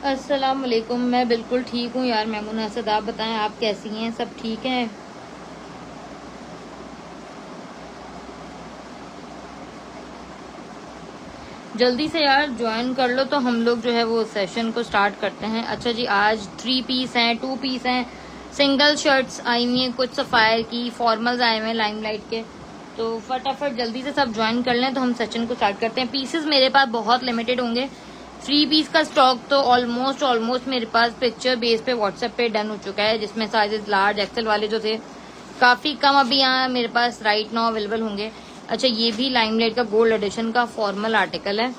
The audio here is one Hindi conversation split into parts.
अस्सलाम वालेकुम। मैं बिल्कुल ठीक हूँ यार मैमूना असद, आप बताएं आप कैसी हैं? सब ठीक हैं? जल्दी से यार ज्वाइन कर लो तो हम लोग जो है वो सेशन को स्टार्ट करते हैं। अच्छा जी, आज 3 पीस हैं, 2 पीस हैं, सिंगल शर्ट्स आई हुई हैं, कुछ सफायर की, फॉर्मल्स आए हुए हैं लाइमलाइट के। तो फटाफट जल्दी से सब ज्वाइन कर लें तो हम सेशन को स्टार्ट करते हैं। पीसेस मेरे पास बहुत लिमिटेड होंगे। 3 पीस का स्टॉक तो ऑलमोस्ट मेरे पास पिक्चर बेस पे व्हाट्सएप पे डन हो चुका है, जिसमें साइजेस लार्ज एक्सेल वाले जो थे काफी कम अभी यहाँ मेरे पास राइट नाउ अवेलेबल होंगे। अच्छा, ये भी लाइमलाइट का गोल्ड एडिशन का फॉर्मल आर्टिकल है।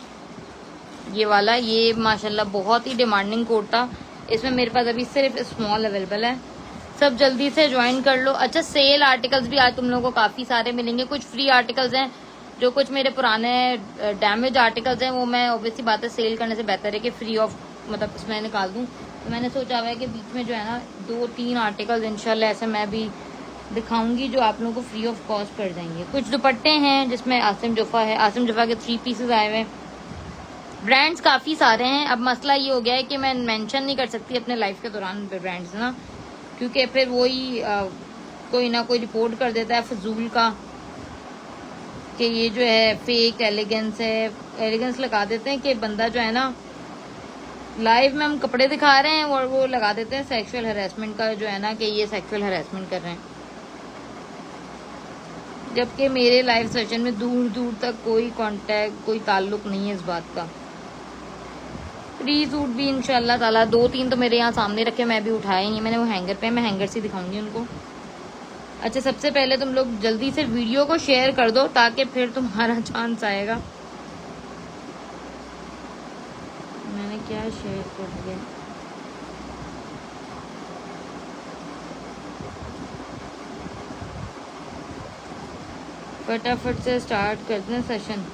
ये वाला, ये माशाल्लाह बहुत ही डिमांडिंग कोट था। इसमें मेरे पास अभी सिर्फ स्मॉल अवेलेबल है। सब जल्दी से ज्वाइन कर लो। अच्छा, सेल आर्टिकल्स भी आज तुम लोगों को काफी सारे मिलेंगे। कुछ फ्री आर्टिकल्स हैं, जो कुछ मेरे पुराने डैमेज आर्टिकल्स हैं वो मैं ऑब्वियसली बात है सेल करने से बेहतर है कि फ्री ऑफ मतलब इसमें निकाल दूं। तो मैंने सोचा हुआ है कि बीच में जो है ना 2-3 आर्टिकल्स इंशाल्लाह ऐसे मैं भी दिखाऊंगी जो आप लोगों को फ्री ऑफ कॉस्ट पड़ जाएंगे। कुछ दुपट्टे हैं जिसमें आसिम जुफा है, आसिम जुफा के 3 पीसेस आए हुए हैं। ब्रांड्स काफी सारे हैं। अब मसला ये हो गया है कि मैं मेंशन नहीं कर सकती अपने लाइफ के दौरान ब्रांड्स ना, क्योंकि फिर वही कोई ना कोई रिपोर्ट कर देता है फजूल का कि ये जो है फेक एलिगेंस है। एलिगेंस लगा देते हैं कि बंदा जो है ना लाइव में हम कपड़े दिखा रहे हैं और वो लगा देते हैं सेक्सुअल हरासमेंट का, जो है ना कि ये सेक्सुअल हरासमेंट कर रहे हैं, जबकि मेरे लाइव सेशन में दूर दूर तक कोई कांटेक्ट, कोई ताल्लुक नहीं है इस बात का। फ्री सूट भी इंशाल्लाह ताला 2-3 तो मेरे यहाँ सामने रखे, मैं भी उठाए नहीं, मैंने वो हैंगर पे, मैं हैंगर से दिखाऊंगी उनको। अच्छा, सबसे पहले तुम लोग जल्दी से वीडियो को शेयर कर दो ताकि फिर तुम्हारा चांस आएगा। मैंने क्या शेयर कर दिया? फटाफट से स्टार्ट कर दें सेशन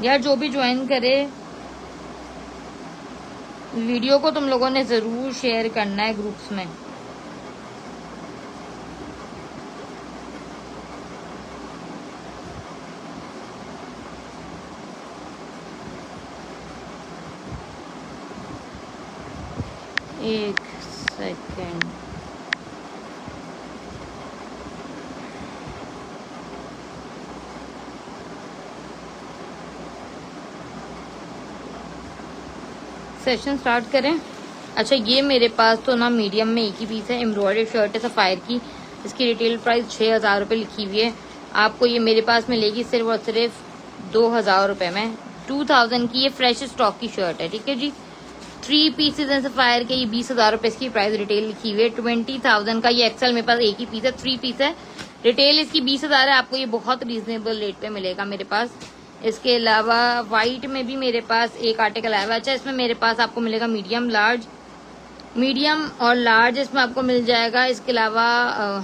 यार। जो भी ज्वाइन करे वीडियो को तुम लोगों ने जरूर शेयर करना है ग्रुप्स में। एक सेकेंड, सेशन स्टार्ट करें। अच्छा, ये मेरे पास तो ना मीडियम में एक ही पीस है, एम्ब्रॉयडरी शर्ट है सफायर की। इसकी रिटेल प्राइस 6,000 रुपये लिखी हुई है। आपको ये मेरे पास मिलेगी सिर्फ और सिर्फ 2,000 रुपये में। 2,000 की ये फ्रेश स्टॉक की शर्ट है, ठीक है जी। 3 पीसेज हैं सफायर के, ये 20,000 रुपये इसकी प्राइस रिटेल लिखी हुई है। 20,000 का ये एक्सेल मेरे पास एक ही पीस है, 3 पीस है, रिटेल इसकी 20,000 है। आपको ये बहुत रीजनेबल रेट पे मिलेगा मेरे पास। इसके अलावा व्हाइट में भी मेरे पास एक आर्टिकल आया हुआ है। अच्छा, इसमें मेरे पास आपको मिलेगा मीडियम और लार्ज इसमें आपको मिल जाएगा। इसके अलावा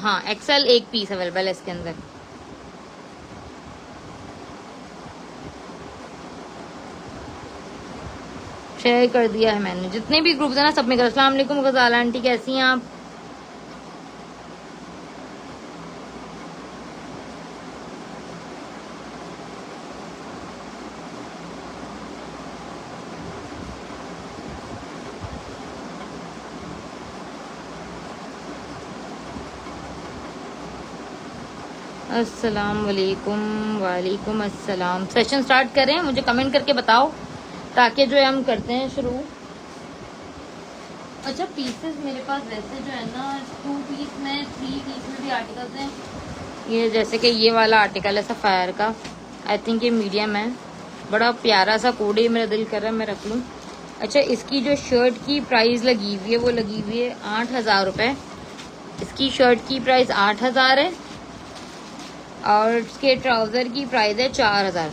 हाँ, एक्सेल एक पीस अवेलेबल है इसके अंदर। शेयर कर दिया है मैंने, जितने भी ग्रुप्स है ना सब में कर। अस्सलाम वालेकुम गजाला आंटी, कैसी हैं आप? अस्सलाम वालेकुम। वालेकुम अस्सलाम। सेशन स्टार्ट करें, मुझे कमेंट करके बताओ ताकि जो है हम करते हैं शुरू। अच्छा, पीसेस मेरे पास वैसे जो है ना 2 पीस में, 3 पीस में भी आर्टिकल्स हैं। ये जैसे कि ये वाला आर्टिकल है सफायर का, आई थिंक ये मीडियम है। बड़ा प्यारा सा कोड है, मेरा दिल कर रहा है मैं रख लूँ। अच्छा, इसकी जो शर्ट की प्राइस लगी हुई है वो लगी हुई है 8,000 रुपये। इसकी शर्ट की प्राइस 8,000 है और इसके ट्राउजर की प्राइस है 4,000।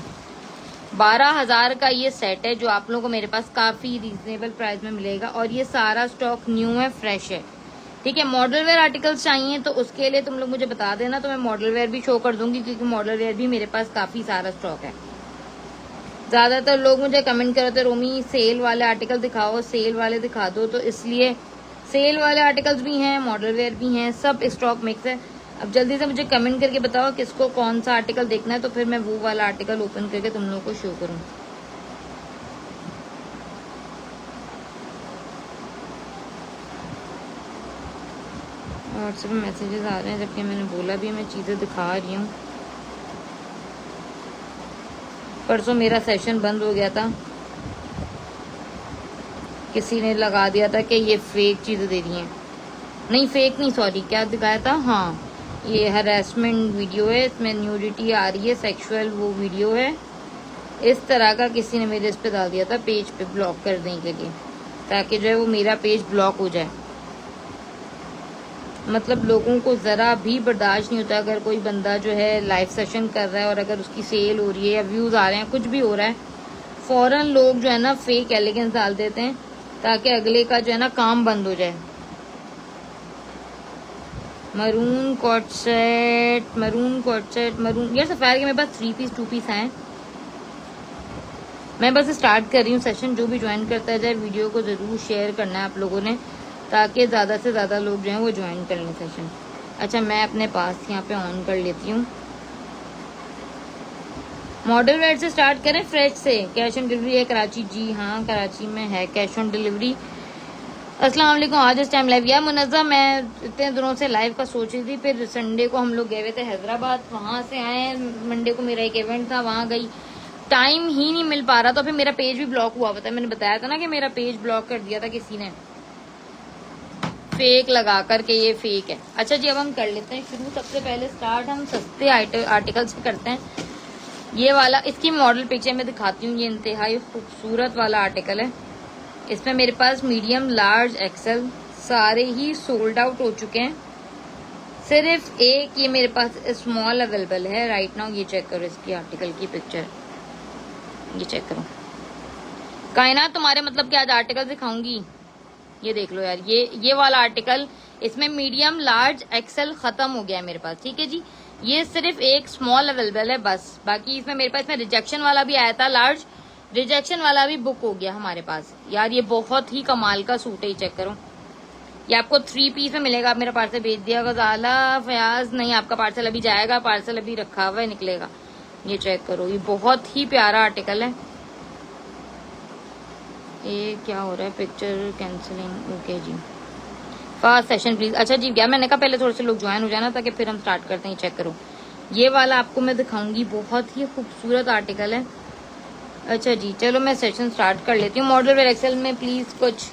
12,000 का ये सेट है जो आप लोगों को मेरे पास काफी रीजनेबल प्राइस में मिलेगा। और ये सारा स्टॉक न्यू है, फ्रेश है, ठीक है। मॉडल वेयर आर्टिकल्स चाहिए तो उसके लिए तुम लोग मुझे बता देना, तो मैं मॉडल वेयर भी शो कर दूंगी, क्योंकि मॉडल वेयर भी मेरे पास काफी सारा स्टॉक है। ज्यादातर लोग मुझे कमेंट करते रोमी सेल वाले आर्टिकल दिखाओ, सेल वाले दिखा दो, तो इसलिए सेल वाले आर्टिकल्स भी हैं, मॉडल वेयर भी हैं, सब स्टॉक मिक्स है। अब जल्दी से मुझे कमेंट करके बताओ किसको कौन सा आर्टिकल देखना है, तो फिर मैं वो वाला आर्टिकल ओपन करके तुम लोगों को शो करूँ। व्हाट्सएप में मैसेजेस आ रहे हैं, जबकि मैंने बोला भी मैं चीज़ें दिखा रही हूँ। परसों मेरा सेशन बंद हो गया था, किसी ने लगा दिया था कि ये फेक चीज़ें दे रही हैं। नहीं फेक नहीं, सॉरी, क्या दिखाया था, हाँ ये हरासमेंट वीडियो है, इसमें न्यूडिटी आ रही है, सेक्सुअल वो वीडियो है, इस तरह का किसी ने मेरे इस पे डाल दिया था पेज पे ब्लॉक करने के लिए, ताकि जो है वो मेरा पेज ब्लॉक हो जाए। मतलब लोगों को ज़रा भी बर्दाश्त नहीं होता अगर कोई बंदा जो है लाइव सेशन कर रहा है और अगर उसकी सेल हो रही है या व्यूज़ आ रहे हैं, कुछ भी हो रहा है, फ़ौरन लोग जो है ना फेक एलिगेंस डाल देते हैं ताकि अगले का जो है ना काम बंद हो जाए। मरून कोट सेट, मरून यार सफायर के मेरे पास 3 पीस 2 पीस हैं। मैं बस स्टार्ट कर रही हूँ सेशन, जो भी ज्वाइन करता है जाए वीडियो को ज़रूर शेयर करना है आप लोगों ने, ताकि ज़्यादा से ज़्यादा लोग जो हैं वो ज्वाइन कर लें सेशन। अच्छा मैं अपने पास यहाँ पे ऑन कर लेती हूँ। मॉडल वेयर से स्टार्ट करें, फ्रेश से। कैश ऑन डिलीवरी है कराची, जी हाँ कराची में है कैश ऑन डिलीवरी। अस्सलाम वालेकुम, आज इस टाइम लाइव या मुनज़्ज़म, मैं इतने दिनों से लाइव का सोच रही थी, फिर संडे को हम लोग गए हुए थे हैदराबाद, वहाँ से आए, मंडे को मेरा एक इवेंट था, वहाँ गई, टाइम ही नहीं मिल पा रहा, तो फिर मेरा पेज भी ब्लॉक हुआ था। मैंने बताया था ना कि मेरा पेज ब्लॉक कर दिया था किसी ने फेक लगा करके, ये फेक है। अच्छा जी अब हम कर लेते हैं शुरू। सबसे पहले स्टार्ट हम सस्ते आर्टिकल से करते हैं। ये वाला, इसकी मॉडल पिक्चर में दिखाती हूँ, ये इंतहाई खूबसूरत वाला आर्टिकल है। इसमें मेरे पास मीडियम, लार्ज, एक्सेल सारे ही सोल्ड आउट हो चुके हैं, सिर्फ एक ये मेरे पास स्मॉल अवेलेबल है राइट नाउ। ये चेक करो इसकी आर्टिकल की पिक्चर, ये चेक करो। कायनात तुम्हारे मतलब कि आज आर्टिकल दिखाऊंगी, ये देख लो यार, ये वाला आर्टिकल, इसमें मीडियम, लार्ज, एक्सेल खत्म हो गया है मेरे पास, ठीक है जी। ये सिर्फ एक स्मॉल अवेलेबल है बस, बाकी इसमें मेरे पास इसमें रिजेक्शन वाला भी आया था, लार्ज रिजेक्शन वाला भी बुक हो गया हमारे पास। यार ये बहुत ही कमाल का सूट है, ये चेक करो। ये आपको 3 पीस में मिलेगा। आप मेरा पार्सल भेज दिया गजाला फयाज, नहीं आपका पार्सल अभी जाएगा, पार्सल अभी रखा हुआ है, निकलेगा। ये चेक करो, ये बहुत ही प्यारा आर्टिकल है। ये क्या हो रहा है, पिक्चर कैंसिलिंग, ओके जी, फास्ट सेशन प्लीज। अच्छा जी क्या, मैंने कहा पहले थोड़े से लोग ज्वाइन हो जाना ताकि फिर हम स्टार्ट करते हैं। चेक करो, ये वाला आपको मैं दिखाऊंगी, बहुत ही खूबसूरत आर्टिकल है। अच्छा जी चलो मैं सेशन स्टार्ट कर लेती हूँ। मॉडल वेयर एक्सेल में प्लीज कुछ,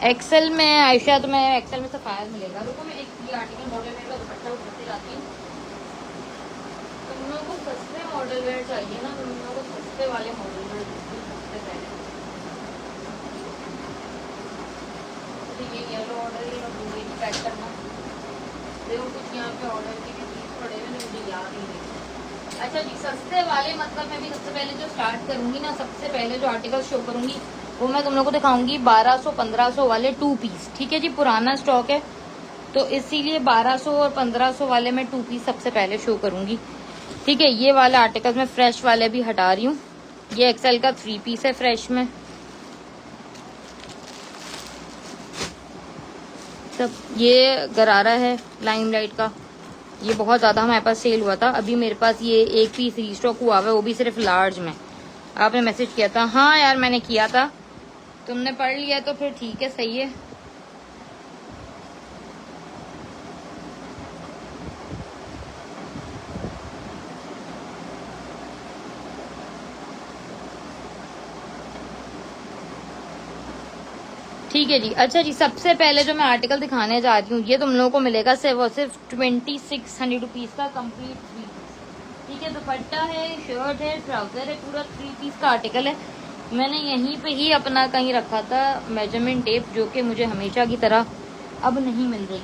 एक्सेल में आयशा, तो मैं एक्सेल में सफायर मिलेगा। रुको मैं एक ये आर्टिकल मॉडल वेयर का दुपट्टा उठाते जाती हूँ। तुम लोगों को सस्ते मॉडल वेयर चाहिए ना, तुम लोगों को सस्ते वाले मॉडल वेयर सबसे पहले। ये येलो ऑर्डर ही पूरी पैक करना, देखो कुछ यहाँ पे ऑर्डर की भी चीज पड़े हुए मुझे याद ही नहीं। अच्छा जी सस्ते वाले मतलब मैं भी सबसे पहले जो स्टार्ट करूंगी ना, सबसे पहले जो आर्टिकल शो करूंगी वो मैं तुम लोगों को दिखाऊंगी 1200-1500 वाले 2 पीस, ठीक है जी। पुराना स्टॉक है तो इसीलिए 1200 और 1500 वाले मैं 2 पीस सबसे पहले शो करूंगी, ठीक है। ये वाला आर्टिकल मैं फ्रेश वाले भी हटा रही हूँ। ये एक्सेल का 3 पीस है फ्रेश में, तब ये गरारा है लाइमलाइट का, ये बहुत ज़्यादा हमारे पास सेल हुआ था। अभी मेरे पास ये 1 पीस रीस्टॉक हुआ हुआ है, वो भी सिर्फ लार्ज में। आपने मैसेज किया था, हाँ यार मैंने किया था, तुमने पढ़ लिया तो फिर ठीक है, सही है। ठीक है जी। अच्छा जी सबसे पहले जो मैं आर्टिकल दिखाने जा रही हूँ, ये तुम लोगों को मिलेगा सिर्फ 2600 रुपीज का कंप्लीट 3 पीस, ठीक है। दुपट्टा है, शर्ट है, ट्राउजर है, पूरा 3 पीस का आर्टिकल है। मैंने यहीं पे ही अपना कहीं रखा था मेजरमेंट टेप, जो कि मुझे हमेशा की तरह अब नहीं मिल रही।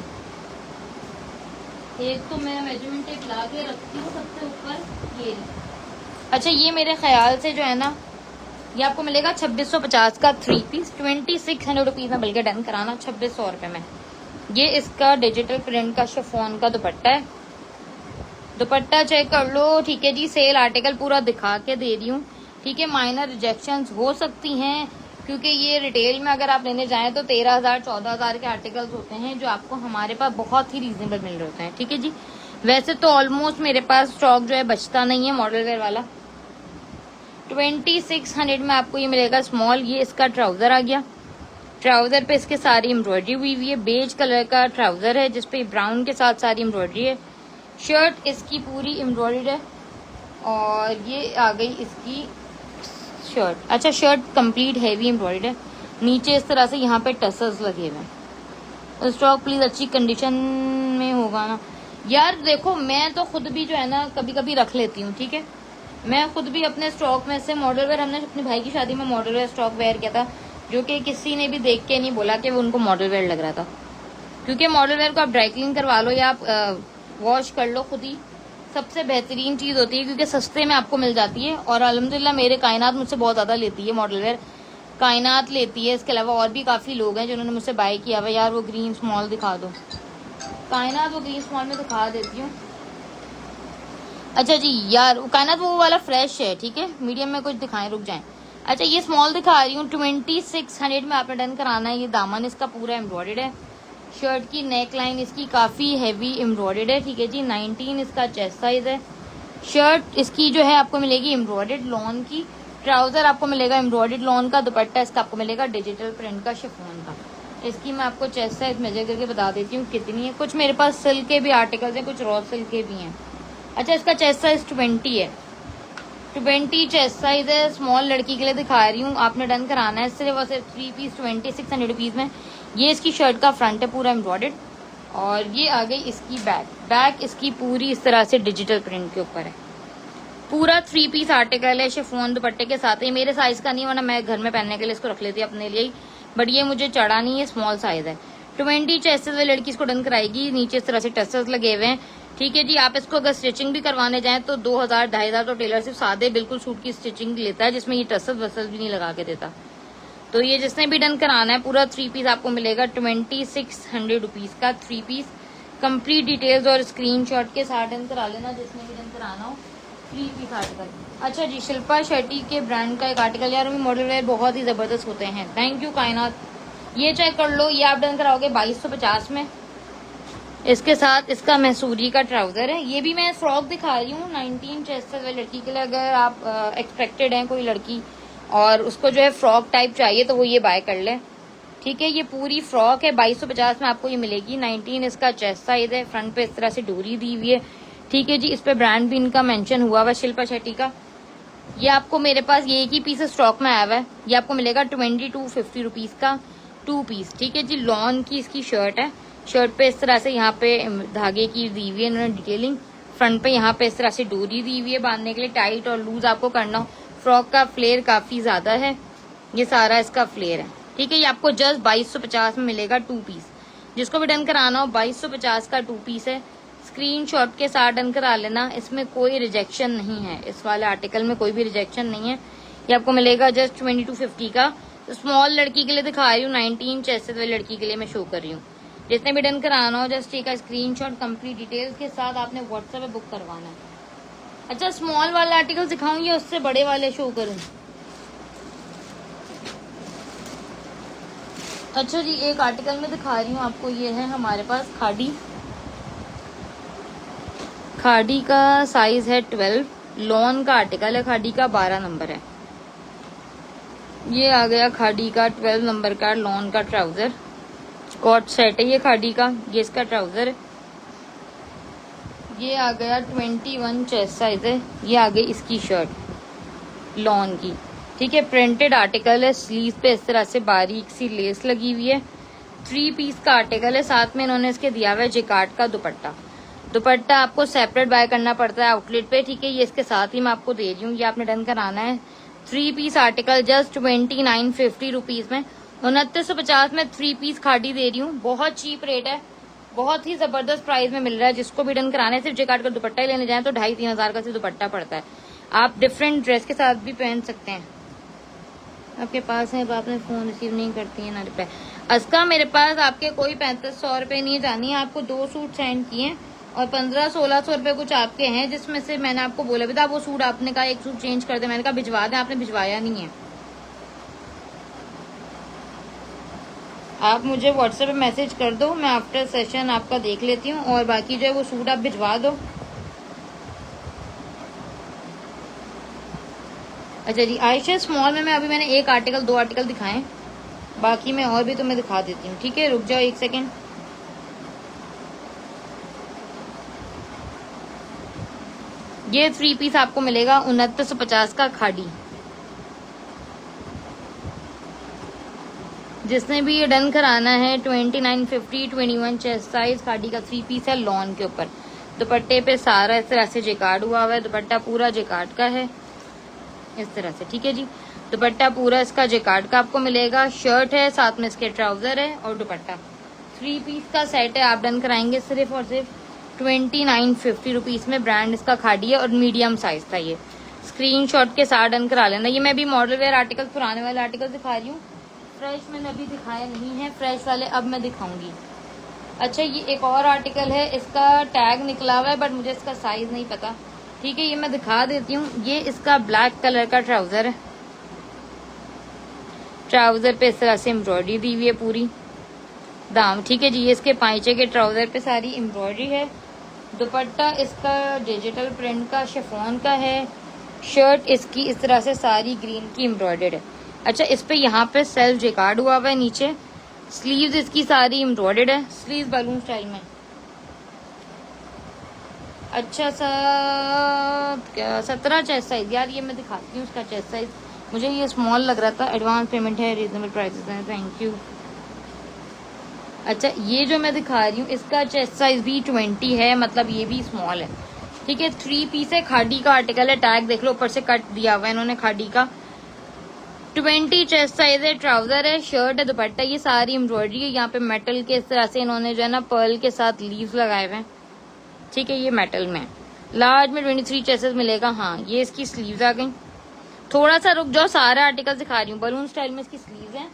एक तो मैं मेजरमेंट टेप ला के रखती हूँ सबसे ऊपर, ये। अच्छा ये मेरे ख्याल से जो है ना, ये आपको मिलेगा 2650 का 3 पीस, 2600 रुपीज में, बल्कि डन कराना 2600 रुपये में। ये इसका डिजिटल प्रिंट का शिफॉन का दुपट्टा है। दुपट्टा चेक कर लो, ठीक है जी। सेल आर्टिकल पूरा दिखा के दे रही हूँ, ठीक है। माइनर रिजेक्शंस हो सकती हैं क्योंकि ये रिटेल में अगर आप लेने जाएं तो 13,000-14,000 के आर्टिकल्स होते हैं जो आपको हमारे पास बहुत ही रीजनेबल मिल रहे होते हैं, ठीक है जी। वैसे तो ऑलमोस्ट मेरे पास स्टॉक जो है बचता नहीं है मॉडल वेयर वाला। 2600 में आपको ये मिलेगा स्मॉल। ये इसका ट्राउजर आ गया, ट्राउजर पे इसके सारी एम्ब्रॉयडरी हुई हुई है। बेज कलर का ट्राउजर है जिसपे ब्राउन के साथ सारी एम्ब्रॉयडरी है। शर्ट इसकी पूरी एम्ब्रॉयडर्ड है और ये आ गई इसकी शर्ट। अच्छा, शर्ट कंप्लीट हैवी एम्ब्रॉयडर्ड है। नीचे इस तरह से यहाँ पे टसल्स लगे हुए हैं। स्टॉक प्लीज अच्छी कंडीशन में होगा ना यार। देखो, मैं तो खुद भी जो है ना कभी कभी रख लेती हूँ, ठीक है। मैं खुद भी अपने स्टॉक में से मॉडल वेयर, हमने अपने भाई की शादी में मॉडल वेयर स्टॉक वेयर किया था, जो कि किसी ने भी देख के नहीं बोला कि वो उनको मॉडल वेयर लग रहा था। क्योंकि मॉडल वेयर को आप ड्राई क्लीन करवा लो या आप वॉश कर लो खुद ही, सबसे बेहतरीन चीज होती है, क्योंकि सस्ते में आपको मिल जाती है। और अल्हम्दुलिल्लाह मेरे कायनात मुझसे बहुत ज्यादा लेती है मॉडल वेयर, कायनात लेती है। इसके अलावा और भी काफी लोग हैं जिन्होंने मुझसे बाय किया हुआ। यार वो ग्रीन स्मॉल दिखा दो, कायनात वो ग्रीन स्मॉल में दिखा देती हूँ। अच्छा जी यार, कायनात वो वाला फ्रेश है, ठीक है। मीडियम में कुछ दिखाएं, रुक जाएं। अच्छा, ये स्मॉल दिखा रही हूँ, 2600 में आपने डन कराना है। ये दामन इसका पूरा एम्ब्रॉयडर्ड है। शर्ट की नेक लाइन इसकी काफी हैवी एम्ब्रॉयडर्ड है, ठीक है जी। 19 इसका चेस्ट साइज है। शर्ट इसकी जो है आपको मिलेगी एम्ब्रॉयडर्ड लॉन की। ट्राउजर आपको मिलेगा एम्ब्रॉयडर्ड लॉन का। दुपट्टा इसका आपको मिलेगा डिजिटल प्रिंट का शिफॉन का। इसकी मैं आपको चेस्ट साइज मेजर करके बता देती हूँ कितनी है। कुछ मेरे पास सिल्क के भी आर्टिकल्स हैं, कुछ रॉ सिल्क के भी हैं। अच्छा, इसका चेस्ट साइज 20 है। 20 चेस्ट साइज है। स्मॉल लड़की के लिए दिखा रही हूँ, आपने डन कराना है सिर्फ और सिर्फ 3 पीस 2600 रुपीज में। ये इसकी शर्ट का फ्रंट है पूरा एम्ब्रॉयडर्ड। और ये आ गई इसकी बैक। बैक इसकी पूरी इस तरह से डिजिटल प्रिंट के ऊपर है। पूरा 3 पीस आर्टिकल है शिफॉन दुपट्टे के साथ। ये मेरे साइज का नहीं, वरना मैं घर में पहनने के लिए इसको रख लेती अपने लिए ही, बट ये मुझे चढ़ा नहीं है, स्मॉल साइज है। 20 चेस्टेस वाली लड़की इसको डन कराएगी। नीचे इस तरह से टसल्स लगे हुए हैं, ठीक है जी। आप इसको अगर स्टिचिंग भी करवाने जाएं तो 2000 2500 तो टेलर सिर्फ सादे बिल्कुल सूट की स्टिचिंग लेता है, जिसमें ये टसल्स वसल्स भी नहीं लगा के देता। तो ये जिसने भी डन कराना है पूरा 3 पीस आपको मिलेगा 2600 रुपीज का 3 पीस। कंप्लीट डिटेल्स और स्क्रीनशॉट के साथ डन करा लेना जिसने भी डन कराना हो। 3 पीस आर्टिकल। अच्छा जी, शिल्पा शेट्टी के ब्रांड का एक आर्टिकल। यार मॉडल वेयर बहुत ही जबरदस्त होते हैं। थैंक यू कायनात। ये चेक कर लो, ये आप डन कराओगे 2250 में। इसके साथ इसका मैसूरी का ट्राउजर है। ये भी मैं फ्रॉक दिखा रही हूँ 19 चेस्ट वाली लड़की के लिए। अगर आप एक्सपेक्टेड हैं कोई लड़की और उसको जो है फ्रॉक टाइप चाहिए तो वो ये बाय कर ले, ठीक है। ये पूरी फ्रॉक है, 2250 में आपको ये मिलेगी। 19 इसका चेस्ट साइज है। फ्रंट पे इस तरह से डोरी दी हुई है, ठीक है जी। इस पे ब्रांड भी इनका मेंशन हुआ हुआ शिल्पा शेट्टी का। ये आपको मेरे पास ये एक ही पीस स्टॉक में आया हुआ है। ये आपको मिलेगा 2250 रुपीज का 2 पीस, ठीक है जी। लॉन की इसकी शर्ट है। शर्ट पे इस तरह से यहाँ पे धागे की दी हुई है इन्होंने डिटेलिंग। फ्रंट पे यहाँ पे इस तरह से डोरी दी हुई है बांधने के लिए। टाइट और लूज आपको करना हो। फ्रॉक का फ्लेयर काफी ज्यादा है, ये सारा इसका फ्लेयर है, ठीक है। ये आपको जस्ट 2250 में मिलेगा 2 पीस। जिसको भी डन कराना हो 2250 का 2 पीस है। स्क्रीनशॉट के साथ डन करा लेना। इसमें कोई रिजेक्शन नहीं है, इस वाले आर्टिकल में कोई भी रिजेक्शन नहीं है। ये आपको मिलेगा जस्ट 2250 का। स्मॉल लड़की के लिए दिखा रही हूँ, 19 चेस्ट वाली लड़की के लिए मैं शो कर रही हूँ। जितने भी डन कराना हो जस्ट एक स्क्रीनशॉट कंप्लीट डिटेल्स के साथ आपने व्हाट्सएप पे बुक करवाना है। अच्छा, स्मॉल वाला आर्टिकल दिखाऊं या उससे बड़े वाले शो करूं? अच्छा जी, एक आर्टिकल में दिखा रही हूँ आपको। ये है हमारे पास खाड़ी। खाड़ी का साइज है 12। लॉन का आर्टिकल है, खाड़ी का 12 नंबर है। ये आ गया खाड़ी का 12 नंबर का लॉन का ट्राउजर। कॉट सेट है ये खाड़ी का। ये इसका ट्राउजर है। ये आ गया 21 चेस्ट साइज है। ये आ गई इसकी शर्ट लॉन की, ठीक है। प्रिंटेड आर्टिकल है। स्लीव पे इस तरह से बारीक सी लेस लगी हुई है। 3 पीस का आर्टिकल है। साथ में इन्होंने इसके दिया हुआ है जिकार्ड का दुपट्टा। दुपट्टा आपको सेपरेट बाय करना पड़ता है आउटलेट पे, ठीक है। ये इसके साथ ही मैं आपको दे रही हूँ। ये आपने डन कराना है। 3 पीस आर्टिकल जस्ट 2950 रुपीज में। 2950 में 3 पीस खाड़ी दे रही हूँ। बहुत चीप रेट है, बहुत ही जबरदस्त प्राइस में मिल रहा है। जिसको भी डन कराना है सिर्फ जिकार्ड का दुपट्टा ही लेने जाए तो 2500-3000 हजार का सिर्फ दुपट्टा पड़ता है। आप डिफरेंट ड्रेस के साथ भी पहन सकते हैं। आपके पास है, आपने फोन रिसीव नहीं करती है ना रिप्लाई। अस्का, मेरे पास आपके कोई 3500 रुपए नहीं जानी है। आपको 2 सूट सेंड किए और 1500-1600 रुपए कुछ आपके हैं, जिसमें से मैंने आपको बोला भी था वो सूट आपने कहा एक सूट चेंज कर दे। मैंने कहा भिजवा दें, आपने भिजवाया नहीं है। आप मुझे व्हाट्सएप पे मैसेज कर दो, मैं आफ्टर सेशन आपका देख लेती हूँ और बाकी जो है वो सूट आप भिजवा दो। अच्छा जी, आयशा स्मॉल में मैं अभी मैंने 1 आर्टिकल 2 आर्टिकल दिखाए। बाकी मैं और भी तुम्हें दिखा देती हूँ, ठीक है, रुक जाओ एक सेकेंड। ये 3 पीस आपको मिलेगा 2950 का खाड़ी। जिसने भी ये डन कराना है 2950 21 चेस्ट साइज खाड़ी का 3 पीस है लॉन के ऊपर। दुपट्टे पे सारा इस तरह से जेकार्ड हुआ हुआ है, दुपट्टा पूरा जेकार्ड का है इस तरह से, ठीक है जी। दुपट्टा पूरा इसका जेकार्ड का आपको मिलेगा, शर्ट है, साथ में इसके ट्राउजर है और दुपट्टा। 3 पीस का सेट है, आप डन कराएंगे सिर्फ और सिर्फ 2950 रुपीज में। ब्रांड इसका खाड़ी है और मीडियम साइज था ये। स्क्रीनशॉट के साथ डन करा लेना। ये मैं भी मॉडल वेयर आर्टिकल, पुराने वाले आर्टिकल दिखा रही हूँ, फ्रेश मैंने अभी दिखाया नहीं है, फ्रेश वाले अब मैं दिखाऊंगी। अच्छा, ये एक और आर्टिकल है, इसका टैग निकला हुआ है बट मुझे इसका साइज नहीं पता, ठीक है, ये मैं दिखा देती हूँ। ये इसका ब्लैक कलर का ट्राउजर है, ट्राउजर पे इस तरह से एम्ब्रॉयडरी दी हुई है पूरी दाम, ठीक है जी। ये इसके पाइचे के ट्राउजर पे सारी एम्ब्रॉयडरी है। दुपट्टा इसका डिजिटल प्रिंट का शिफॉन का है। शर्ट इसकी इस तरह से सारी ग्रीन की एम्ब्रॉयडर्ड है। अच्छा, इस पे यहाँ पे सेल्फ जेकार्ड हुआ हुआ है नीचे। स्लीव्स इसकी सारी एम्ब्रॉयडर्ड है, स्लीव्स बलून स्टाइल में। अच्छा सा 17 चेस्ट साइज, यार ये मैं दिखाती हूँ इसका चेस्ट साइज, मुझे ये स्मॉल लग रहा था। एडवांस पेमेंट है, रीजनेबल प्राइसेस हैं, थैंक यू। अच्छा, ये जो मैं दिखा रही हूँ इसका चेस्ट साइज भी 20 है, मतलब ये भी स्मॉल है, ठीक है। 3 पीस है, खाड़ी का आर्टिकल है, टैग देख लो ऊपर से कट दिया हुआ है इन्होंने खाड़ी का। 20 चेस्ट साइज है, ट्राउजर है, शर्ट है, दुपट्टा, ये सारी एम्ब्रॉयडरी है। यहाँ पे मेटल के इस तरह से इन्होंने जो है ना पर्ल के साथ लीव्स लगाए हुए हैं, ठीक है। ये मेटल में लार्ज में 23 चेसेस मिलेगा। हाँ, ये इसकी स्लीव्स आ गई। थोड़ा सा रुक जाओ, सारा आर्टिकल दिखा रही हूँ। बलून स्टाइल में इसकी स्लीव्स है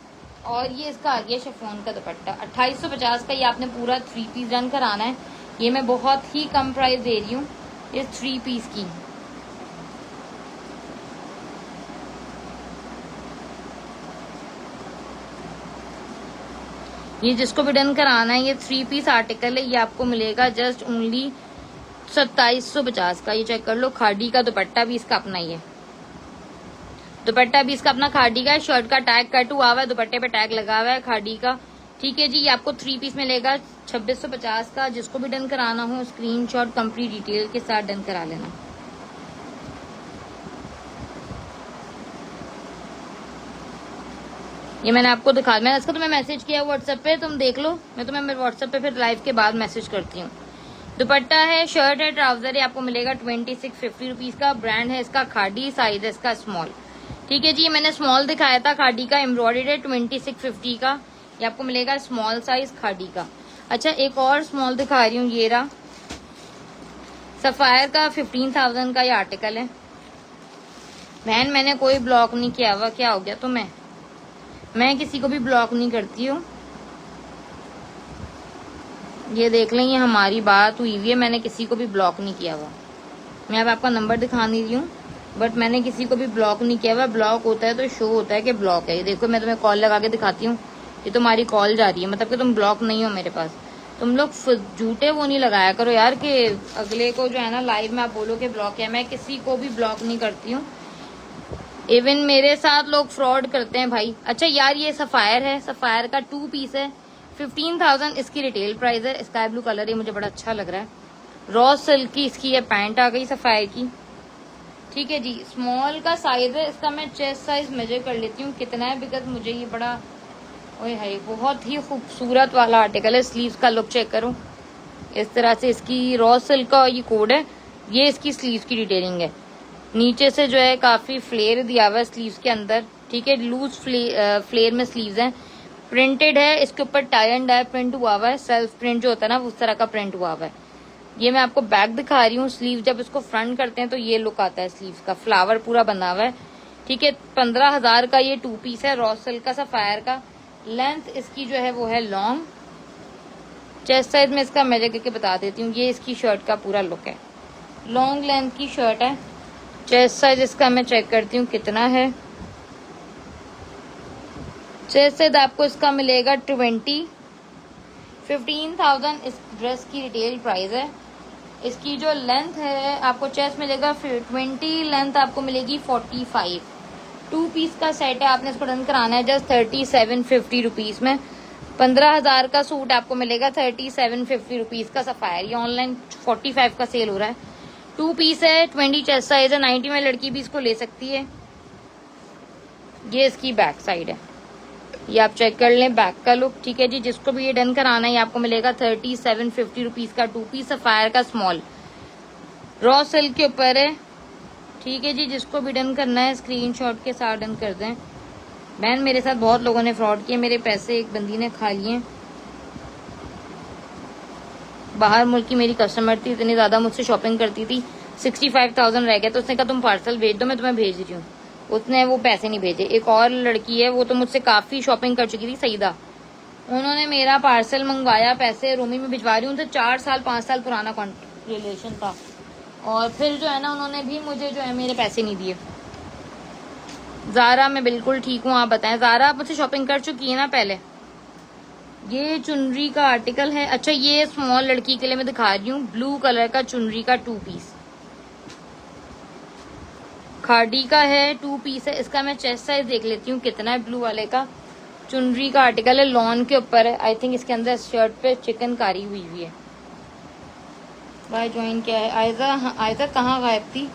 और ये इसका आ गया शिफॉन का दुपट्टा। 2850 का ये आपने पूरा 3 पीस डन कराना है। ये मैं बहुत ही कम प्राइस दे रही हूँ इस 3 पीस की। ये जिसको भी डन कराना है, ये 3 पीस आर्टिकल है, ये आपको मिलेगा जस्ट ओनली 2750 का। ये चेक कर लो, खाड़ी का दुपट्टा भी इसका अपना ही है, दुपट्टा भी इसका अपना खाड़ी का है। शर्ट का टैग कट हुआ हुआ है, दुपट्टे पे टैग लगा हुआ है खाड़ी का, ठीक है जी। ये आपको 3 पीस मिलेगा 2650 का। जिसको भी डन कराना हो स्क्रीनशॉट कंप्लीट डिटेल के साथ डन करा लेना। ये मैंने आपको दिखा, मैंने इसका तुम्हें मैसेज किया व्हाट्सएप पे, तुम देख लो। मैं तुम्हें मेरे व्हाट्सएप पे फिर लाइव के बाद मैसेज करती हूँ। दुपट्टा है, शर्ट है, ट्राउजर है, आपको मिलेगा 2650 रुपीज का। ब्रांड है इसका खाड़ी, साइज है इसका स्मॉल, ठीक है जी। मैंने स्मॉल दिखाया था खाड़ी का, एम्ब्रॉयडर्ड है, 2650 का। ये आपको मिलेगा स्मॉल साइज खाड़ी का। अच्छा, एक और स्मॉल दिखा रही हूँ, ये रहा सफायर का 15,000 का ये आर्टिकल है। बहन मैंने कोई ब्लॉक नहीं किया हुआ, क्या हो गया तुम्हें? मैं किसी को भी ब्लॉक नहीं करती हूँ। ये देख लें, ये हमारी बात हुई हुई है, मैंने किसी को भी ब्लॉक नहीं किया हुआ। मैं अब आपका नंबर दिखा नहीं रही हूँ, बट मैंने किसी को भी ब्लॉक नहीं किया हुआ। ब्लॉक होता है तो शो होता है कि ब्लॉक है। ये देखो, मैं तुम्हें कॉल लगा के दिखाती हूँ, ये तुम्हारी कॉल जा रही है, मतलब कि तुम ब्लॉक नहीं हो मेरे पास। तुम लोग झूठे वो नहीं लगाया करो यार, कि अगले को जो है ना लाइव में आप बोलो कि ब्लॉक है। मैं किसी को भी ब्लॉक नहीं करती हूँ, इवन मेरे साथ लोग फ्रॉड करते हैं भाई। अच्छा यार, ये सफायर है, सफायर का 2 पीस है, 15,000 इसकी रिटेल प्राइस है। स्काई ब्लू कलर, ये मुझे बड़ा अच्छा लग रहा है। रॉ सिल्क की इसकी ये पैंट आ गई सफायर की, ठीक है जी। स्मॉल का साइज है इसका, मैं चेस्ट साइज मेजर कर लेती हूँ कितना है, बिकॉज मुझे ये बड़ा ओए है, बहुत ही खूबसूरत वाला आर्टिकल है। स्लीव्स का लुक चेक करो, इस तरह से इसकी रॉ सिल्क का ये कोड है। ये इसकी स्लीव्स की डिटेलिंग है, नीचे से जो है काफी फ्लेयर दिया हुआ है स्लीव्स के अंदर, ठीक है। लूज फ्लेयर में स्लीव्स हैं, प्रिंटेड है, इसके ऊपर टाई एंड डाई प्रिंट हुआ हुआ है। सेल्फ प्रिंट जो होता है ना, उस तरह का प्रिंट हुआ हुआ है। ये मैं आपको बैक दिखा रही हूँ। स्लीव जब इसको फ्रंट करते हैं तो ये लुक आता है स्लीव्स का, फ्लावर पूरा बना हुआ है, ठीक है। 15,000 का ये 2 पीस है, रॉ सिल्क का सफायर का। लेंथ इसकी जो है वो है लॉन्ग। चेस्ट साइज में इसका मेजर करके बता देती हूँ। ये इसकी शर्ट का पूरा लुक है, लॉन्ग लेंथ की शर्ट है। चेस्ट साइज इसका मैं चेक करती हूँ कितना है। चेस्ट साइज आपको इसका मिलेगा 15,000 इस ड्रेस की रिटेल प्राइस है। इसकी जो लेंथ है आपको चेस्ट मिलेगा 20, लेंथ आपको मिलेगी 45, 2 पीस का सेट है, आपने इसको डन कराना है जस्ट 3750 रुपीज में। 15,000 का सूट आपको मिलेगा 3750 रुपीज का सफायर। ये ऑनलाइन 45 का सेल हो रहा है। 2 पीस है, 20 चेस्ट साइज है, 90 में लड़की भी इसको ले सकती है। ये इसकी बैक साइड है, ये आप चेक कर लें बैक का लुक। ठीक है जी, जिसको भी ये डन कराना है ये आपको मिलेगा 3750 रुपीज का 2 पीस सफायर का स्मॉल, रॉ सिल्क के ऊपर है। ठीक है जी, जिसको भी डन करना है स्क्रीनशॉट के साथ डन कर दें। बहन मेरे साथ बहुत लोगों ने फ्रॉड किए, मेरे पैसे एक बंदी ने खा लिए। बाहर मुल्क की मेरी कस्टमर थी, इतनी ज्यादा मुझसे शॉपिंग करती थी, 65,000 रह गए तो उसने कहा तुम पार्सल भेज दो, मैं तुम्हें भेज रही हूँ। उसने वो पैसे नहीं भेजे। एक और लड़की है, वो तो मुझसे काफी शॉपिंग कर चुकी थी, सईदा, उन्होंने मेरा पार्सल मंगवाया, पैसे रूमी में भिजवा रही हूँ, उनसे 4 साल 5 साल पुराना रिलेशन था, और फिर जो है ना उन्होंने भी मुझे जो है मेरे पैसे नहीं दिए। ज़ारा मैं बिल्कुल ठीक हूँ, आप बताएं। ज़ारा आप मुझसे शॉपिंग कर चुकी है ना पहले। ये चुनरी का आर्टिकल है। अच्छा, ये स्मॉल लड़की के लिए मैं दिखा रही हूँ, ब्लू कलर का चुनरी का 2 पीस, खाड़ी का है, 2 पीस है। इसका मैं चेस्ट साइज देख लेती हूँ कितना है। ब्लू वाले का चुनरी का आर्टिकल है, लॉन के ऊपर है। आई थिंक इसके अंदर शर्ट पे चिकनकारी हुई हुई है। भाई ज्वाइन क्या है? आयजा कहाँ गायब थी?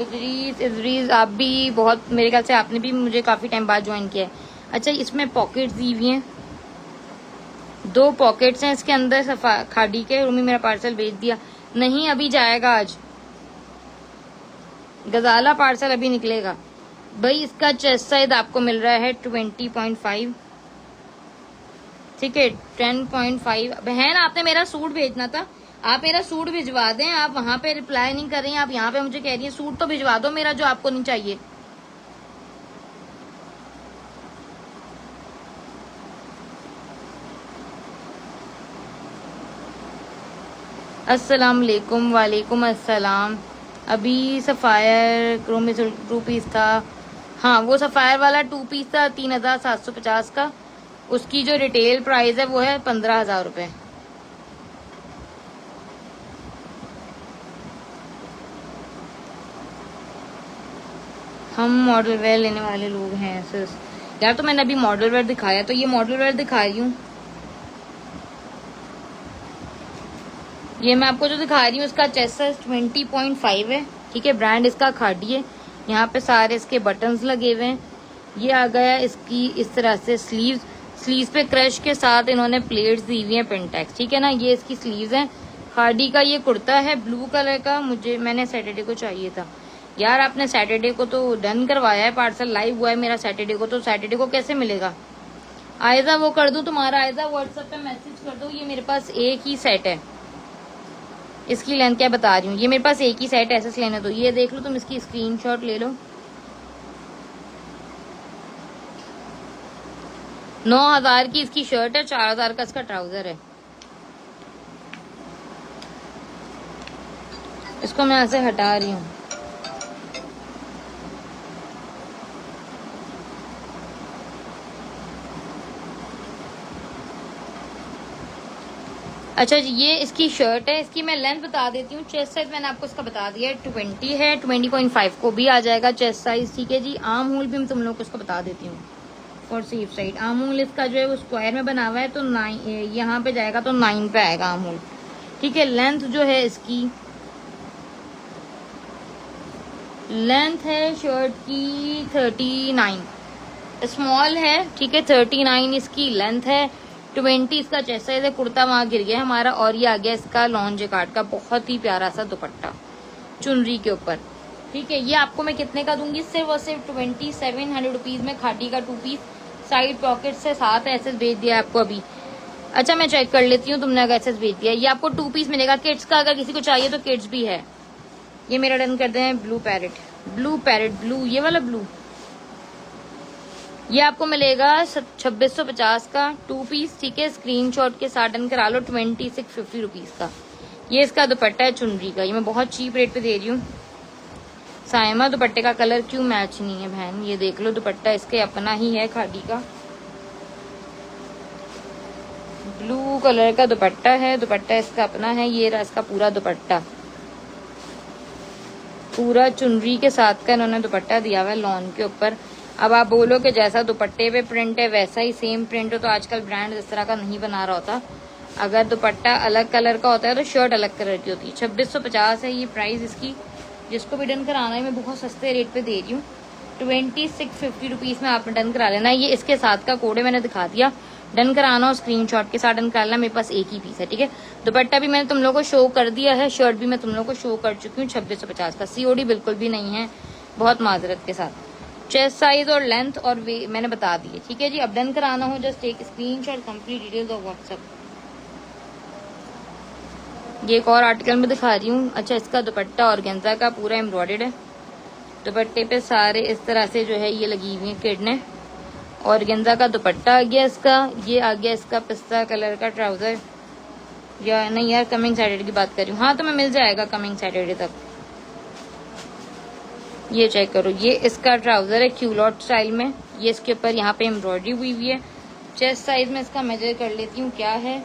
इदरीज आप भी बहुत, मेरे ख्याल से आपने भी मुझे काफी टाइम बाद ज्वाइन किया है। अच्छा, इसमें पॉकेट्स दी हुई हैं, 2 पॉकेट्स हैं इसके अंदर खाड़ी के। रूमी मेरा पार्सल भेज दिया नहीं, अभी जाएगा आज, गजाला पार्सल अभी निकलेगा। भाई इसका चेस्ट साइज आपको मिल रहा है 20.5, ठीक है 10.5। बहन आपने मेरा सूट भेजना था, आप मेरा सूट भिजवा दें। आप वहां पे रिप्लाई नहीं कर रही हैं, आप यहाँ पे मुझे कह रही हैं सूट तो भिजवा दो मेरा जो आपको नहीं चाहिए। अस्सलाम वालेकुम। वालेकुम अस्सलाम। अभी सफायर क्रो में 2 पीस था, हाँ वो सफायर वाला 2 पीस था 3750 का। उसकी जो रिटेल प्राइस है वो है 15,000 रुपए। हम मॉडल वेयर लेने वाले लोग हैं सिर्फ। यार तो मैंने अभी मॉडल वेयर दिखाया, तो ये मॉडल वेयर दिखा रही हूँ। ये मैं आपको जो दिखा रही हूँ इसका चेस्ट साइज 20.5 है, ठीक है। ब्रांड इसका खाड़ी है। यहाँ पे सारे इसके बटन्स लगे हुए हैं। ये आ गया इसकी इस तरह से स्लीव्स पे क्रश के साथ इन्होंने प्लेट्स दी हुई हैं पेंटेक्स, ठीक है ना। ये इसकी स्लीव्स हैं। खाड़ी का ये कुर्ता है ब्लू कलर का, मैंने सैटरडे को चाहिए था। यार आपने सैटरडे को तो डन करवाया है, पार्सल लाइव हुआ है मेरा सैटरडे को, तो सैटरडे को कैसे मिलेगा? आयजा वो कर दूं तुम्हारा? आयजा व्हाट्सएप पे मैसेज कर दो। ये मेरे पास एक ही सेट है, इसकी लेंथ क्या बता रही हूँ, ये मेरे पास एक ही सेट है, ऐसे लेने दो। ये देख लो तुम, इसकी स्क्रीनशॉट ले लो। 9,000 की इसकी शर्ट है, 4,000 का इसका ट्राउजर है। इसको मैं ऐसे हटा रही हूँ। अच्छा जी, ये इसकी शर्ट है। इसकी मैं लेंथ बता देती हूँ। चेस्ट साइज मैंने आपको इसका बता दिया है 20 है, 20.5 को भी आ जाएगा चेस्ट साइज, ठीक है जी। आर्म होल भी मैं तुम लोग को इसको बता देती हूँ for safe side. Arm hole इसका जो है वो स्क्वायर में बना हुआ है, तो 9 यहाँ पे जाएगा तो 9 पे आएगा आर्म होल, ठीक है। लेंथ जो है इसकी, लेंथ है शर्ट की 39, स्मॉल है, ठीक है। 39 इसकी लेंथ है, 20 इसका चेस्ट साइज है। कुर्ता वहां गिर गया हमारा, और ये आ गया इसका लॉन जैकार्ड का बहुत ही प्यारा सा दुपट्टा चुनरी के ऊपर, ठीक है। ये आपको मैं कितने का दूंगी? सिर्फ और सिर्फ 2700 रुपीज में खाड़ी का 2 पीस, साइड पॉकेट से साथ ऐसे भेज दिया आपको अभी। अच्छा मैं चेक कर लेती हूँ, तुमने अगर ऐसे भेज दिया। ये आपको 2 पीस मिलेगा किड्स का, अगर किसी को चाहिए तो किड्स भी है। ये मेरा डन कर दें। ब्लू पैरेट ब्लू, ये वाला ब्लू, ये आपको मिलेगा 2650 का 2 पीस, ठीक है। स्क्रीनशॉट के साथ डन करा लो 2650 रुपीज का। ये इसका दुपट्टा है चुनरी का, ये मैं बहुत चीप रेट पे दे रही हूँ। सायमा दुपट्टे का कलर क्यों मैच नहीं है बहन? ये देख लो दुपट्टा इसके अपना ही है खाड़ी का, ब्लू कलर का दुपट्टा है। दुपट्टा इसका अपना है, ये रहा इसका पूरा दुपट्टा। पूरा चुनरी के साथ का इन्होंने दुपट्टा दिया हुआ है लॉन के ऊपर। अब आप बोलो कि जैसा दुपट्टे पे प्रिंट है वैसा ही सेम प्रिंट हो, तो आजकल ब्रांड इस तरह का नहीं बना रहा होता। अगर दुपट्टा अलग कलर का होता है तो शर्ट अलग कलर की होती है। 2650 है ये प्राइस इसकी। जिसको भी डन कराना है मैं बहुत सस्ते रेट पे दे रही हूँ, 2650 रुपीज़ में आपने डन करा लेना। ये इसके साथ का कोड है, मैंने दिखा दिया। डन कराना हो स्क्रीनशॉट के साथ डन करा लेना। मेरे पास एक ही पीस है, ठीक है। दुपट्टा भी मैंने तुम लोगों को शो कर दिया है, शर्ट भी मैं तुम लोगों को शो कर चुकी हूँ 2650 का। सीओडी बिल्कुल भी नहीं है, बहुत माजरत के साथ। चेस्ट साइज और लेंथ और वे मैंने बता दिए, ठीक है जी। अब डन कराना हो जस्ट एक स्क्रीनशॉट, कंप्लीट डिटेल्स और व्हाट्सएप। ये एक और आर्टिकल में दिखा रही हूँ। अच्छा, इसका दुपट्टा ऑर्गेन्जा का पूरा एम्ब्रॉयडर्ड है। दुपट्टे पे सारे इस तरह से जो है ये लगी हुई है किडने। ऑर्गेन्जा का दुपट्टा आ गया इसका। ये आ गया इसका पिस्ता कलर का ट्राउजर, या नहीं यार कमिंग सैटरडे की बात कर रही हूँ। हाँ तो मैं मिल जाएगा कमिंग सैटरडे तक। ये चेक करो, ये इसका ट्राउजर है क्यूलॉट स्टाइल में। ये इसके ऊपर यहाँ पे एम्ब्रॉयडरी हुई हुई है। चेस्ट साइज में इसका मेजर कर लेती हूँ क्या है,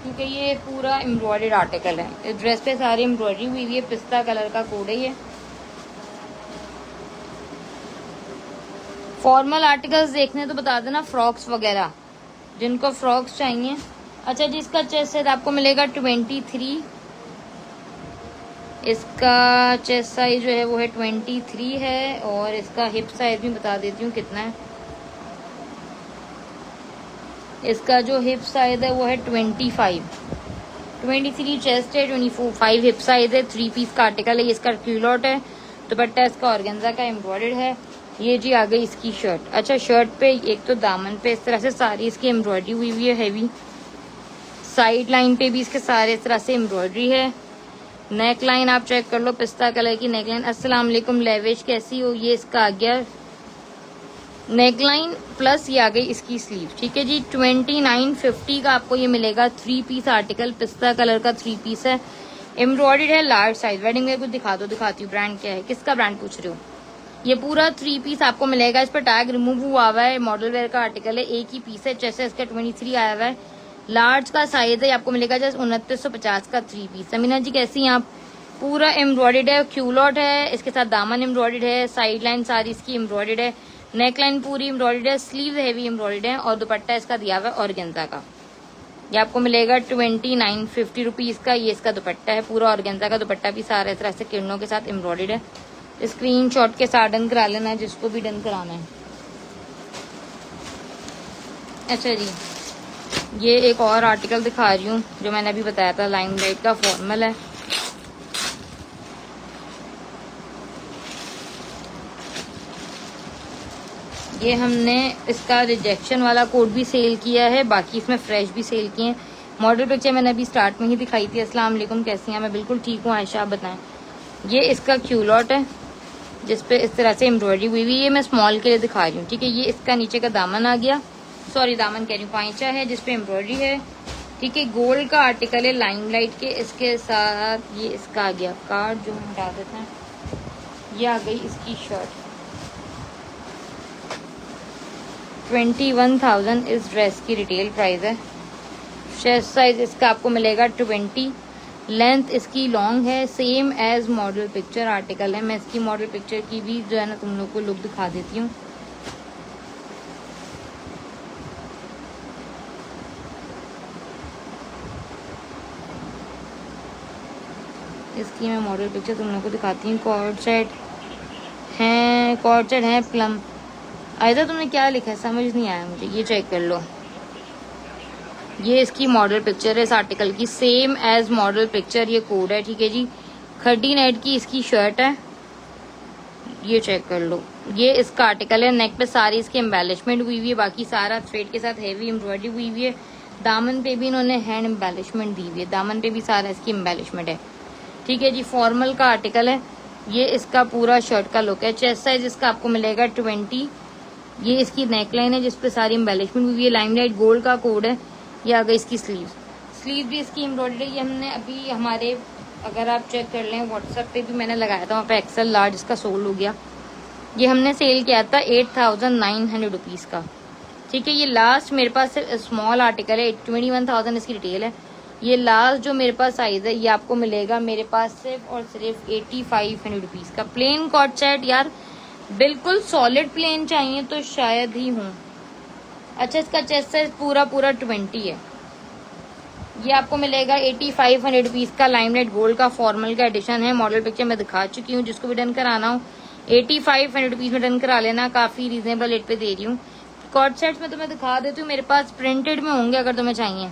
क्योंकि ये पूरा एम्ब्रॉयडर्ड आर्टिकल है। इस ड्रेस पे सारी एम्ब्रॉयडरी हुई हुई है। पिस्ता कलर का कोड है ये। फॉर्मल आर्टिकल्स देखने तो बता देना, फ्रॉक्स वगैरह जिनको फ्रॉक्स चाहिए। अच्छा जी, इसका चेस्ट साइज आपको मिलेगा 23। इसका चेस्ट साइज जो है वो है 23 है। और इसका हिप साइज भी बता देती हूँ कितना है। इसका जो हिप साइज है वो है 25। 23 चेस्ट है, 25 हिप साइज है। 3 पीस का आर्टिकल है। ये इसका क्यूलॉट है। दुपट्टा इसका ऑर्गेन्जा का एम्ब्रॉयडर्ड है। ये जी आ गई इसकी शर्ट। अच्छा, शर्ट पे एक तो दामन पे इस तरह से सारी इसकी एम्ब्रॉयडरी हुई हुई है हैवी। साइड लाइन पे भी इसके सारे इस तरह से एम्ब्रॉयडरी है। नेक लाइन आप चेक कर लो, पिस्ता कलर की नेक लाइन। अस्सलाम वालेकुम लेविश, कैसी हो। ये इसका आ गया नेक लाइन प्लस ये आ गई इसकी स्लीव, ठीक है जी। 2950 का आपको ये मिलेगा। 3 पीस आर्टिकल, पिस्ता कलर का 3 पीस है। एम्ब्रॉयडर्ड है, लार्ज साइज। वेडिंग वेयर को दिखा दो, दिखाती हूँ ब्रांड क्या है। किसका ब्रांड पूछ रहे हो। ये पूरा 3 पीस आपको मिलेगा। इस पर टैग रिमूव हुआ हुआ है। मॉडल वेयर का आर्टिकल है, एक ही पीस है। जैसे इसका 23 आया हुआ है, लार्ज का साइज है। आपको मिलेगा जस्ट 2950 का 3 पीस। समीना जी कैसी हैं आप। पूरा एम्ब्रॉयडर्ड है, क्यूलॉट है, इसके साथ दामन एम्ब्रॉयडर्ड है। साइड लाइन सारी इसकी एम्ब्रॉयडर्ड है। नेक लाइन पूरी एम्ब्रॉयडर्ड है। स्लीव हैवी एम्ब्रॉयडर्ड है। और दुपट्टा इसका दिया हुआ है ऑर्गेन्जा का। ये आपको मिलेगा 2950 रुपीज का। ये इसका दुपट्टा है, पूरा ऑर्गेन्जा का दुपट्टा भी सारा इस तरह से किरणों के साथ एम्ब्रॉयडर्ड है। स्क्रीनशॉट के साथ डन करा लेना है जिसको भी डन कराना है। अच्छा जी, ये एक और आर्टिकल दिखा रही हूँ जो मैंने अभी बताया था, लाइमलाइट का फॉर्मल है। ये हमने इसका रिजेक्शन वाला कोड भी सेल किया है, बाकी इसमें फ्रेश भी सेल किए हैं। मॉडल पिक्चर मैंने अभी स्टार्ट में ही दिखाई थी। अस्सलाम वालेकुम, कैसी हैं। मैं बिल्कुल ठीक हूँ आयशा, आप बताएं। ये इसका क्यूलॉट है जिसपे इस तरह से एम्ब्रॉयडरी हुई हुई है। मैं स्मॉल के लिए दिखा रही हूँ, ठीक है। ये इसका नीचे का दामन आ गया, सॉरी दामन कह रही हूँ, पाइचा है जिसपे एम्ब्रॉयडरी है, ठीक है। गोल्ड का आर्टिकल है लाइमलाइट के। इसके साथ ये इसका आ गया कार्ड जो हम हटा देते हैं। ये आ गई इसकी शर्ट। 21,000 इस ड्रेस की रिटेल प्राइस है। चेस्ट साइज इसका आपको मिलेगा 20। लेंथ इसकी लॉन्ग है, same as model picture article है। मैं इसकी मॉडल पिक्चर की भी जो है ना तुम लोग को लुक दिखा देती हूँ। इसकी मैं मॉडल पिक्चर तुम लोग को दिखाती हूँ। कॉर्ड सेट है प्लम। आयदा तुमने क्या लिखा है समझ नहीं आया मुझे, ये चेक कर लो। ये इसकी मॉडल पिक्चर है इस आर्टिकल की, सेम एज मॉडल पिक्चर। ये कोड है, ठीक है जी। 13 की इसकी शर्ट है, ये चेक कर लो। ये इसका आर्टिकल है। नेक पे सारी इसकी एम्बेलिशमेंट हुई हुई है, बाकी सारा थ्रेड के साथ हैवी एम्ब्रॉयडरी हुई हुई है। दामन पे भी इन्होंने हैंड एम्बेलिशमेंट दी हुई है, दामन पे भी सारा इसकी एम्बेलिशमेंट है, ठीक है जी। फॉर्मल का आर्टिकल है। ये इसका पूरा शर्ट का लुक है। चेस्ट साइज इसका आपको मिलेगा 20। ये इसकी नेकलाइन है जिसपे सारी एम्बेलिशमेंट हुई है। लाइमलाइट गोल्ड का कोड है। ये आ गई इसकी स्लीव भी इसकी एम्ब्रॉयडरी। ये हमने अभी हमारे, अगर आप चेक कर लें व्हाट्सएप पे भी मैंने लगाया था, वहाँ पे एक्सेल लार्ज इसका सोल्ड हो गया। ये हमने सेल किया था 8,900 रुपीज़ का, ठीक है। ये लास्ट मेरे पास स्मॉल आर्टिकल है, 21,000 इसकी रिटेल है। ये लास्ट जो मेरे पास साइज है ये आपको मिलेगा मेरे पास सिर्फ और सिर्फ 8500 रुपीज का प्लेन कॉट सेट। यार बिल्कुल सॉलिड प्लेन चाहिए तो शायद ही हूँ। अच्छा इसका चेस्ट साइज पूरा 20 है। ये आपको मिलेगा 8500 रुपीज का लाइमलाइट गोल्ड का फॉर्मल का एडिशन है। मॉडल पिक्चर मैं दिखा चुकी हूँ, जिसको भी डन कराना हो 8500 रुपीज में डन करा लेना। काफी रीजनेबल रेट पे दे रही हूँ। कॉट सेट्स में तुम्हें दिखा देती हूँ, मेरे पास प्रिंटेड में होंगे अगर तुम्हें चाहिए।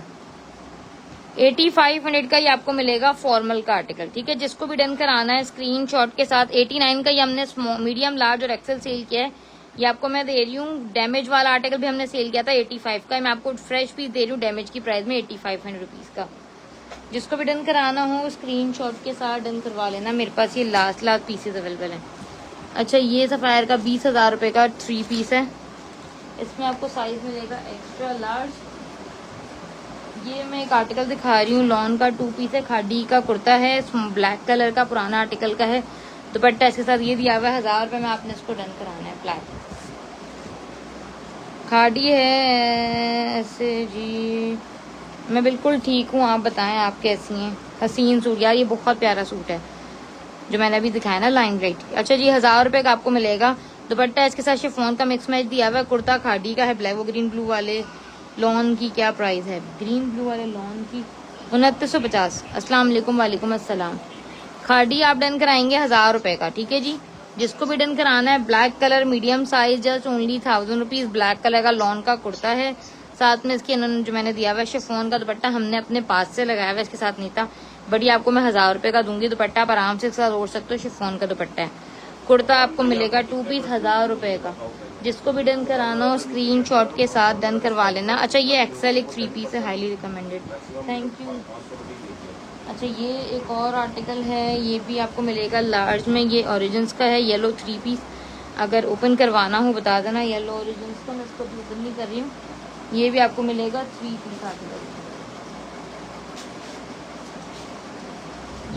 8500 का ये आपको मिलेगा फॉर्मल का आर्टिकल, ठीक है। जिसको भी डन कराना है स्क्रीनशॉट के साथ। 89 का ये हमने मीडियम, लार्ज और एक्सेल सेल किया है। ये आपको मैं दे रही हूँ। डैमेज वाला आर्टिकल भी हमने सेल किया था 85 का। मैं आपको फ्रेश पीस दे रही हूँ डैमेज की प्राइस में 8500 रुपीज का। जिसको भी डन कराना हो स्क्रीनशॉट के साथ डन करवा लेना। मेरे पास ये लास्ट पीसेस अवेलेबल हैं। अच्छा ये सफायर का 20,000 रुपए का 3 पीस है। इसमें आपको साइज मिलेगा एक्स्ट्रा लार्ज। ये मैं एक आर्टिकल दिखा रही हूँ, लॉन का 2 पीस है। खादी का कुर्ता है, ब्लैक कलर का, पुराना आर्टिकल का है। दुपट्टा इसके साथ ये दिया हुआ है 1000 रुपए में। आपने इसको डन कराना है। ब्लैक खादी है ऐसे जी। मैं बिल्कुल ठीक हूँ, आप बताएं आप कैसी हैं। हसीन सूट, यार ये बहुत प्यारा सूट है जो मैंने अभी दिखाया ना, लाइन राइट। अच्छा जी 1000 रुपए का आपको मिलेगा। दुपट्टा इसके साथ शिफॉन का मिक्स मैच दिया हुआ है। कुर्ता खादी का है, ब्लैक वो ग्रीन ब्लू वाले लॉन की क्या प्राइस है? ग्रीन ब्लू वाले लॉन की 2950। अस्सलाम वालेकुम। वालेकुम अस्सलाम। खादी आप डन कराएंगे 1000 रुपए का, ठीक है जी। जिसको भी डन कराना है black colour medium size just only 1000 rupees. Black colour का लॉन का कुर्ता है, साथ में इसके इन्होंने जो मैंने दिया हुआ है शिफॉन का दुपट्टा हमने अपने पास से लगाया हुआ है, इसके साथ नहीं था। बड़ी आपको मैं 1000 रुपए का दूंगी। दुपट्टा आप आराम से इसके साथ ओढ़ सकते हो, शिफॉन का दुपट्टा है। कुर्ता आपको मिलेगा 2 पीस 1000 रुपए का। जिसको भी डन कराना हो स्क्रीनशॉट के साथ डन करवा लेना। अच्छा ये एक्सेल एक 3 पीस है, हाईली रिकमेंडेड। Thank you. अच्छा ये एक और आर्टिकल है, ये भी आपको मिलेगा लार्ज में। ये ओरिजिन्स का है, येलो 3 पीस। अगर ओपन करवाना हो बता देना। येलो ओरिजिन्स का मैं इसको ओपन नहीं कर रही हूँ। ये भी आपको मिलेगा 3 पीस आर्टिकल।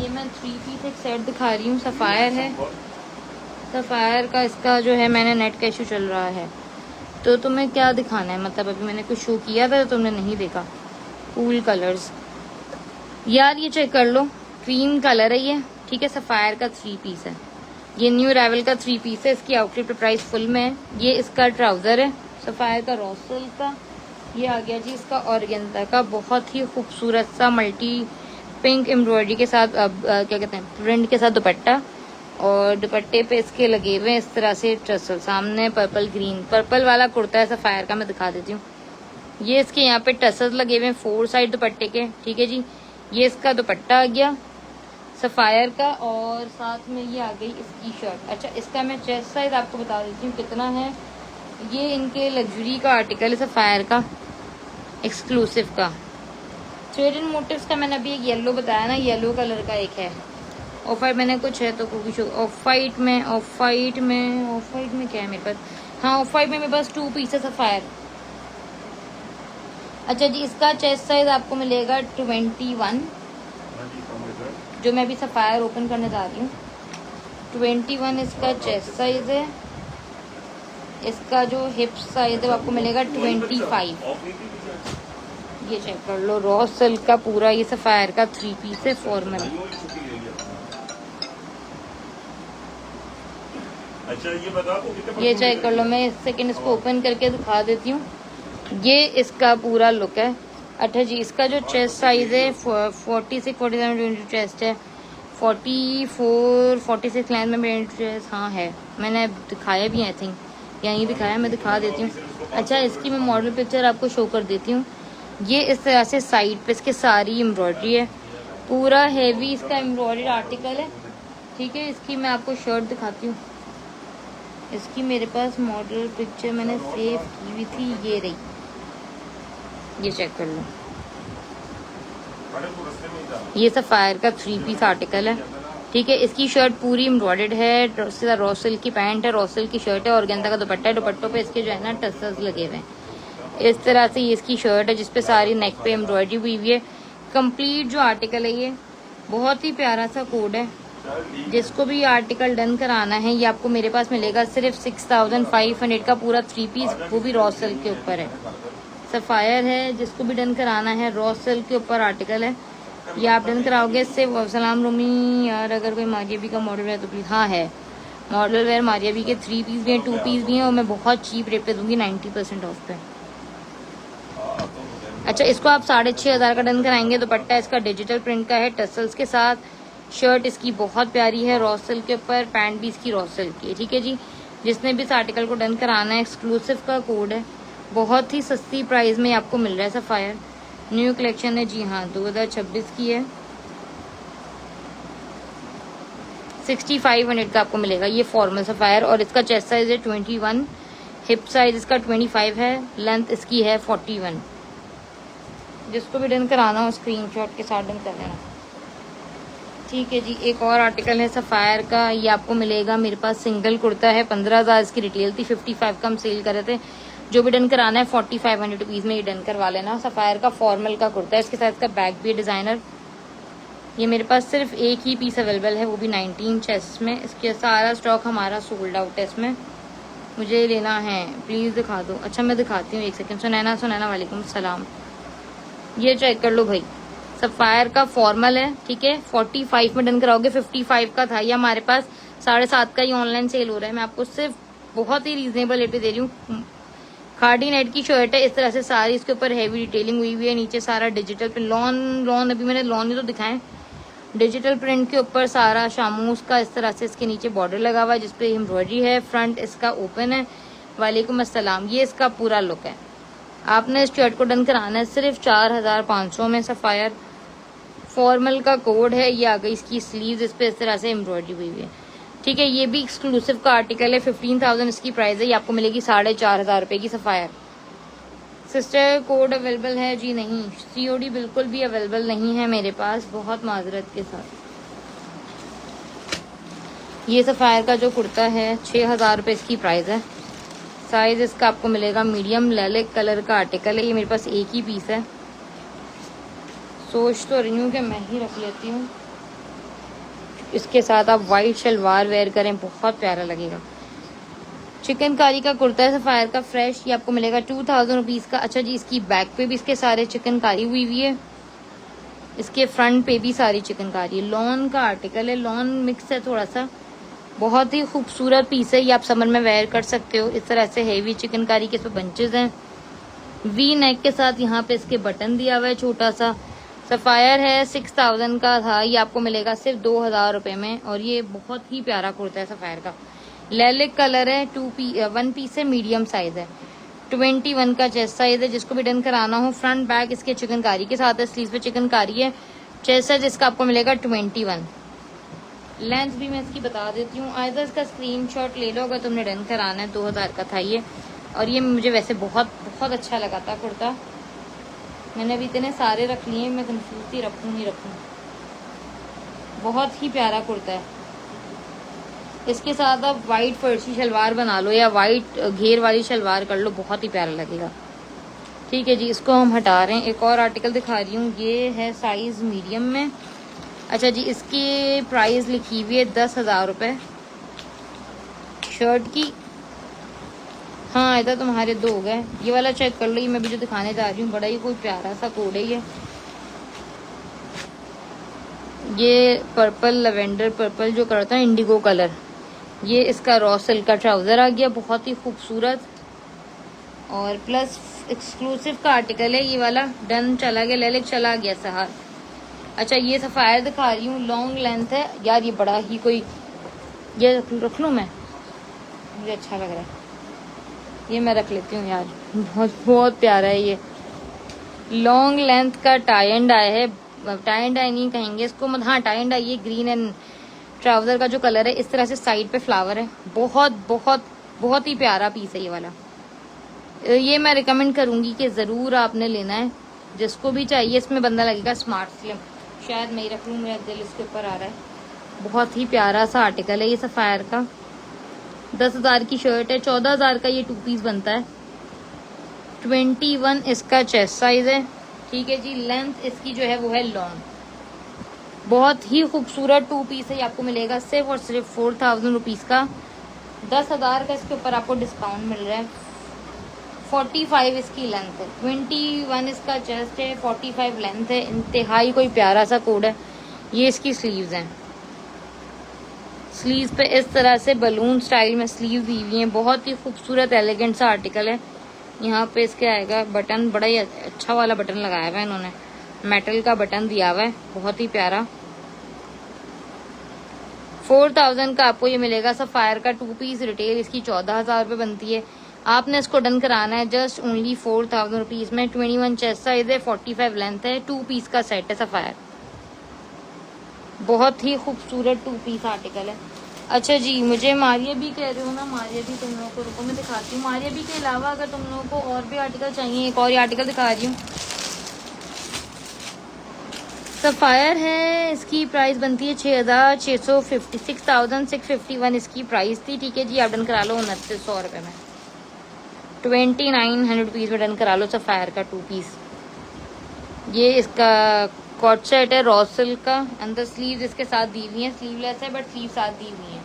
ये मैं 3 पीस एक सेट दिखा रही हूँ। सफायर है, सफायर का इसका जो है मैंने नेट का इशू चल रहा है। तो तुम्हें क्या दिखाना है? मतलब अभी मैंने कुछ शो किया था तो तुमने नहीं देखा। कूल कलर्स, यार ये चेक कर लो, क्रीम कलर है ये, ठीक है। सफायर का 3 पीस है। ये न्यू अराइवल का 3 पीस है। इसकी आउटफिट प्राइस फुल में है। ये इसका ट्राउजर है सफायर का रॉसल का। ये आ गया जी इसका ऑर्गेन्जा का बहुत ही खूबसूरत सा मल्टी पिंक एम्ब्रॉयडरी के साथ क्या कहते हैं प्रिंट के साथ दुपट्टा। और दुपट्टे पे इसके लगे हुए इस तरह से टसल। सामने पर्पल ग्रीन, पर्पल वाला कुर्ता है सफायर का, मैं दिखा देती हूँ। ये इसके यहाँ पे टसल लगे हुए हैं 4 साइड दुपट्टे के, ठीक है जी। ये इसका दुपट्टा आ गया सफायर का, और साथ में ये आ गई इसकी शर्ट। अच्छा इसका मैं चेस्ट साइज आपको बता देती हूँ कितना है। ये इनके लग्जरी का आर्टिकल है सफायर का, एक्सक्लूसिव का। थ्रेड एंड मोटिव्स का मैंने अभी एक येलो बताया ना, येलो कलर का एक है। ऑफ वाइट मैंने कुछ है तो कुछ ऑफ वाइट में क्या है मेरे पास? हाँ ऑफ वाइट में मेरे पास 2 पीसेस सफायर। अच्छा जी इसका चेस्ट साइज आपको मिलेगा 21, जो मैं अभी सफायर ओपन करने जा रही हूँ। 21 इसका चेस्ट साइज है। इसका जो हिप साइज है वो आपको मिलेगा 25। ये चेक कर लो, रॉ सिल्क का पूरा ये सफायर का 3 पीस है फॉर्मल। अच्छा ये बता दो, ये चेक कर लो, मैं सेकंड इसको ओपन करके दिखा देती हूँ। ये इसका पूरा लुक है। अच्छा जी इसका जो चेस्ट साइज है 46-47 चेस्ट है, 44-46 लाइन में मेरे चेस्ट हाँ है। मैंने दिखाया भी आई थिंक, यहीं दिखाया, मैं दिखा देती हूँ। अच्छा इसकी मैं मॉडल पिक्चर आपको शो कर देती हूँ। ये इस तरह से साइड पे इसके सारी एम्ब्रॉयडरी है, पूरा हेवी इसका एम्ब्रॉयडरी आर्टिकल है, ठीक है। इसकी मैं आपको शर्ट दिखाती हूँ। इसकी मेरे पास मॉडल पिक्चर मैंने सेव की हुई थी, ये रही, ये चेक कर लो। ये सफायर का 3 पीस आर्टिकल है, ठीक है। इसकी शर्ट पूरी एम्ब्रॉयडर्ड है, सीधा रॉ सिल्क की पैंट है, रॉ सिल्क की शर्ट है, और गेंदा का दुपट्टा है। दुपट्टों पे इसके जो है ना टसल्स लगे हुए हैं। इस तरह से ये इसकी शर्ट है जिसपे सारी नेक पे एम्ब्रॉयडरी हुई हुई है। कंप्लीट जो आर्टिकल है ये बहुत ही प्यारा सा कोड है। जिसको भी आर्टिकल डन कराना है ये आपको मेरे पास मिलेगा सिर्फ 6500 का पूरा 3 पीस, वो भी रॉ सिल्क के ऊपर है। सफ़ायर है, जिसको भी डन कराना है। रॉ सिल्क के ऊपर आर्टिकल है, ये आप डन कराओगे इससे। सलाम रूमी यार, अगर कोई मारियाबी का मॉडल है तो प्लीज़। हाँ है, मॉडल वेयर मारियाबी के 3 पीस भी हैं, 2 पीस भी हैं, और मैं बहुत चीप रेट पे दूंगी, 90% ऑफ पे। अच्छा, इसको आप 6,500 का डन कराएंगे। दुपट्टा इसका डिजिटल प्रिंट का है, टसल्स के साथ। शर्ट इसकी बहुत प्यारी है, रॉ सिल्क के ऊपर। पैंट भी इसकी रॉ सिल्क की है, ठीक है जी। जिसने भी इस आर्टिकल को डन कराना है, एक्सक्लूसिव का कोड है, बहुत ही सस्ती प्राइस में आपको मिल रहा है। सफ़ायर न्यू कलेक्शन है जी हाँ, 2026 की है। 6500 का आपको मिलेगा ये फॉर्मल सफ़ायर। और इसका चेस्ट साइज है 21, हिप साइज इसका 25 है, लेंथ इसकी है 41। जिसको भी डन कराना हो स्क्रीनशॉट के साथ डन कर लेना, ठीक है जी। एक और आर्टिकल है सफ़ायर का, ये आपको मिलेगा मेरे पास सिंगल कुर्ता है। 15,000 इसकी रिटेल थी, 55 का हम सेल कर रहे थे। जो भी डन कराना है 4500 रुपीज़ में ये डन करवा लेना। सफ़ायर का फॉर्मल का कुर्ता है, इसके साथ इसका बैग भी है डिज़ाइनर। ये मेरे पास सिर्फ एक ही पीस अवेलेबल है, वो भी 19 चेस्ट में। इसके सारा स्टॉक हमारा सोल्ड आउट है। इसमें मुझे लेना है, प्लीज़ दिखा दो। अच्छा मैं दिखाती हूँ, एक सेकंड। सुनैना वालेकुम सलाम। ये चेक कर लो भाई, सफ़ायर का फॉर्मल है, ठीक है। 45 में डन कराओगे, 55 का था ये हमारे पास, 7.5 का ही ऑनलाइन सेल हो रहा है। मैं आपको सिर्फ बहुत ही रीजनेबल रेट पे दे रही हूँ। खादी नेट की शर्ट है, इस तरह से सारी इसके ऊपर हैवी डिटेलिंग हुई हुई है। नीचे सारा डिजिटल पे लॉन अभी मैंने लॉन ही तो दिखाएं। डिजिटल प्रिंट के ऊपर सारा शामूस का इस तरह से इसके नीचे बॉर्डर लगा हुआ है, जिसपे एम्ब्रॉयडरी है। फ्रंट इसका ओपन है। वालेकुम अस्सलाम। ये इसका पूरा लुक है। आपने इस शर्ट को डन कराना है सिर्फ 4500 में। सफ़ायर फॉर्मल का कोड है, ये आ गई इसकी स्लीव्स, इस पे इस तरह से एम्ब्रॉयडरी हुई है, ठीक है। ये भी एक्सक्लूसिव का आर्टिकल है, 15,000 इसकी प्राइस है। ये आपको मिलेगी 4,500 रुपये की सफ़ायर। सिस्टर कोड अवेलेबल है जी? नहीं, COD बिल्कुल भी अवेलेबल नहीं है मेरे पास, बहुत माजरत के साथ। ये सफ़ायर का जो कुर्ता है 6,000 रुपये इसकी प्राइस है। साइज इसका आपको मिलेगा मीडियम, लैलिक कलर का आर्टिकल है। ये मेरे पास एक ही पीस है। सोच तो रही हूँ कि मैं ही रख लेती हूँ। इसके साथ आप वाइट शलवार वेयर करें, बहुत प्यारा लगेगा। चिकनकारी का कुर्ता है सफ़ायर का फ्रेश, ये आपको मिलेगा 2000 रुपीज़ का। अच्छा जी, इसकी बैक पे भी इसके सारे चिकनकारी हुई हुई है, इसके फ्रंट पे भी सारी चिकनकारी है। लॉन का आर्टिकल है, लॉन मिक्स है थोड़ा सा, बहुत ही खूबसूरत पीस है। ये आप समर में वेयर कर सकते हो। इस तरह से हेवी चिकनकारी के इसमें बंचेज हैं, वी नेक के साथ। यहाँ पे इसके बटन दिया हुआ है छोटा सा। सफ़ायर है, 6000 का था, ये आपको मिलेगा सिर्फ 2000 रुपये में। और ये बहुत ही प्यारा कुर्ता है सफ़ायर का, लैलिक कलर है, 1 पीस है, मीडियम साइज है। 21 का चेस्ट साइज है। जिसको भी डन कराना हो, फ्रंट बैक इसके चिकनकारी के साथ है, स्लीव पे चिकनकारी है। चेस्ट साइज इसका आपको मिलेगा 21। लेंथ भी मैं इसकी बता देती हूँ, आइदर इसका स्क्रीनशॉट ले लो अगर तुमने डन कराना है। 2000 का था ये, और ये मुझे वैसे बहुत बहुत अच्छा लगा था कुर्ता। मैंने अभी इतने सारे रख लिए, मैं कंफ्यूज ही रखूँ नहीं रखूँ। बहुत ही प्यारा कुर्ता है। इसके साथ आप वाइट फर्शी शलवार बना लो या वाइट घेर वाली शलवार कर लो, बहुत ही प्यारा लगेगा, ठीक है जी। इसको हम हटा रहे हैं। एक और आर्टिकल दिखा रही हूँ, ये है साइज मीडियम में। अच्छा जी, इसकी प्राइस लिखी हुई है 10,000 रुपये शर्ट की। हाँ, इधर तुम्हारे 2 हो गए। ये वाला चेक कर लो, ये मैं भी जो दिखाने जा रही हूँ, बड़ा ही कोई प्यारा सा कोड है ये पर्पल लेवेंडर पर्पल जो करता है, इंडिगो कलर। ये इसका रॉ सिल्क का ट्राउज़र आ गया, बहुत ही खूबसूरत और प्लस एक्सक्लूसिव का आर्टिकल है ये वाला। डन चला गया, लैलिक चला गया सहार। अच्छा, ये सफ़ायर दिखा रही हूँ, लॉन्ग लेंथ है यार, ये बड़ा ही कोई, ये रख लूँ मैं, मुझे अच्छा लग रहा है, ये मैं रख लेती हूँ यार, बहुत बहुत प्यारा है ये। लॉन्ग लेंथ का टाई एंड डाई है, टाई एंड डाई नहीं कहेंगे इसको, हाँ टाई एंड डाई। ये ग्रीन एंड ट्राउज़र का जो कलर है, इस तरह से साइड पे फ्लावर है, बहुत बहुत बहुत ही प्यारा पीस है ये वाला। ये मैं रिकमेंड करूँगी कि ज़रूर आपने लेना है, जिसको भी चाहिए। इसमें बंदा लगेगा स्मार्ट स्लिम, शायद मैं ही रख लूँ, मेरा दिल इसके ऊपर आ रहा है। बहुत ही प्यारा सा आर्टिकल है ये सफ़ायर का। 10,000 की शर्ट है, 14,000 का ये 2 पीस बनता है। 21 इसका चेस्ट साइज है, ठीक है जी। लेंथ इसकी जो है वो है लॉन्ग, बहुत ही खूबसूरत 2 पीस है। ये आपको मिलेगा सिर्फ और सिर्फ 4000 रुपीज़ का। 10,000 का इसके ऊपर आपको डिस्काउंट मिल रहा है। 45 इसकी लेंथ है, 21 इसका चेस्ट है, 45 लेंथ है। इंतहाई कोई प्यारा सा कोड है। ये इसकी स्लीव्स हैं। स्लीव्स पे इस तरह से बलून स्टाइल में स्लीव दी हुई हैं। बहुत ही खूबसूरत एलिगेंट सा आर्टिकल है। यहाँ पे इसके आएगा बटन, बड़ा ही अच्छा वाला बटन लगाया हुआ है इन्होंने, मेटल का बटन दिया हुआ है, बहुत ही प्यारा। 4000 का आपको ये मिलेगा। सफायर का 2 पीस रिटेल इसकी 14,000 रुपये बनती है। आपने इसको डन कराना है जस्ट ओनली 4000 रुपीज में। 21 चेस्ट साइज है, 45 लेंथ है, 2 पीस का सेट है सफायर। बहुत ही खूबसूरत 2 पीस आर्टिकल है। अच्छा जी, मुझे मारिया भी कह रहे हो ना, मारिया भी तुम लोगों को, रुको मैं दिखाती हूँ। मारिया भी के अलावा अगर तुम लोगों को और भी आर्टिकल चाहिए, एक और ही आर्टिकल दिखा रही हूँ। सफायर है, इसकी प्राइस बनती है 6,650, 6,651 इसकी प्राइस थी। ठीक है जी, आप डन करा लो 2900 रुपये में, 2900 रुपीज़ में डन करा लो सफायर का 2 पीस। ये इसका कॉट सेट है रॉ सिल्क का। अंदर स्लीव्स इसके साथ दी हुई हैं, स्लीवलेस है बट स्लीव साथ दी हुई हैं।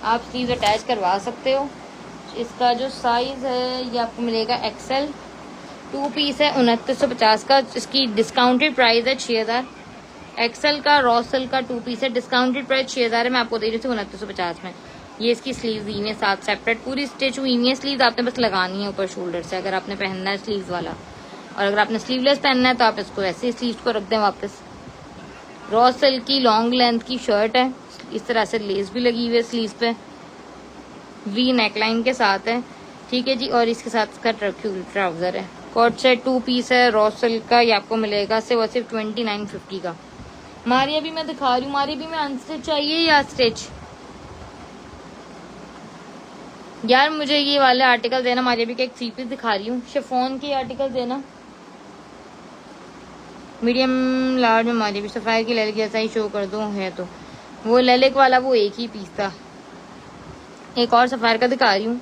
आप स्लीव्स अटैच करवा सकते हो। इसका जो साइज़ है ये आपको मिलेगा एक्सेल। 2 पीस है, 2950 का। इसकी डिस्काउंटेड प्राइस है 6000। एक्सेल का रॉ सिल्क का 2 पीस है, डिस्काउंटेड प्राइस 6000 है। मैं आपको दे रही थी 2950 में। ये इसकी स्लीव दी हुई है साथ सेपरेट, पूरी स्टिच हुई हुई है। स्लीव आपने बस लगानी है ऊपर शोल्डर से, अगर आपने पहनना है स्लीव वाला। और अगर आपने स्लीवलेस पहनना है तो आप इसको ऐसे ही स्लीव्स को रख दें वापस। रॉ सिल्क की लॉन्ग लेंथ की शर्ट है, इस तरह से लेस भी लगी हुई है स्लीव पे, वी नेकलाइन के साथ है। ठीक है जी, और इसके साथ इसका ट्राउजर है। कॉट सेट 2 पीस है रॉ सिल्क का। ये आपको मिलेगा सिर्फ 2950 का। मारिया भी मैं दिखा रही हूँ। मारिया भी में अनस्टिच चाहिए या स्टिच? यार मुझे ये वाले आर्टिकल देना। मारिया भी का एक 3 पीस दिखा रही हूँ, शिफॉन के आर्टिकल देना। मीडियम लार्ज में मारिया भी सफायर की लैलिक जैसा ही शो कर दो है तो। वो लैलिक वाला वो एक ही पीस था। एक और सफायर का दिखा रही हूँ,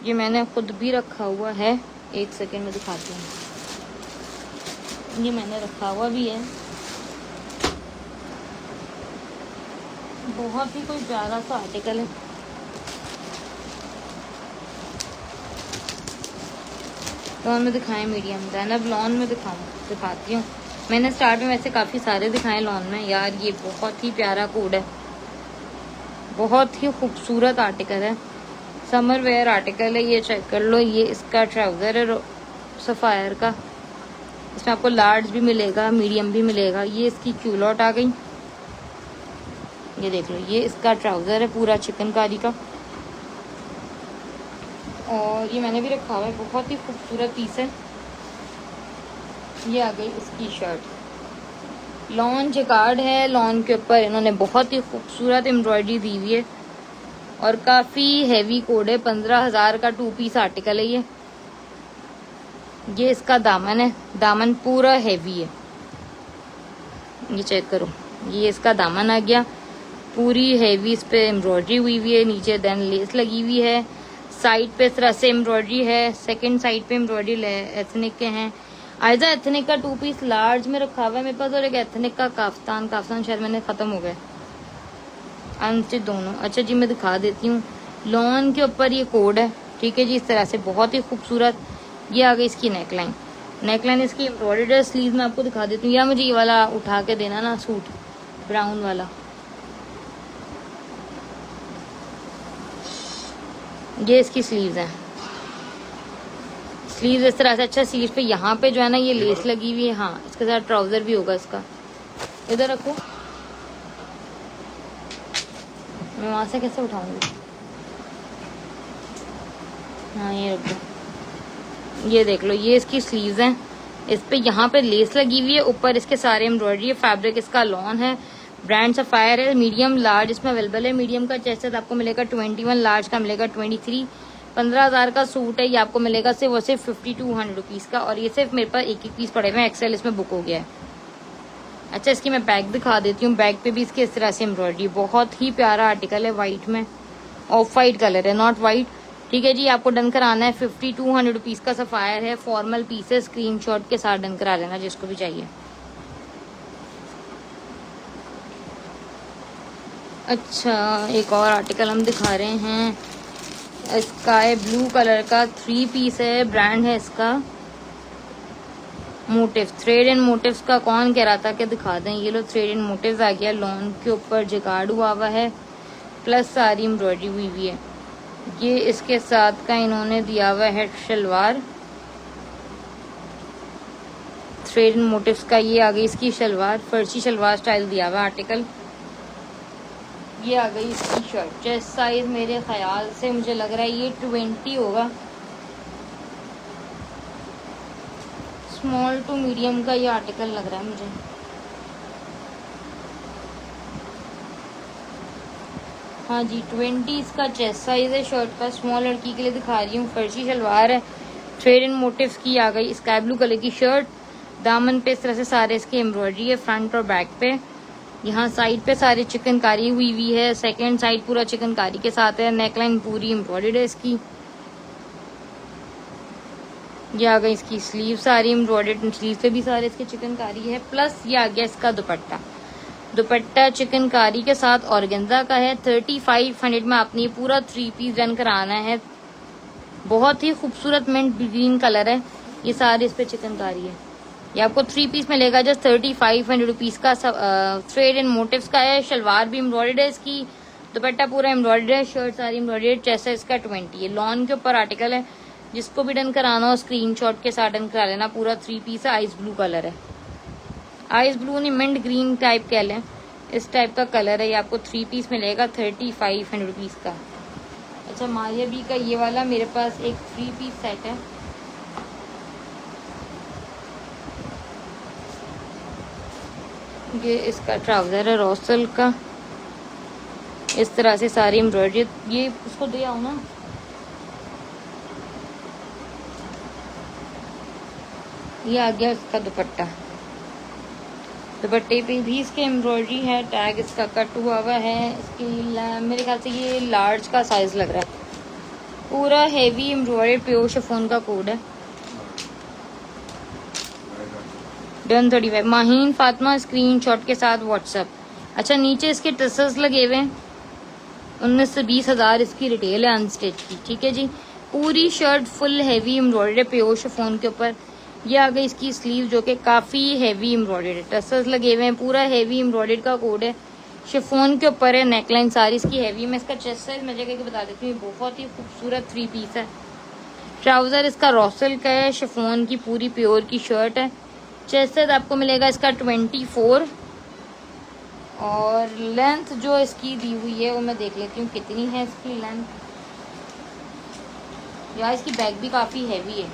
ये मैंने खुद भी रखा हुआ है। एक सेकेंड में दिखाती हूँ, ये मैंने रखा हुआ भी है। बहुत ही कोई प्यारा सा आर्टिकल है। लॉन में दिखाएं मीडियम, ज़ैनब लॉन में दिखाती हूँ। मैंने स्टार्ट में वैसे काफ़ी सारे दिखाए लॉन में। यार ये बहुत ही प्यारा कोड है, बहुत ही खूबसूरत आर्टिकल है, समर वेयर आर्टिकल है। ये चेक कर लो, ये इसका ट्राउज़र है सफ़ायर का। इसमें आपको लार्ज भी मिलेगा, मीडियम भी मिलेगा। ये इसकी क्यूलॉट आ गई, ये देख लो। ये इसका ट्राउज़र है पूरा चिकनकारी का, और ये मैंने भी रखा हुआ है। बहुत ही खूबसूरत पीस है। ये आ गई इसकी शर्ट, लॉन जैकार्ड है। लॉन के ऊपर इन्होंने बहुत ही खूबसूरत एम्ब्रॉयडरी दी हुई है और काफ़ी हैवी कोड है। 15,000 का 2 पीस आर्टिकल है ये। ये इसका दामन है, दामन पूरा हैवी है। ये चेक करो, ये इसका दामन आ गया, पूरी हैवी। इस पे एम्ब्रॉयडरी हुई हुई है, नीचे देन लेस लगी हुई है। साइड पे इस तरह से एम्ब्रॉयडरी है, सेकंड साइड पे एम्ब्रॉयडरी एथनिक के हैं। आयजा एथनिक का 2 पीस लार्ज में रखा हुआ है मेरे पास, और एक एथनिक का काफ्तान शायद मैंने ख़त्म हो गया, अनस्टिच दोनों। अच्छा जी, मैं दिखा देती हूँ। लॉन के ऊपर ये कोड है। ठीक है जी, इस तरह से बहुत ही खूबसूरत। ये आ गई इसकी नेकलाइन, नेकलाइन इसकी एम्ब्रॉयडर्ड स्लीव में आपको दिखा देती हूँ। या मुझे ये वाला उठा के देना ना सूट, ब्राउन वाला। ये इसकी स्लीव्स हैं, स्लीव्स इस तरह से। अच्छा, स्लीव पे यहाँ पे जो है ना ये लेस लगी हुई है। हाँ, इसके साथ ट्राउजर भी होगा इसका। इधर रखो, मैं वहां से कैसे उठाऊंगी? हाँ, ये रखो। ये देख लो, ये इसकी स्लीव्स हैं। इस पे यहाँ पे लेस लगी हुई है, ऊपर इसके सारे एम्ब्रॉयडरी है। फैब्रिक इसका लॉन है, ब्रांड सफायर है। मीडियम लार्ज इसमें अवेलेबल है। मीडियम का चेस्ट आपको मिलेगा 21, लार्ज का मिलेगा 23। 15,000 का सूट है। ये आपको मिलेगा सिर्फ 5200 रुपीज़ का। और ये सिर्फ मेरे पास एक पीस पड़े हुए हैं, एक्सेल इसमें बुक हो गया है। अच्छा, इसकी मैं बैग दिखा देती हूँ। बैग पे भी इसके इस तरह से एम्ब्रॉयडरी, बहुत ही प्यारा आर्टिकल है। वाइट में, ऑफ वाइट कलर है, नॉट वाइट। ठीक है जी, आपको डन कराना है। 5200 रुपीज़ का सफायर है। फॉर्मल पीस है, स्क्रीनशॉट के साथ डन करा लेना जिसको भी चाहिए। अच्छा, एक और आर्टिकल हम दिखा रहे हैं। स्काई ब्लू कलर का 3 पीस है। ब्रांड है इसका मोटिव। थ्रेड एंड मोटिव्स का कौन कह रहा था कि दिखा दें, ये लो थ्रेड एंड मोटिव्स आ गया। लॉन के ऊपर जगाड़ हुआ है प्लस सारी एम्ब्रॉयडरी हुई हुई है। ये इसके साथ का इन्होंने दिया हुआ है शलवार। थ्रेड एंड मोटिव्स का ये आ गई इसकी शलवार, फर्शी शलवार स्टाइल दिया हुआ आर्टिकल। ये आ गई इसकी शर्ट। चेस्ट साइज मेरे ख्याल से मुझे लग रहा है ये 20 होगा। स्मॉल टू मीडियम का ये आर्टिकल लग रहा है मुझे। हाँ जी 20 इसका चेस्ट साइज है शर्ट का। स्मॉल लड़की के लिए दिखा रही हूँ। फर्शी शलवार है, थ्रेड एंड मोटिव्स की आ गई। स्काई ब्लू कलर की शर्ट, दामन पे इस तरह से सारे इसके एम्ब्रॉयडरी है फ्रंट और बैक पे। यहाँ साइड पे सारी चिकनकारी हुई हुई है। सेकंड साइड पूरा चिकनकारी के साथ है। नेकलाइन पूरी एम्ब्रॉयडर्ड है इसकी। ये आ गई इसकी स्लीव सारी एम्ब्रॉयडर्ड, स्लीव पे भी सारे इसके चिकनकारी है। प्लस ये आ गया इसका दुपट्टा। दुपट्टा चिकनकारी के साथ ऑर्गेन्जा का है। 3500 में आपने ये पूरा 3 पीस डन कराना है। बहुत ही खूबसूरत मिंट ग्रीन कलर है। ये सारे इस पे चिकनकारी है। ये आपको 3 पीस मिलेगा जस्ट 3500 रुपीज का। थ्रेड एंड मोटिव्स का है। शलवार भी एम्ब्रॉयडर्ड है इसकी, दुपट्टा पूरा एम्ब्रॉयडर्ड है, शर्ट सारी एम्ब्रॉयडर्ड। चेस्ट है इसका 20 है। लॉन के ऊपर आर्टिकल है। जिसको भी डन कराना हो स्क्रीनशॉट के साथ डन करा लेना। पूरा 3 पीस है। आइस ब्लू कलर है। आइस ब्लू नहीं मिंट ग्रीन टाइप कह लें, इस टाइप का कलर है। ये आपको 3 पीस मिलेगा 3500 रुपीज का। अच्छा मारिया बी का ये वाला मेरे पास एक 3 पीस सेट है। ये इसका ट्राउजर है रॉ सिल्क का। इस तरह से सारी एम्ब्रॉयडरी। ये उसको दे आओ ना। ये आ गया इसका दुपट्टा। दुपट्टे पे भी इसके एम्ब्रॉयडरी है। टैग इसका कट हुआ है। इसकी मेरे ख्याल से ये लार्ज का साइज लग रहा है। पूरा हेवी एम्ब्रॉयडरी प्योर शिफॉन का कोड है। डन 35। माहीन फातिमा स्क्रीनशॉट के साथ व्हाट्सएप। अच्छा नीचे इसके टसल्स लगे हुए हैं। 19 से 20 हजार इसकी रिटेल है अनस्टिच की। ठीक है जी। पूरी shirt full heavy embroidery pure chiffon के ऊपर। ये आ गई इसकी स्लीव जो कि काफी हेवी एम्ब्रॉयडर्ड है। टसल्स लगे हुए हैं। पूरा हेवी एम्ब्रॉयडर्ड का कोड है। शिफॉन के ऊपर है। नेकलाइन सारी इसकी हेवी। मैं इसका चेस्ट साइज मैं जगह बता देती हूँ। बहुत ही खूबसूरत 3 पीस है। ट्राउजर इसका रॉसल का है। शिफॉन की पूरी प्योर की शर्ट है। चेस्ट साइज आपको मिलेगा इसका 24 और लेंथ जो इसकी दी हुई है वो मैं देख लेती हूँ कितनी है इसकी लेंथ। यार इसकी बैक भी काफी हैवी है।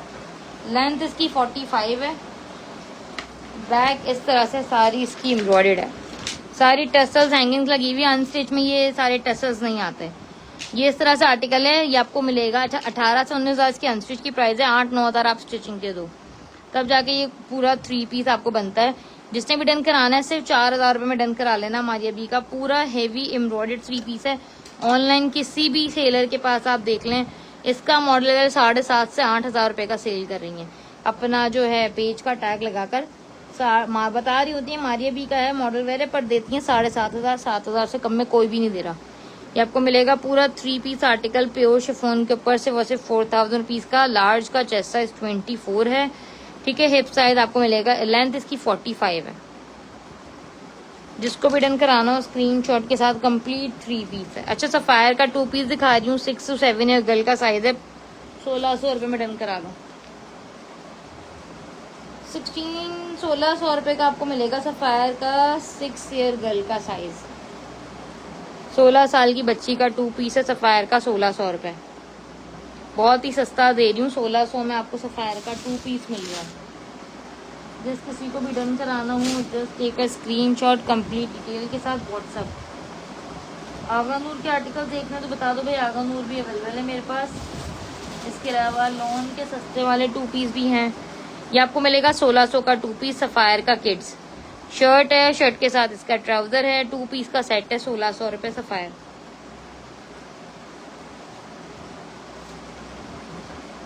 लेंथ इसकी 45 है। बैक इस तरह से सारी इसकी एम्ब्रॉयडर्ड है। सारी टसल्स हैंगिंग्स लगी हुई है। अनस्टिच में ये सारे टसल्स नहीं आते। ये इस तरह से आर्टिकल है। ये आपको मिलेगा 18 से 19 हजार इसकी अनस्टिच की प्राइस है। 8-9 हजार आप स्टिचिंग के दो तब जाके ये पूरा 3 पीस आपको बनता है। जिसने भी डन कराना है सिर्फ 4000 रुपए में डन करा लेना। मारिया बी का पूरा हेवी एम्ब्रॉयडर्ड 3 पीस है। ऑनलाइन किसी भी सेलर के पास आप देख लें इसका मॉडल है 7,500 से 8,000 रुपए का सेल कर रही है। अपना जो है पेज का टैग लगाकर बता रही होती है मारिया बी का है मॉडल वेयर है, पर देती है 7,500 7,000 से कम में कोई भी नहीं दे रहा। ये आपको मिलेगा पूरा 3 पीस आर्टिकल प्योर शिफॉन के ऊपर से वैसे 4000 रुपीज का। लार्ज का चेस्ट साइज 24 है। ठीक है। हिप साइज आपको मिलेगा। लेंथ इसकी 45 है। जिसको भी डन कराना हो स्क्रीनशॉट के साथ कंप्लीट 3 पीस है। अच्छा सफायर का 2 पीस दिखा रही हूँ। 6 to 7 है। गर्ल का साइज है। 1600 रुपए में डन करा लो। 1600 रुपए का आपको मिलेगा सफायर का 6 ईयर गर्ल का साइज। 16 साल की बच्ची का 2 पीस है। सफायर का 1600 रुपए। बहुत ही सस्ता दे रही हूँ। 1600 में आपको सफायर का 2 पीस मिल रहा है। जिस किसी को भी डन कराना हो just take a screenshot complete detail के साथ व्हाट्सएप। आगा नूर के आर्टिकल देखना तो बता दो भाई। आगा नूर भी अवेलेबल है मेरे पास। इसके अलावा लॉन के सस्ते वाले 2 पीस भी हैं। ये आपको मिलेगा 1600 का 2 पीस सफायर का किड्स। शर्ट है। शर्ट के साथ इसका ट्राउजर है। 2 पीस का सेट है। 1600 रुपए सफायर।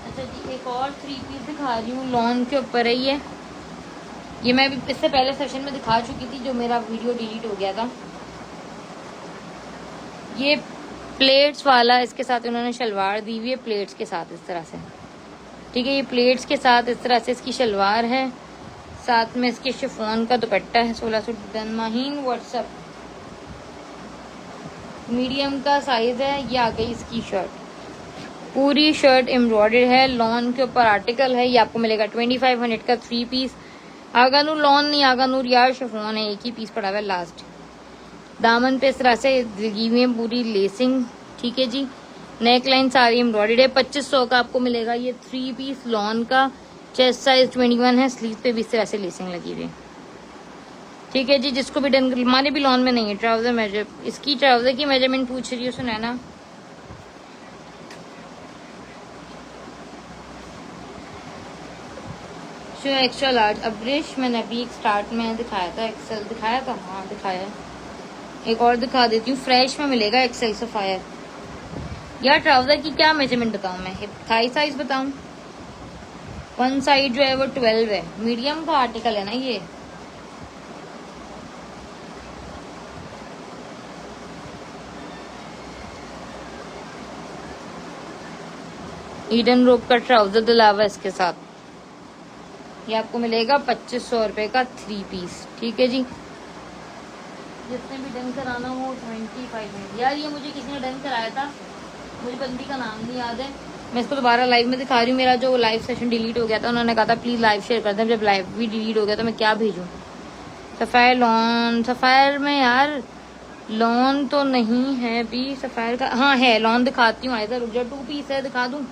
अच्छा जी एक और 3 पीस दिखा रही हूँ। लॉन के ऊपर है ये मैं इससे पहले सेशन में दिखा चुकी थी जो मेरा वीडियो डिलीट हो गया था। ये प्लेट्स वाला इसके साथ उन्होंने शलवार दी हुई है, प्लेट्स के साथ इस तरह से। ठीक है, ये प्लेट्स के साथ इस तरह से इसकी शलवार है, साथ में इसके शिफॉन का दुपट्टा है। 1600 डन माहीन व्हाट्सअप, मीडियम का साइज है। ये आ गई इसकी शर्ट, पूरी शर्ट एम्ब्रॉयडर्ड है, लॉन के ऊपर आर्टिकल है। ये आपको मिलेगा 2500 का 3 पीस। आगा नूर लॉन नहीं, आगा नूर यार शिफॉन है, एक ही पीस पड़ा हुआ है लास्ट। दामन पे इस तरह से लगी हुई है पूरी लेसिंग। ठीक है जी, नेक लाइन सारी एम्ब्रॉयडर्ड है। 2500 का आपको मिलेगा ये 3 पीस लॉन का। चेस्ट साइज 21 है, स्लीव पे भी इस तरह से लेसिंग लगी हुई है। ठीक है जी, जिसको भी डन, हमारे भी लॉन में नहीं है ट्राउजर मेजर, इसकी ट्राउजर की मेजरमेंट पूछ रही हो Sunaina. Show extra large Abrish, मैंने अभी एक स्टार्ट में दिखाया था, एक्सेल दिखाया था, हाँ दिखाया है। एक और दिखा देती हूँ, फ्रेश में मिलेगा एक्सेल सफायर। यार ट्राउजर की क्या मेजरमेंट बताऊँ मैं, हिप थाई साइज बताऊँ? वन साइड जो है वो 12 है, मीडियम का आर्टिकल है ना ये। ईडन रोप का ट्राउजर दिलावा इसके साथ। ये आपको मिलेगा 2500 रुपए का 3 पीस। ठीक है जी, जिसने भी डन कराना हो 25 मिनट। यार ये मुझे किसी ने डन कराया था, मुझे बंदी का नाम नहीं याद है, मैं इसको दोबारा लाइव में दिखा रही हूँ। मेरा जो लाइव सेशन डिलीट हो गया था, उन्होंने कहा था प्लीज लाइव शेयर कर दें। जब लाइव भी डिलीट हो गया तो मैं क्या भेजूँ? सफायर लॉन, सफायर में यार लॉन तो नहीं है अभी सफायर का, हाँ है लॉन, दिखाती हूँ। आयदा रुक जाओ, 2 पीस है, दिखा दूँ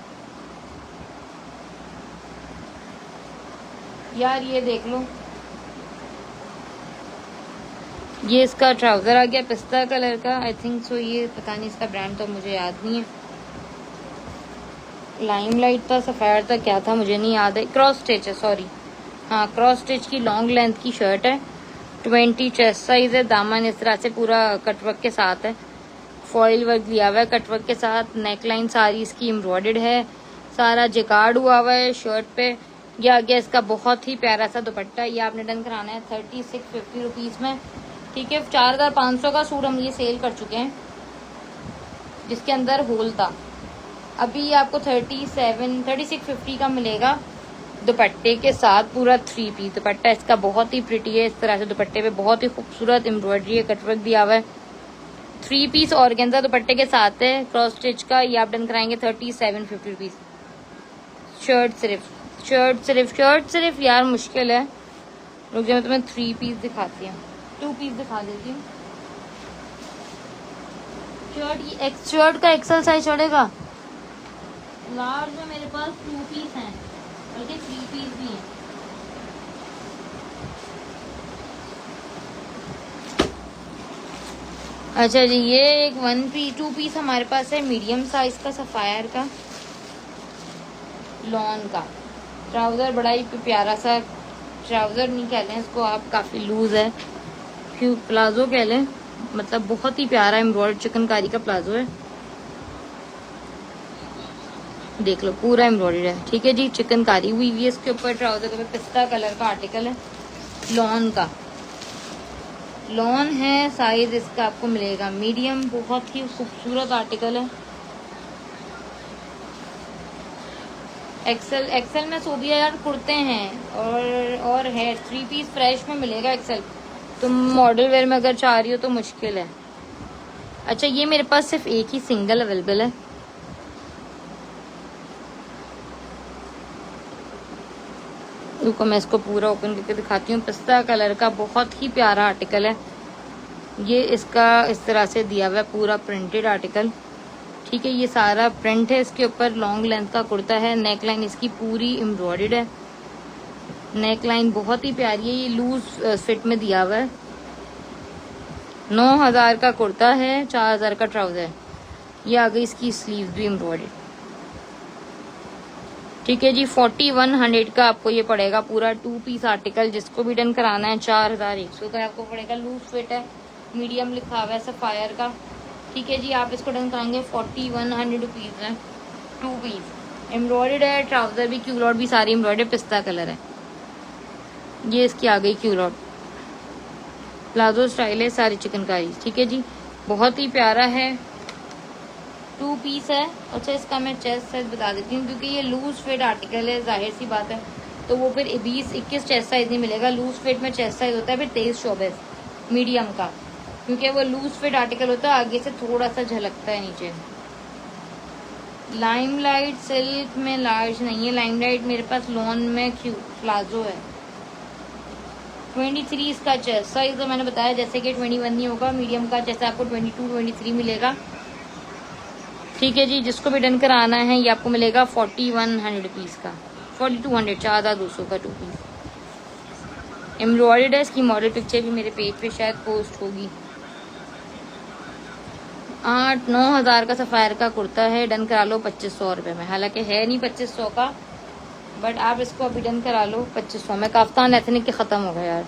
यार, ये देख लो। ये इसका ट्राउजर आ गया पिस्ता कलर का, आई थिंक सो, ये पता नहीं इसका ब्रांड तो मुझे याद नहीं है। लाइमलाइट था, सफायर था, क्या था मुझे नहीं याद है। क्रॉस स्टिच है, सॉरी, हाँ क्रॉस स्टिच की लॉन्ग लेंथ की शर्ट है। 20 चेस्ट साइज है। दामन इस तरह से पूरा कटवर्क के साथ है, फॉइल वर्क लिया हुआ है कटवर्क के साथ। नेकलाइन सारी इसकी एम्ब्रॉयडर्ड है, सारा जिकार्ड हुआ हुआ है शर्ट पे। ये आ गया इसका बहुत ही प्यारा सा दुपट्टा। ये आपने डन कराना है 3650 रुपीज में। ठीक है, 4500 का सूट हम ये सेल कर चुके हैं, जिसके अंदर होल था। अभी ये आपको 3650 का मिलेगा दुपट्टे के साथ, पूरा 3 पीस दुपट्टा इसका बहुत ही प्रिटी है। इस तरह से दुपट्टे पे बहुत ही खूबसूरत एम्ब्रॉयडरी है, कटवर्क दिया हुआ है। 3 पीस ऑर्गेन्जा दुपट्टे के साथ है, क्रॉस स्टिच का। ये आप डन कराएंगे 3750 रुपीज। शर्ट सिर्फ यार मुश्किल है, रुक जाओ मैं तुम्हें 3 पीस दिखाती हूँ, 2 पीस दिखा देती हूँ। शर्ट का एक्सल साइज चढ़ेगा, लार्ज में मेरे पास 2 पीस हैं, बल्कि 3 पीस भी हैं। अच्छा जी, ये एक 2 पीस हमारे पास है, मीडियम साइज का सफायर का लॉन का ट्राउजर। बड़ा ही प्यारा सा ट्राउजर नहीं कह लें इसको आप, काफी लूज है, प्लाजो कह लें, मतलब बहुत ही प्यारा एम्ब्रॉयडर्ड चिकनकारी का प्लाजो है। देख लो पूरा एम्ब्रॉयडर्ड है। ठीक है जी, चिकनकारी हुई हुई है इसके ऊपर। ट्राउजर का पिस्ता कलर का आर्टिकल है, लॉन का लॉन है। साइज इसका आपको मिलेगा मीडियम, बहुत ही खूबसूरत आर्टिकल है। एक्सेल में सोबिया यार कुर्ते हैं और है 3 पीस फ्रेश में मिलेगा एक्सेल। तुम मॉडल वेयर में अगर चाह रही हो तो मुश्किल है। अच्छा, ये मेरे पास सिर्फ एक ही सिंगल अवेलेबल है, रुको मैं इसको पूरा ओपन करके दिखाती हूँ। पिस्ता कलर का बहुत ही प्यारा आर्टिकल है। ये इसका इस तरह से दिया हुआ है पूरा प्रिंटेड आर्टिकल। ठीक है, ये सारा प्रिंट है इसके ऊपर। लॉन्ग लेंथ का कुर्ता है, नेक लाइन इसकी पूरी एम्ब्रॉयडर्ड है। नेक लाइन बहुत ही प्यारी है, ये लूज फिट में दिया हुआ है। 9000 का कुर्ता है, 4000 का ट्राउजर है। ये आ गई इसकी स्लीव्स भी एम्ब्रॉयडर्ड। ठीक है जी, 4100 का आपको ये पड़ेगा पूरा 2 पीस आर्टिकल। जिसको भी डन कराना है 4100 का आपको पड़ेगा। लूज फिट है, मीडियम लिखा हुआ है सफायर का। ठीक है जी, आप इसको डन कराएंगे 4100 रुपीज है। 2 पीस एम्ब्रॉयडर्ड है, ट्राउजर भी क्यूलॉट भी सारी एम्ब्रॉयडर्ड, पिस्ता कलर है। ये इसकी आ गई क्यूलॉट, प्लाजो स्टाइल है, सारी चिकनकारी। ठीक है जी, बहुत ही प्यारा है। 2 पीस है। अच्छा, इसका मैं चेस्ट साइज बता देती हूँ, क्योंकि ये लूज फिट आर्टिकल है, जाहिर सी बात है, तो वो फिर 20-21 चेस्ट साइज नहीं मिलेगा। लूज फिट में चेस्ट साइज होता है फिर 23-24 मीडियम का, क्योंकि वो लूज फिट आर्टिकल होता है, आगे से थोड़ा सा झलकता है नीचे। लाइमलाइट सिल्क में लार्ज नहीं है, लाइमलाइट मेरे पास लॉन में प्लाजो है। 23 इसका चेस्ट साइज, तो मैंने बताया जैसे कि 21 नहीं होगा, मीडियम का जैसे आपको 22-23 मिलेगा। ठीक है जी, जिसको भी डन कराना है ये आपको मिलेगा 4100 रुपीज़ का, 4200, 4200 का 2 पीस एम्ब्रॉयडर्ड है। इसकी मॉडल पिक्चर भी मेरे पेज पे शायद पोस्ट होगी। 8-9 हज़ार का सफ़ायर का कुर्ता है, डन करा लो 2500 रुपये में। हालांकि है नहीं 2500 का, बट आप इसको अभी डन करा लो 2500 में। काफ्तान एथनिक के ख़त्म हो गए यार,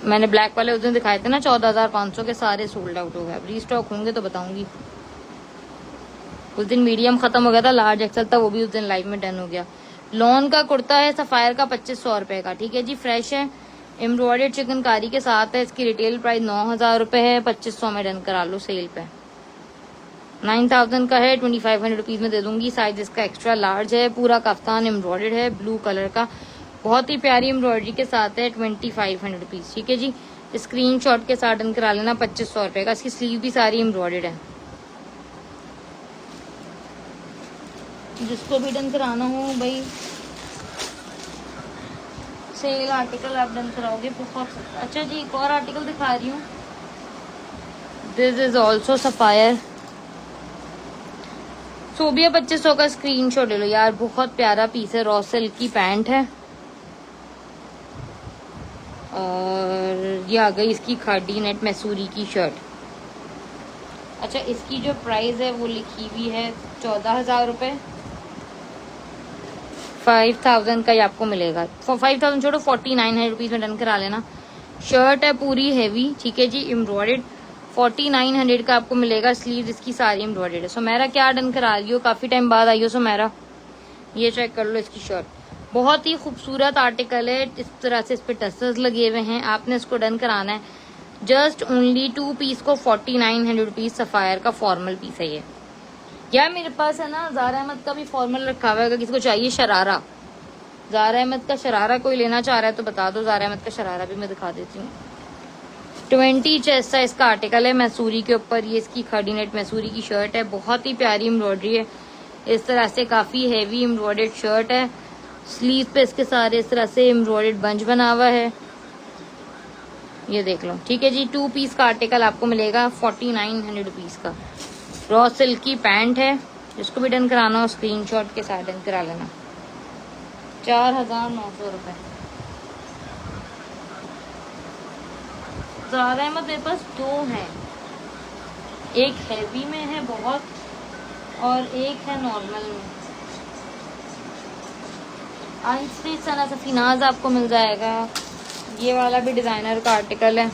मैंने ब्लैक वाले उस दिन दिखाए थे ना 14,500 के, सारे सोल्ड आउट हो गए। अब रीस्टॉक होंगे तो बताऊंगी। उस दिन मीडियम खत्म हो गया था, लार्ज एक्सल था, वो भी उस दिन लाइव में डन हो गया। लॉन का कुर्ता है सफ़ायर का 2500 रुपये का। ठीक है जी, फ्रेश है, एम्ब्रॉयडर्ड चिकनकारी के साथ है। इसकी रिटेल प्राइस 9,000 रुपये है, 2500 में डन करा लो सेल पे। 9,000 का है, 2500 रुपीज़ में दे दूंगी। साइज इसका एक्स्ट्रा लार्ज है, पूरा कफ्तान एम्ब्रॉयडर्ड है ब्लू कलर का, बहुत ही प्यारी एम्ब्रॉयडरी के साथ है। 2500 रुपीज़। ठीक है जी, स्क्रीनशॉट के साथ डन करा लेना 2500 रुपये का। इसकी स्लीव भी सारी एम्ब्रॉयडर्ड है। जिसको भी डन कराना हो भाई, सेल आर्टिकल आप डन कराओगे बहुत। अच्छा जी, एक और आर्टिकल दिखा रही हूँ। This is also sapphire, Sobia 2500 का। स्क्रीनशॉट ले लो यार, बहुत प्यारा पीस है। रॉ सिल्क की पैंट है, और ये आ गई इसकी खाडी नेट मैसूरी की शर्ट। अच्छा, इसकी जो प्राइस है वो लिखी हुई है 14,000 रुपये। 5,000 का ही आपको मिलेगा। 5,000 छोड़ो, 4900 रुपीज़ में डन करा लेना। शर्ट है पूरी हैवी, ठीक है जी, एम्ब्रॉयडर्ड। 4900 का आपको मिलेगा। स्लीव इसकी सारी एम्ब्रॉयडर्ड है। सुमेरा क्या डन करा रही हो, काफ़ी टाइम बाद आई हो सुमेरा। ये चेक कर लो इसकी शर्ट, बहुत ही खूबसूरत आर्टिकल है। इस तरह से इस पे टसल्स लगे हुए हैं। आपने इसको डन कराना है। जस्ट ओनली 2 पीस को 4900 रुपीज़। सफ़ायर का फॉर्मल पीस है ये। यार मेरे पास है ना ज़ारा अहमद का भी फॉर्मल रखा हुआ है, अगर किसी को चाहिए शरारा, ज़ारा अहमद का शरारा कोई लेना चाह रहा है तो बता दो। ज़ारा अहमद का शरारा भी मैं दिखा देती हूँ। 20 चेस्ट साइज का आर्टिकल है, मैसूरी के ऊपर। ये इसकी खड़ी नेट मैसूरी की शर्ट है, बहुत ही प्यारी एम्ब्रॉयडरी है। इस तरह से काफ़ी हैवी एम्ब्रॉयडर्ड शर्ट है। स्लीव पे इसके सारे इस तरह से एम्ब्रॉयडर्ड बंच बना हुआ है, ये देख लो। ठीक है जी, 2 पीस का आर्टिकल आपको मिलेगा 4900 रुपीज़ का। रॉ सिल्क की पैंट है, जिसको भी डन कराना हो स्क्रीनशॉट के साथ डन करा लेना। 4,900 रुपये। ज़ारा अहमद मेरे पास 2 हैं, एक हैवी में है बहुत, और एक है नॉर्मल में। अनस्टिच सना सफीनाज आपको मिल जाएगा। ये वाला भी डिज़ाइनर का आर्टिकल है,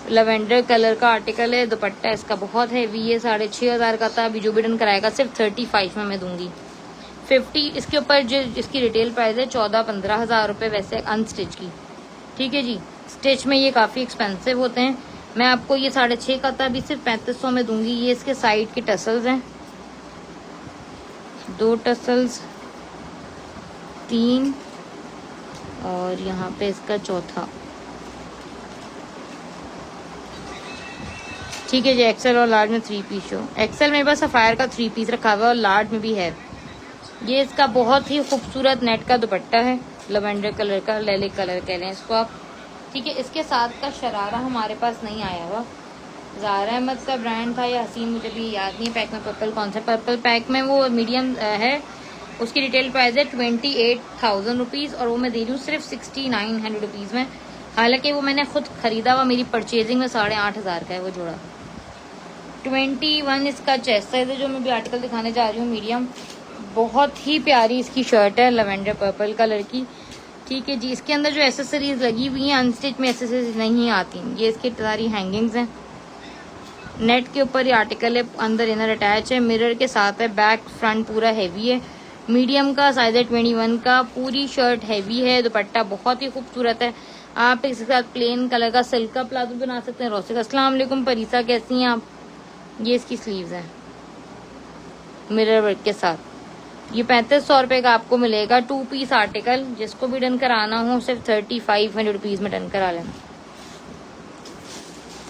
लवेंडर कलर का आर्टिकल है। दुपट्टा इसका बहुत हैवी है, 6,500 का था। अभी जो भी डन कराएगा सिर्फ 35 में मैं दूंगी। 50 इसके ऊपर जो इसकी रिटेल प्राइस है 14-15 हज़ार रुपये वैसे अनस्टिच की। ठीक है जी, स्टिच में ये काफ़ी एक्सपेंसिव होते हैं। मैं आपको ये 6,500 का था, अभी सिर्फ 3500 में दूंगी। ये इसके साइड के टसल्स हैं, 2 टसल्स, 3, और यहाँ पे इसका चौथा। ठीक है जी, एक्सेल और लार्ज में 3 पीस शो। एक्सेल मेरे पास सफ़ायर का 3 पीस रखा हुआ है, और लार्ज में भी है। ये इसका बहुत ही खूबसूरत नेट का दुपट्टा है, लवेंडर कलर का, लेलिक कलर कह लें इसको आप। ठीक है, इसके साथ का शरारा हमारे पास नहीं आया हुआ। ज़ारा अहमद का ब्रांड था या हसीन, मुझे भी याद नहीं। पैक में पर्पल कौन सा, पर्पल पैक में वो मीडियम है, उसकी रिटेल प्राइस है 28,000 रुपीज़, और वो मैं दे रही हूँ सिर्फ 6,900 रुपीज़ में। हालांकि वो मैंने खुद खरीदा हुआ, मेरी परचेजिंग में 8,500 का है वो जोड़ा। 21 इसका चेस्ट साइज है, जो मैं भी आर्टिकल दिखाने जा रही हूँ, मीडियम। बहुत ही प्यारी इसकी शर्ट है, लवेंडर पर्पल कलर की। ठीक है जी, इसके अंदर जो एसेसरीज लगी हुई हैं, अनस्टिच में एसेसरीज नहीं आती। ये इसकी सारी हैंगिंग्स हैं। नेट के ऊपर ये आर्टिकल है, अंदर इनर अटैच है, मिरर के साथ है, बैक फ्रंट पूरा हैवी है। मीडियम का साइज है 21 का। पूरी शर्ट हैवी है, दुपट्टा बहुत ही खूबसूरत है। आप इसके साथ प्लेन कलर का सिल्क का प्लाजो बना सकते हैं। रोसिक अस्सलाम वालेकुम, परीसा कैसी हैं आप। ये इसकी स्लीव्स हैं, मिरर वर्क के साथ। ये 3500 रुपये का आपको मिलेगा 2 पीस आर्टिकल। जिसको भी डन कराना हो सिर्फ 3500 रुपीज़ में डन करा लेना।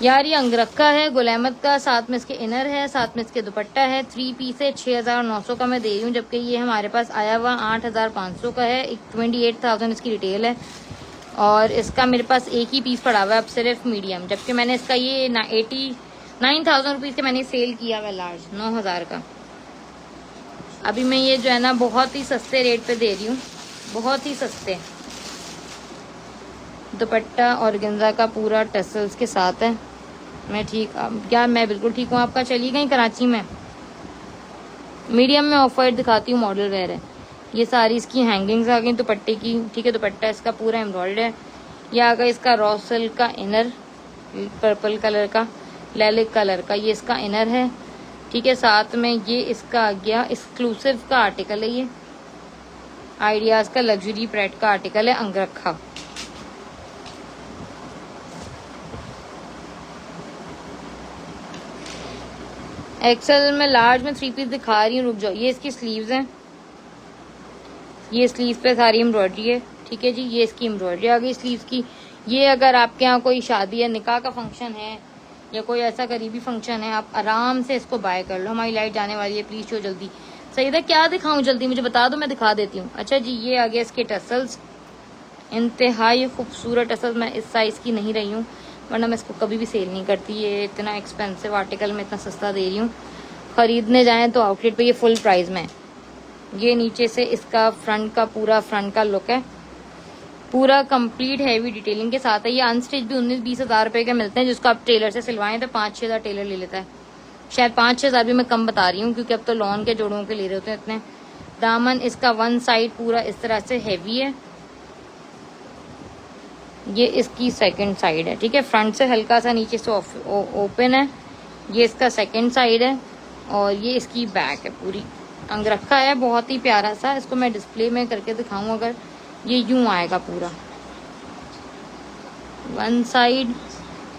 यार ये अंगरखा है गुलैमत का, साथ में इसके इनर है, साथ में इसके दुपट्टा है। 3 पीस है, 6900 का मैं दे रही हूँ, जबकि ये हमारे पास आया हुआ 8500 का है। 28,000 इसकी रिटेल है और इसका मेरे पास एक ही पीस पड़ा हुआ है अब सिर्फ मीडियम, जबकि मैंने इसका ये 89,000 रुपीज़ का मैंने सेल किया हुआ लार्ज 9000 का। अभी मैं ये जो है ना बहुत ही सस्ते रेट पे दे रही हूँ, बहुत ही सस्ते। दुपट्टा और ऑर्गेन्जा का पूरा टसल्स के साथ है। मैं ठीक क्या मैं बिल्कुल ठीक हूँ। आपका चली गई कराची में। मीडियम में ऑफ वाइट दिखाती हूँ, मॉडल वेयर है। ये सारी इसकी हैंगिंग्स आ गई दुपट्टे की, ठीक है। दुपट्टा इसका पूरा एम्ब्रॉयड है। ये आ गया इसका रॉ सिल्क का इनर, पर्पल कलर का, लैलिक कलर का ये इसका इनर है, ठीक है। साथ में ये इसका आ गया एक्सक्लूसिव का आर्टिकल है, ये आइडियाज का लग्जरी प्रेट का आर्टिकल है, अंगरखा। एक्सेल में लार्ज में 3 पीस दिखा रही हूँ, रुक जाओ। ये इसकी स्लीव्स हैं, ये स्लीव पे सारी एम्ब्रॉयडरी है, ठीक है जी। ये इसकी एम्ब्रॉयडरी आ गई स्लीव्स की। ये अगर आपके यहाँ कोई शादी है, निकाह का फंक्शन है या कोई ऐसा करीबी फंक्शन है, आप आराम से इसको बाय कर लो। हमारी लाइट जाने वाली है, प्लीज शो जल्दी। सही था, क्या दिखाऊं जल्दी मुझे बता दो, मैं दिखा देती हूँ। अच्छा जी, ये आ गया इसके टसल्स, इंतहाई खूबसूरत टसल्स। मैं इस साइज की नहीं रही हूँ, वरना मैं इसको कभी भी सेल नहीं करती। ये इतना एक्सपेंसिव आर्टिकल में इतना सस्ता दे रही हूँ। खरीदने जाएं तो आउटलेट पे ये फुल प्राइस में। ये नीचे से इसका फ्रंट का लुक है, पूरा कंप्लीट हैवी डिटेलिंग के साथ है। ये अनस्टिच भी 19-20 हज़ार रुपए के मिलते हैं, जिसको आप टेलर से सिलवाएं तो 5-6 हज़ार टेलर ले लेता है। शायद 5-6 हज़ार भी मैं कम बता रही हूँ, क्योंकि अब तो लॉन के जोड़ों के ले रहे होते हैं इतने। दामन इसका वन साइड पूरा इस तरह से हैवी है, ये इसकी सेकंड साइड है, ठीक है। फ्रंट से हल्का सा नीचे से ओपन है, ये इसका सेकंड साइड है और ये इसकी बैक है। पूरी अंगरखा है, बहुत ही प्यारा सा। इसको मैं डिस्प्ले में करके दिखाऊं, अगर ये यूं आएगा पूरा वन साइड,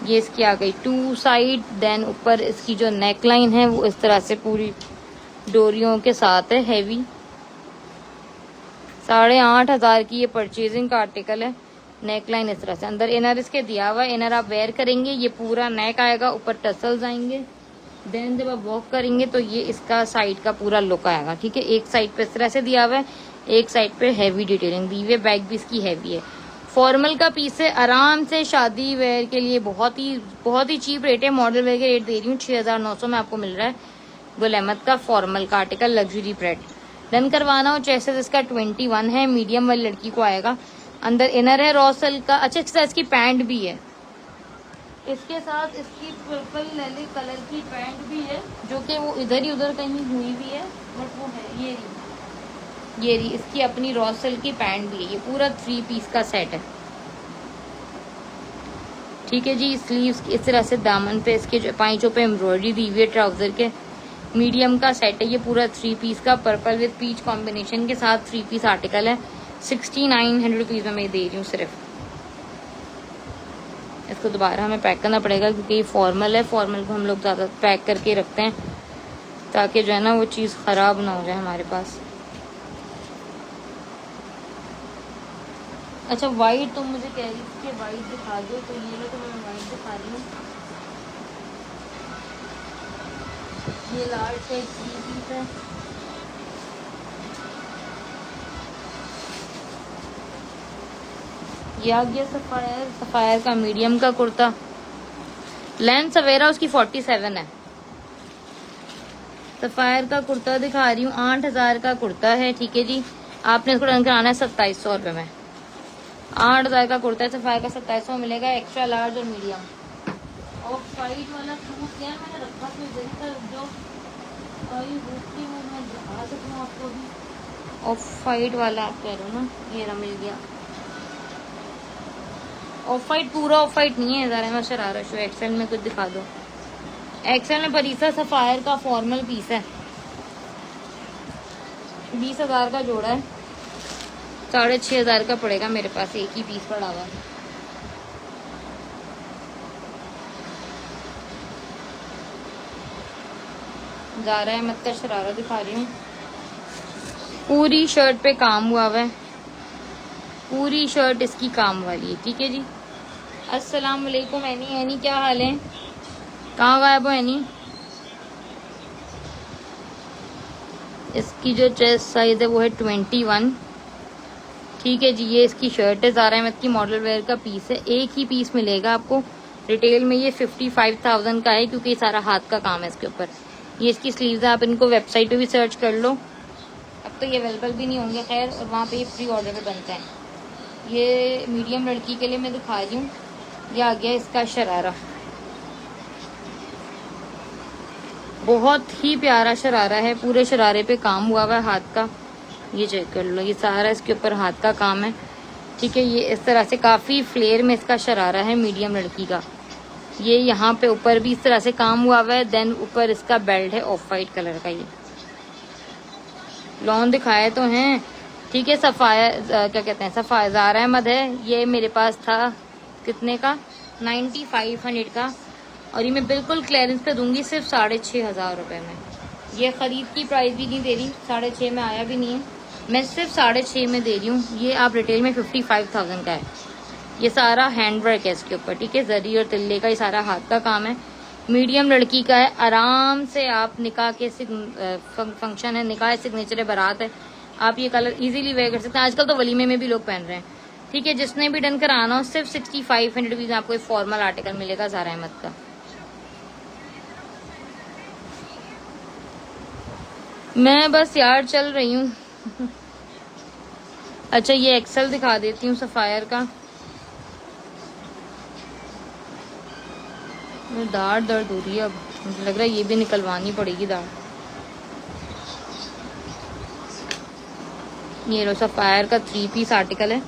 ये इसकी आ गई 2 साइड। देन ऊपर इसकी जो नेक लाइन है वो इस तरह से पूरी डोरियों के साथ है, हैवी। 8,500 की ये परचेजिंग का आर्टिकल है। नेक लाइन इस तरह से, अंदर इनर इसके दिया हुआ है। इनर आप वेयर करेंगे, ये पूरा नेक आएगा, ऊपर टसल्स आएंगे। देन जब आप वॉक करेंगे तो ये इसका साइड का पूरा लुक आएगा, ठीक है। एक साइड पे इस तरह से दिया हुआ है, एक साइड पे हैवी डिटेलिंग दी हुई है। बैक भी इसकी हैवी है। फॉर्मल का पीस है, आराम से शादी वेयर के लिए बहुत ही चीप रेट है। मॉडल वेयर के रेट दे रही हूँ 6,900 में आपको मिल रहा है। गुल अहमद का फॉर्मल का आर्टिकल लग्जरी प्रेट। डन करवाना हो चेस्ट इसका 21 है, मीडियम वाली लड़की को आएगा। अंदर इनर है रॉ सिल्क का। अच्छा, इसकी पैंट भी है, इसके साथ इसकी पर्पल लैलिक कलर की पैंट भी है, जो कि वो इधर ही उधर कहीं हुई भी है, बट वो है ये रही इसकी अपनी रॉ सिल्क की पैंट भी है। ये पूरा 3 पीस का सेट है, ठीक है जी। स्लीव्स इस तरह से, दामन पे इसके जो पाइचों पे एम्ब्रॉयडरी दी हुई है ट्राउजर के। मीडियम का सेट है ये पूरा 3 पीस का, पर्पल विद पीच कॉम्बिनेशन के साथ 3 पीस आर्टिकल है। 6900 रुपीज़ में मैं दे रही हूँ सिर्फ। इसको दोबारा हमें पैक करना पड़ेगा, क्योंकि ये फॉर्मल है। फॉर्मल को हम लोग ज़्यादा पैक करके रखते हैं, ताकि जो है ना वो चीज़ ख़राब ना हो जाए हमारे पास। अच्छा, वाइट तुम मुझे कह रही थी कि वाइट दिखा दो, तो ये लो, तो मैं वाइट दिखा रही हूँ। ये लार्ज का 3 पीस है। ये आ गया सफायर का मीडियम का कुर्ता। लेंथ सवेरा उसकी 47 है। सफायर का कुर्ता दिखा रही हूँ, 8,000 का कुर्ता है, ठीक है जी। आपने इसको डन कराना है 2700 रुपये में। 8,000 का कुर्ता है सफायर का, 2700 मिलेगा। एक्स्ट्रा लार्ज और मीडियम। और वाइट वाला सूट क्या मैंने रखा तो इधर का जो मैं दिखा सकूँ आपको भी। ऑफ वाइट वाला आप कह रहे हो ना, ये रहा मिल गया। ऑफ वाइट पूरा ऑफ वाइट नहीं है, ज़रा मैं शरारा शो एक्सेल में कुछ दिखा दो। एक्सेल में परीसा सफायर का फॉर्मल पीस है, 20,000 का जोड़ा है। 6,500 का पड़ेगा मेरे पास, एक ही पीस पड़ा हुआ है। ज़ारा अहमद का शरारा दिखा रही हूँ। पूरी शर्ट पे काम हुआ है, पूरी शर्ट इसकी काम वाली है। ठीक है जी। अस्सलाम वालेकुम एनी। एनी क्या हाल है? कहाँ गायब हो एनी? इसकी जो चेस्ट साइज है वो है 21। ठीक है जी। ये इसकी शर्ट है, ज़ारा अहमद की मॉडल वेयर का पीस है। एक ही पीस मिलेगा आपको रिटेल में। ये 55,000 का है क्योंकि सारा हाथ का काम है इसके ऊपर। ये इसकी स्लीव्स है, आप इनको वेबसाइट पे भी सर्च कर लो। अब तो ये अवेलेबल भी नहीं होंगे खैर, और वहाँ पे ये प्री ऑर्डर पे बनते हैं। ये मीडियम लड़की के लिए मैं दिखा रही हूँ। ये आ गया इसका शरारा, बहुत ही प्यारा शरारा है। पूरे शरारे पे काम हुआ हुआ है हाथ का। ये चेक कर लो, ये सारा इसके ऊपर हाथ का काम है। ठीक है। ये इस तरह से काफ़ी फ्लेयर में इसका शरारा है मीडियम लड़की का। ये यहाँ पे ऊपर भी इस तरह से काम हुआ हुआ है। देन ऊपर इसका बेल्ट है ऑफ वाइट कलर का। ये लॉन दिखाए तो हैं। ठीक है। क्या कहते हैं, सफ़ाया ज़ारा अहमद है। ये मेरे पास था कितने का? 9500 का। और ये मैं बिल्कुल क्लियरेंस पे दूंगी सिर्फ 6,500 रुपये में। ये ख़रीद की प्राइस भी नहीं दे रही, 6,500 में आया भी नहीं है, मैं सिर्फ 6,500 में दे रही हूँ। ये आप रिटेल में 55,000 का है। ये सारा हैंडवर्क है इसके ऊपर। ठीक है। जरी और तिल्ले का ये सारा हाथ का काम है। मीडियम लड़की का है। आराम से आप निकाह के फंक्शन है, निकाह सिग्नेचर है, बारात है, आप ये कलर इजीली वेयर कर सकते हैं। आजकल तो वलीमे में भी लोग पहन रहे हैं। ठीक है। जिसने भी डन कराना हो सिर्फ 6500 रुपीज़ में आपको एक फॉर्मल आर्टिकल मिलेगा ज़ारा अहमद का। मैं बस यार चल रही हूँ। अच्छा ये एक्सेल दिखा देती हूँ सफ़ायर का। दाढ़ दर्द हो रही है, अब मुझे लग रहा है ये भी निकलवानी पड़ेगी दाढ़। ये लो सफ़ायर का 3 पीस आर्टिकल है।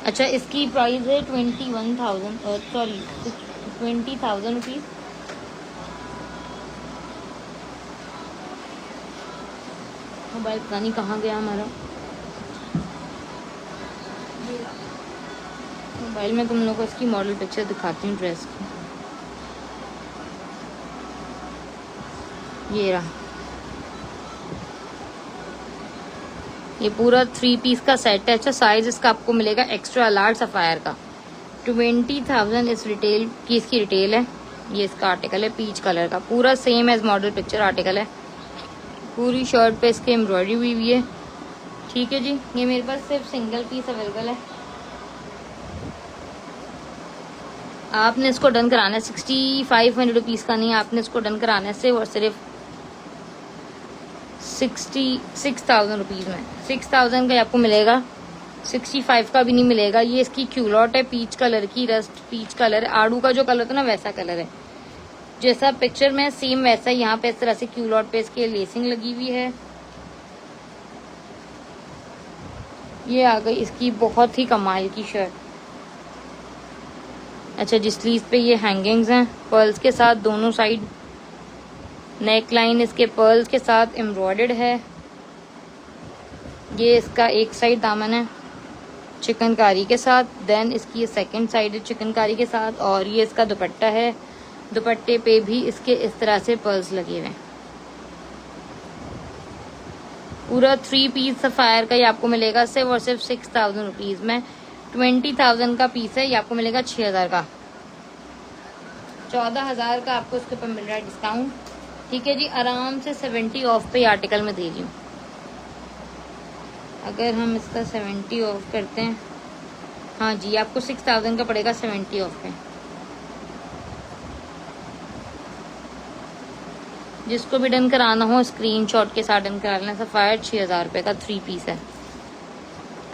अच्छा इसकी प्राइस है 21,000 सॉरी 20,000 रुपीज़। मोबाइल पता नहीं कहाँ गया हमारा। मोबाइल में तुम लोगों को इसकी मॉडल पिक्चर दिखाती हूँ ड्रेस की। ये रहा, ये पूरा 3 पीस का सेट है। अच्छा साइज इसका आपको मिलेगा एक्स्ट्रा लार्ज सफ़ायर का। 20,000 इस रिटेल की इसकी रिटेल है। ये इसका आर्टिकल है पीच कलर का, पूरा same as model picture article है। पूरी शर्ट पे इसके एम्ब्रॉयडरी हुई है। ठीक है जी। ये मेरे पास सिर्फ सिंगल पीस अवेलेबल है। आपने इसको डन कराना है 6500 रुपीज़ का नहीं, आपने इसको डन कराना है सिर्फ और सिर्फ 66,000 रुपीज़ में। 6,000 का आपको मिलेगा, 65 का भी नहीं मिलेगा। ये इसकी क्यूलॉट है पीच कलर की, रस्ट पीच कलर है। आड़ू का जो कलर था ना वैसा कलर है, जैसा पिक्चर में सेम वैसा। यहाँ पे इस तरह से क्यूलॉट पे इसके लेसिंग लगी हुई है। ये आ गई इसकी बहुत ही कमाल की शर्ट। अच्छा जिस स्लीव पे ये हैंगिंग्स हैं पर्ल्स के साथ दोनों साइड। नेक लाइन इसके पर्ल्स के साथ एम्ब्रॉयडर्ड है। ये इसका एक साइड दामन है चिकनकारी के साथ, देन इसकी ये सेकंड साइड है चिकनकारी के साथ। और ये इसका दुपट्टा है, दुपट्टे पे भी इसके इस तरह से पर्ल्स लगे हुए हैं। पूरा 3 पीस सफ़ायर का ये आपको मिलेगा सिर्फ और सिर्फ 6,000 रुपीज़ में। 20,000 का पीस है, ये आपको मिलेगा 6,000 का। 14,000 का आपको इसके ऊपर मिल रहा है डिस्काउंट। ठीक है जी। आराम से 70 ऑफ पे आर्टिकल में दे रही हूँ। अगर हम इसका 70 ऑफ करते हैं, हाँ जी आपको 6,000 का पड़ेगा 70 ऑफ पे। जिसको भी डन कराना हो स्क्रीनशॉट के साथ डन करा लेना। सफ़ायर 6,000 रुपये का 3 पीस है।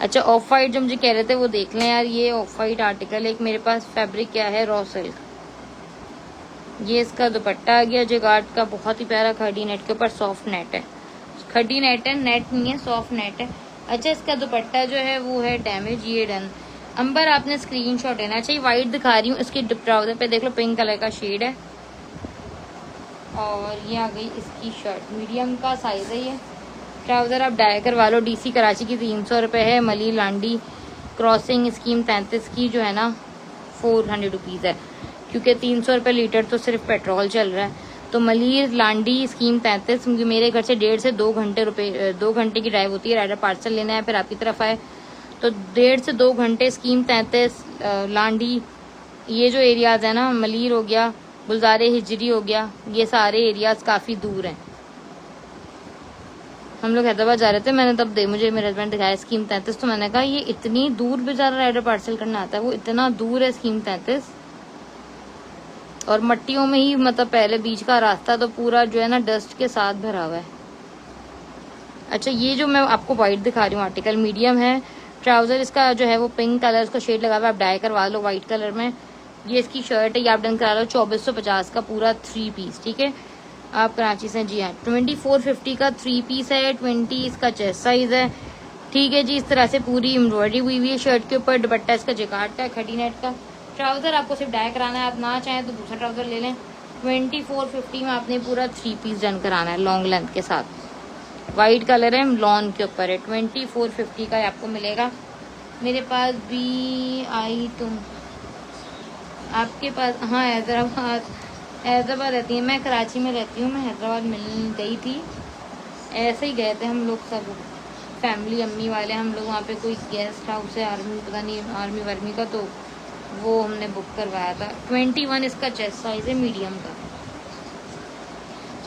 अच्छा ऑफ वाइट जो मुझे कह रहे थे वो देख लें यार। ये ऑफ वाइट आर्टिकल एक मेरे पास फैब्रिक क्या है, रॉ सिल्क। ये इसका दुपट्टा आ गया जगार्ड का, बहुत ही प्यारा खड़ी नेट के ऊपर सॉफ्ट नेट है। खड़ी नेट है, नेट नहीं है, सॉफ्ट नेट है। अच्छा इसका दुपट्टा जो है वो है डैमेज। ये डन अंबर आपने स्क्रीनशॉट लेना। अच्छा ये वाइट दिखा रही हूँ, इसकी ट्राउजर पे देख लो पिंक कलर का शेड है। और ये आ गई इसकी शर्ट, मीडियम का साइज है ये। ट्राउज़र आप डाई करवा लो। डीसी कराची की 300 रुपये है। मली लांडी क्रॉसिंग स्कीम 33 की जो है ना 400 रुपीज़ है, क्योंकि 300 रुपये लीटर तो सिर्फ पेट्रोल चल रहा है। तो मलिर लांडी स्कीम 33, क्योंकि मेरे घर से 1.5 से 2 घंटे की ड्राइव होती है। राइडर पार्सल लेना है फिर आपकी तरफ आए तो 1.5 से 2 घंटे। स्कीम 33 लांडी, ये जो एरियाज है ना, मलिर हो गया, गुलजारे हिजरी हो गया, ये सारे एरियाज काफ़ी दूर हैं। हम लोग हैदराबाद जा रहे थे, मैंने तब मुझे मेरे हस्बैंड दिखाया स्कीम 33, तो मैंने कहा ये इतनी दूर बेचारा राइडर पार्सल करना आता है, वो इतना दूर है स्कीम 33। और मट्टियों में ही, मतलब पहले बीच का रास्ता तो पूरा जो है ना डस्ट के साथ भरा हुआ है। अच्छा, ये जो मैं आपको वाइट दिखा रही हूँ आर्टिकल, मीडियम है। ट्राउजर इसका जो है वो पिंक कलर का शेड लगा हुआ है, आप डाई करवा लो वाइट कलर में। ये इसकी शर्ट है, ये आप डन करा लो 2450 का पूरा 3 पीस, ठीक है। आप कराची से, जी हाँ। 2450 का 3 पीस है, 20 इसका चेस्ट साइज है, ठीक है जी। इस तरह से पूरी एम्ब्रॉयडरी हुई हुई है शर्ट के ऊपर। दुपट्टा इसका जैकार्ड का, खड़ी नेट का। ट्राउजर आपको सिर्फ डाई कराना है, आप ना चाहें तो दूसरा ट्राउजर ले लें। 2450 में आपने पूरा 3 पीस डन कराना है लॉन्ग लेंथ के साथ। वाइट कलर है, लॉन के ऊपर है। 2450 का आपको मिलेगा। मेरे पास भी आई तुम, आपके पास, हाँ हैदराबाद रहती है, मैं कराची में रहती हूँ। मैं हैदराबाद मिलने गई थी, ऐसे ही गए थे हम लोग सब फैमिली, अम्मी वाले। हम लोग वहाँ पे कोई गेस्ट हाउस है आर्मी, पता नहीं आर्मी वर्मी का, तो वो हमने बुक करवाया था। 21 इसका चेस्ट साइज है, मीडियम का।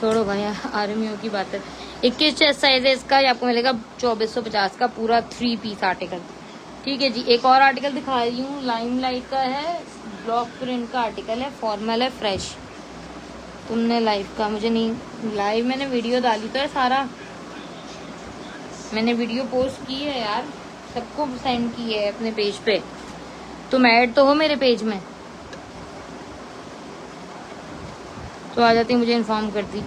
छोड़ो भाई आर्मियों की बात है। 21 चेस्ट साइज है इसका, ये आपको मिलेगा 2450 का पूरा 3 पीस आर्टिकल, ठीक है जी। एक और आर्टिकल दिखा रही हूँ, लाइमलाइट का है, ब्लॉक प्रिंट का आर्टिकल है, फॉर्मल है, फ्रेश। तुमने लाइव का, मुझे नहीं, लाइव मैंने वीडियो डाली तो है सारा, मैंने वीडियो पोस्ट की है यार, सबको सेंड की है अपने पेज पे। तुम ऐड तो हो मेरे पेज में, तो आ जाती, मुझे इन्फॉर्म करती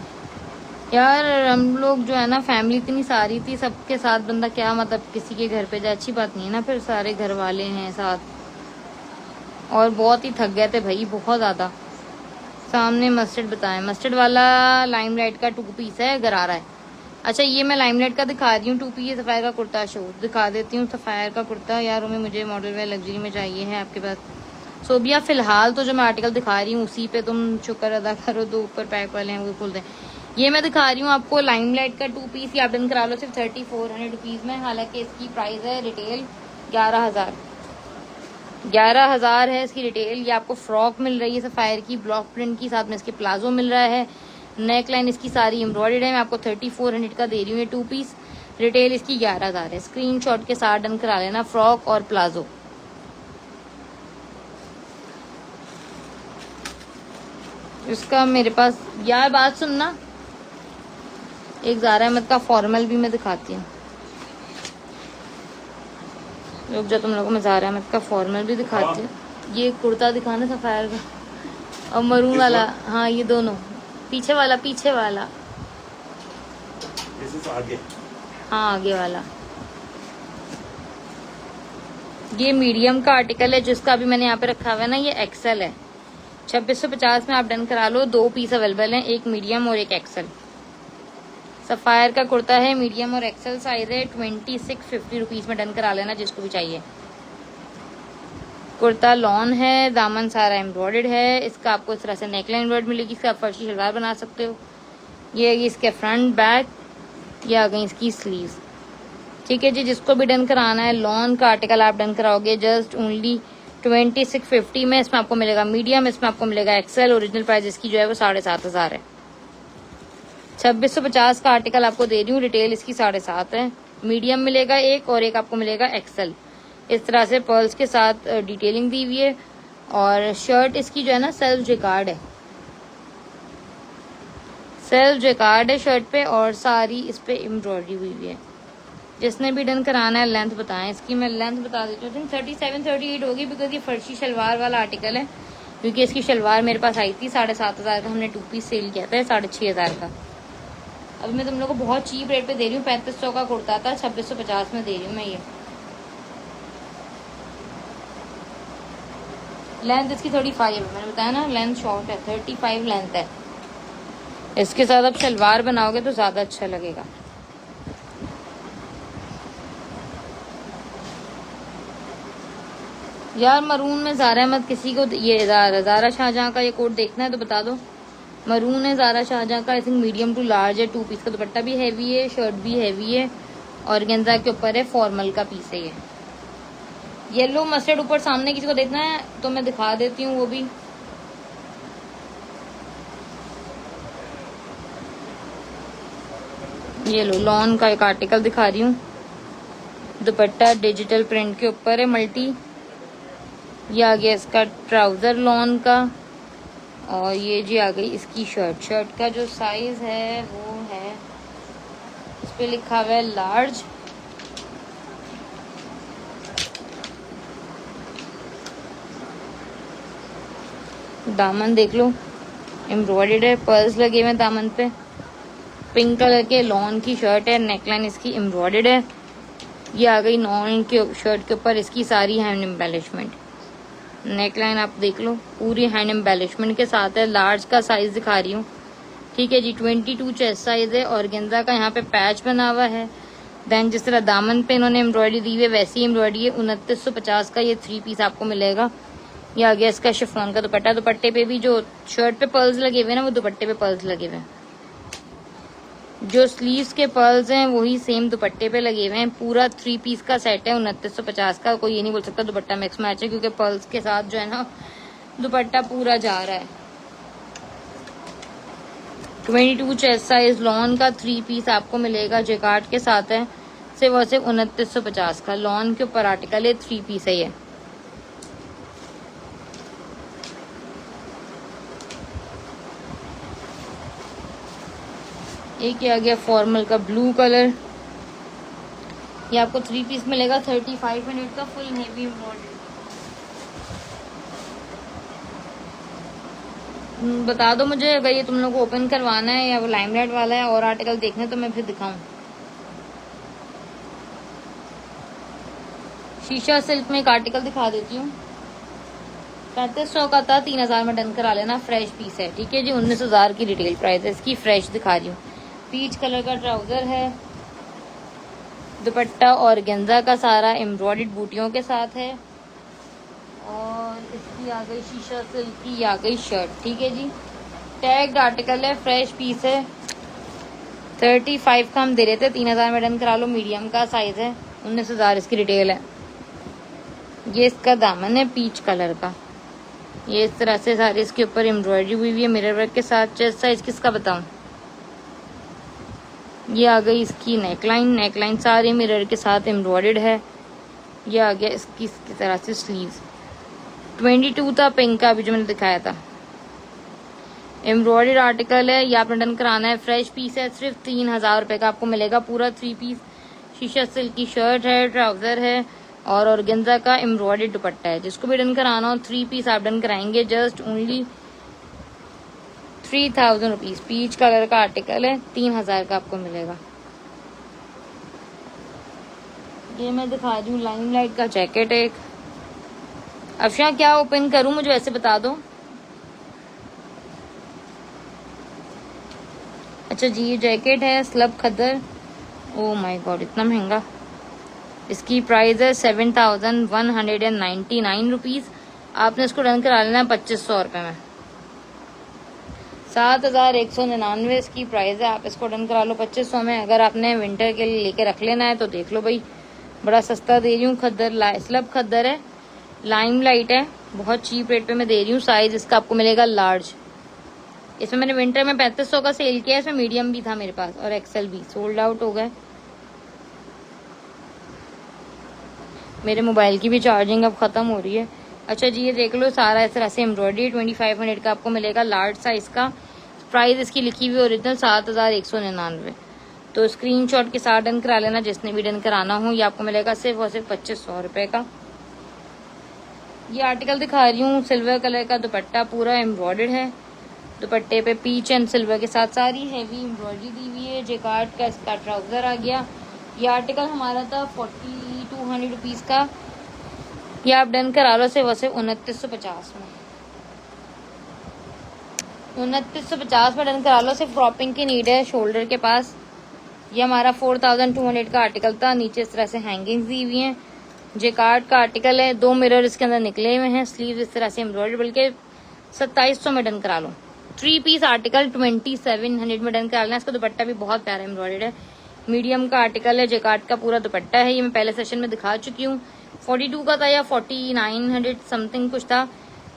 यार। हम लोग जो है ना फैमिली इतनी सारी थी, सबके साथ बंदा क्या, मतलब किसी के घर पे जाए अच्छी बात नहीं है ना, फिर सारे घर वाले हैं साथ, और बहुत ही थक गए थे भाई, बहुत ज़्यादा। सामने मस्टर्ड बताएं, मस्टर्ड वाला लाइमलाइट का 2 पीस है, गरारा है। अच्छा, ये मैं लाइमलाइट का दिखा रही हूँ 2 पीस। सफ़ायर का कुर्ता शो दिखा देती हूँ, सफ़ायर का कुर्ता यार, में मुझे मॉडल वेयर लग्जरी में चाहिए है आपके पास। सोबिया फिलहाल तो जो मैं आर्टिकल दिखा रही हूँ उसी पे तुम शुक्र अदा करो, 2 ऊपर पैक वाले हैं वो खोल दें। ये मैं दिखा रही हूँ आपको लाइमलाइट का 2 पीस, ये आप डन करा लो सिर्फ 3400 रुपीज़ में। हालांकि इसकी प्राइस है रिटेल 11,000 है इसकी रिटेल। ये आपको फ्रॉक मिल रही है सफ़ायर की, ब्लॉक प्रिंट की, साथ में इसके प्लाजो मिल रहा है। नेक लाइन इसकी सारी एम्ब्रॉयडर्ड है। मैं आपको 3400 का दे रही हूँ ये 2 पीस। रिटेल इसकी 11,000 है। स्क्रीनशॉट के साथ डन करा लेना, फ्रॉक और प्लाजो। इसका मेरे पास यार, बात सुनना, एक ज़ारा अहमद का फॉर्मल भी मैं दिखाती हूँ, रुक जा, तुम लोगों को मैं ज़ारा अहमद का फॉर्मल भी दिखाती हूँ। ये कुर्ता दिखाना सफ़ायर का, और मरून वाला, हाँ ये दोनों, पीछे वाला आगे, हाँ आगे वाला। ये मीडियम का आर्टिकल है, जिसका भी मैंने यहाँ पे रखा हुआ है ना, ये एक्सेल है। 2650 में आप डन करा लो। 2 पीस अवेलेबल हैं, एक मीडियम और एक एक्सेल। सफ़ायर का कुर्ता है, मीडियम और एक्सेल साइज है। 2650 रुपीज़ में डन करा लेना जिसको भी चाहिए। कुर्ता लॉन है, दामन सारा एम्ब्रॉयडर्ड है। इसका आपको इस तरह से नेकलाइन एम्ब्रॉयड मिलेगी, इसका आप फर्शी शलवार बना सकते हो। ये इसके फ्रंट बैक, ये आ गई इसकी स्लीव्स, ठीक है जी। जिसको भी डन कराना है, लॉन का आर्टिकल आप डन कराओगे जस्ट ओनली 2650 में। इसमें आपको मिलेगा मीडियम, इसमें आपको मिलेगा एक्सेल। ओरिजिनल प्राइस इसकी जो है वो 7,500 है। 2650 का आर्टिकल आपको दे रही हूँ, रिटेल इसकी 7,500 है। मीडियम मिलेगा एक, और एक आपको मिलेगा एक्सेल। इस तरह से पर्ल्स के साथ डिटेलिंग दी हुई है। और शर्ट इसकी जो है ना सेल्फ जेकार्ड है, सेल्फ जेकार्ड है शर्ट पे, और सारी इस पे एम्ब्रॉयडरी हुई हुई है। जिसने भी डन कराना है लेंथ बताएं इसकी, मैं लेंथ बता देती हूँ। 37-38 होगी, बिकॉज ये फर्शी शलवार वाला आर्टिकल है। क्योंकि इसकी शलवार मेरे पास आई थी 7,500 का, हमने 2 पीस सेल किया था 6,500 का। अभी मैं तुम लोग को बहुत चीप रेट पे दे रही हूँ। 3500 का कुर्ता था, 2650 में दे रही हूँ मैं ये। लेंथ इसकी 35 है, मैंने बताया ना लेंथ शॉर्ट है, 35 लेंथ है। इसके साथ आप शलवार बनाओगे तो ज़्यादा अच्छा लगेगा। यार मरून में ज़ारा अहमद किसी को, ये ज़ारा शाहजहाँ का ये कोट देखना है तो बता दो। मरून है ज़ारा शाहजहाँ का, I think medium to large है। 2 पीस का दुपट्टा भी हैवी है, शर्ट भी हैवी है, ऑर्गेन्जा के ऊपर है, फॉर्मल का पीस है ये। येलो मस्टर्ड ऊपर सामने किसी को देखना है तो मैं दिखा देती हूँ वो भी। ये लो लॉन का एक आर्टिकल दिखा रही हूँ। दुपट्टा डिजिटल प्रिंट के ऊपर है मल्टी। ये आ गया इसका ट्राउजर लॉन का, और ये जी आ गई इसकी शर्ट। शर्ट का जो साइज है वो है, इस पे लिखा हुआ है लार्ज। दामन देख लो, एम्ब्रॉयडर्ड है, पर्ल्स लगे हुए हैं दामन पे। पिंक कलर के लॉन की शर्ट है, नेकलाइन इसकी एम्ब्रॉयडर्ड है। ये आ गई लॉन के शर्ट के ऊपर इसकी सारी हैंड एम्बेलिशमेंट। नेकलाइन आप देख लो, पूरी हैंड एम्बेलिशमेंट के साथ है। लार्ज का साइज दिखा रही हूँ, ठीक है जी। 22 चेस्ट साइज है। ऑर्गेन्जा का यहाँ पे पैच बना हुआ है। देन जिस तरह दामन पे इन्होंने एम्ब्रॉयडरी दी हुई है वैसी एम्ब्रॉयडरी है। 2950 का ये 3 पीस आपको मिलेगा। ये आ गया इसका शिफॉन का दुपट्टा। दुपट्टे पे भी जो शर्ट पे पर्ल्स लगे हुए हैं ना, वो दुपट्टे पे पर्ल्स लगे हुए हैं। जो स्लीव्स के पर्ल्स हैं वही सेम दुपट्टे पे लगे हुए हैं। पूरा 3 पीस का सेट है 2950 का। कोई ये नहीं बोल सकता दुपट्टा मिक्स मैच है, क्योंकि पर्ल्स के साथ जो है ना दुपट्टा पूरा जा रहा है। 22 चेस्ट साइज लॉन का 3 पीस आपको मिलेगा, जेकार्ड के साथ है। सिर्फ और सिर्फ 2950 का लॉन के ऊपर आर्टिकल है, 3 पीस है ये। एक ये आ गया फॉर्मल का ब्लू कलर। ये आपको 3 पीस मिलेगा 3500 का, फुल हेवी एम्ब्रॉयडरी। बता दो मुझे अगर ये तुम लोग को ओपन करवाना है या वो लाइमलाइट वाला है और आर्टिकल देखने तो मैं फिर दिखाऊं। शीशा सिल्क में एक आर्टिकल दिखा देती हूँ। 3500 का था, 3000 में डन करा लेना। फ्रेश पीस है, ठीक है जी। 19,000 की रिटेल प्राइस है इसकी। फ्रेश दिखा रही हूँ। पीच कलर का ट्राउजर है। दुपट्टा ऑर्गेन्जा का सारा एम्ब्रॉयडर्ड बूटियों के साथ है। और इसकी आ गई शीशा सिल्क की आ गई शर्ट, ठीक है जी। टैग्ड आर्टिकल है, फ्रेश पीस है। 35 का हम दे रहे थे, 3000 में डन करा लो। मीडियम का साइज है, 19,000 इसकी रिटेल है। ये इसका दामन है पीच कलर का। ये इस तरह से सारी इसके ऊपर एम्ब्रॉयडरी हुई है मिरर वर्क के साथ। चेस्ट साइज किसका बताऊं। ये आ गई इसकी नेकलाइन। नेकलाइन सारे मिरर के साथ एम्ब्रॉयडर्ड है। ये आ गया इसकी तरह से स्लीव्स। 22 था पिंक का, अभी जो मैंने दिखाया था। एम्ब्रॉयडर्ड आर्टिकल है, ये आपने डन कराना है। फ्रेश पीस है, सिर्फ 3000 रुपये का आपको मिलेगा पूरा 3 पीस। शीशा सिल्क की शर्ट है, ट्राउजर है और ऑर्गेन्जा का एम्ब्रॉयडर्ड दुपट्टा है। जिसको भी डन कराना हो 3 पीस आप डन कराएंगे, just only 3000 rupees. Peach colour का आर्टिकल है, 3000 का आपको मिलेगा। ये मैं दिखा रही हूँ लाइमलाइट का जैकेट एक। अफशा क्या ओपन करूं, मुझे वैसे बता दो। अच्छा जी, ये जैकेट है slub khaddar. Oh my God, इतना महंगा। इसकी प्राइस है 7199 रुपीज। आपने इसको डन करा लेना है 2500 रुपये में। 7199 इसकी प्राइस है। आप इसको डन करा लो 2500 में। अगर आपने विंटर के लिए लेके रख लेना है तो देख लो भाई, बड़ा सस्ता दे रही हूँ। खद्दर स्लब खद्दर है, लाइमलाइट है, बहुत चीप रेट पे मैं दे रही हूँ। साइज इसका आपको मिलेगा लार्ज। इसमें मैंने विंटर में 3500 का सेल किया है। इसमें मीडियम भी था मेरे पास और एक्सेल भी, सोल्ड आउट हो गए। मेरे मोबाइल की भी चार्जिंग अब खत्म हो रही है। अच्छा जी, ये देख लो सारा इस तरह से एम्ब्रॉयडरी। 2500 का आपको मिलेगा लार्ज साइज का। प्राइस इसकी लिखी हुई ओरिजिनल 7199। तो स्क्रीनशॉट के साथ डन करा लेना जिसने भी डन कराना हो। ये आपको मिलेगा सिर्फ और सिर्फ 2500 रुपये का। ये आर्टिकल दिखा रही हूँ, सिल्वर कलर का दुपट्टा पूरा एम्ब्रॉयडर्ड है। दुपट्टे पे पीच एंड सिल्वर के साथ सारी हैवी एम्ब्रॉयडरी दी हुई है। जेकार्ड का इसका ट्राउजर आ गया। ये आर्टिकल हमारा था 4200 रुपीज़ का। ये आप डन करा लो सिर्फ और सिर्फ 2950 में। 2950 में डन करा लो। सिर्फ क्रॉपिंग की नीड है शोल्डर के पास। ये हमारा 4200 का आर्टिकल था। नीचे इस तरह से हैंगिंग्स दी हुई हैं। जेकार्ड का आर्टिकल है, 2 मिरर इसके अंदर निकले हुए हैं। स्लीव इस तरह से एम्ब्रॉयडरी, बल्कि 2700 में डन करा लो। 3 पीस आर्टिकल 2700 में डन करा लेना। इसका दुपट्टा भी बहुत प्यारा एम्ब्रॉयडर्ड है, मीडियम का आर्टिकल है, जैकार्ड का पूरा दुपट्टा है। ये मैं पहले सेशन में दिखा चुकी हूँ। 42 का था या 4900 समथिंग कुछ था,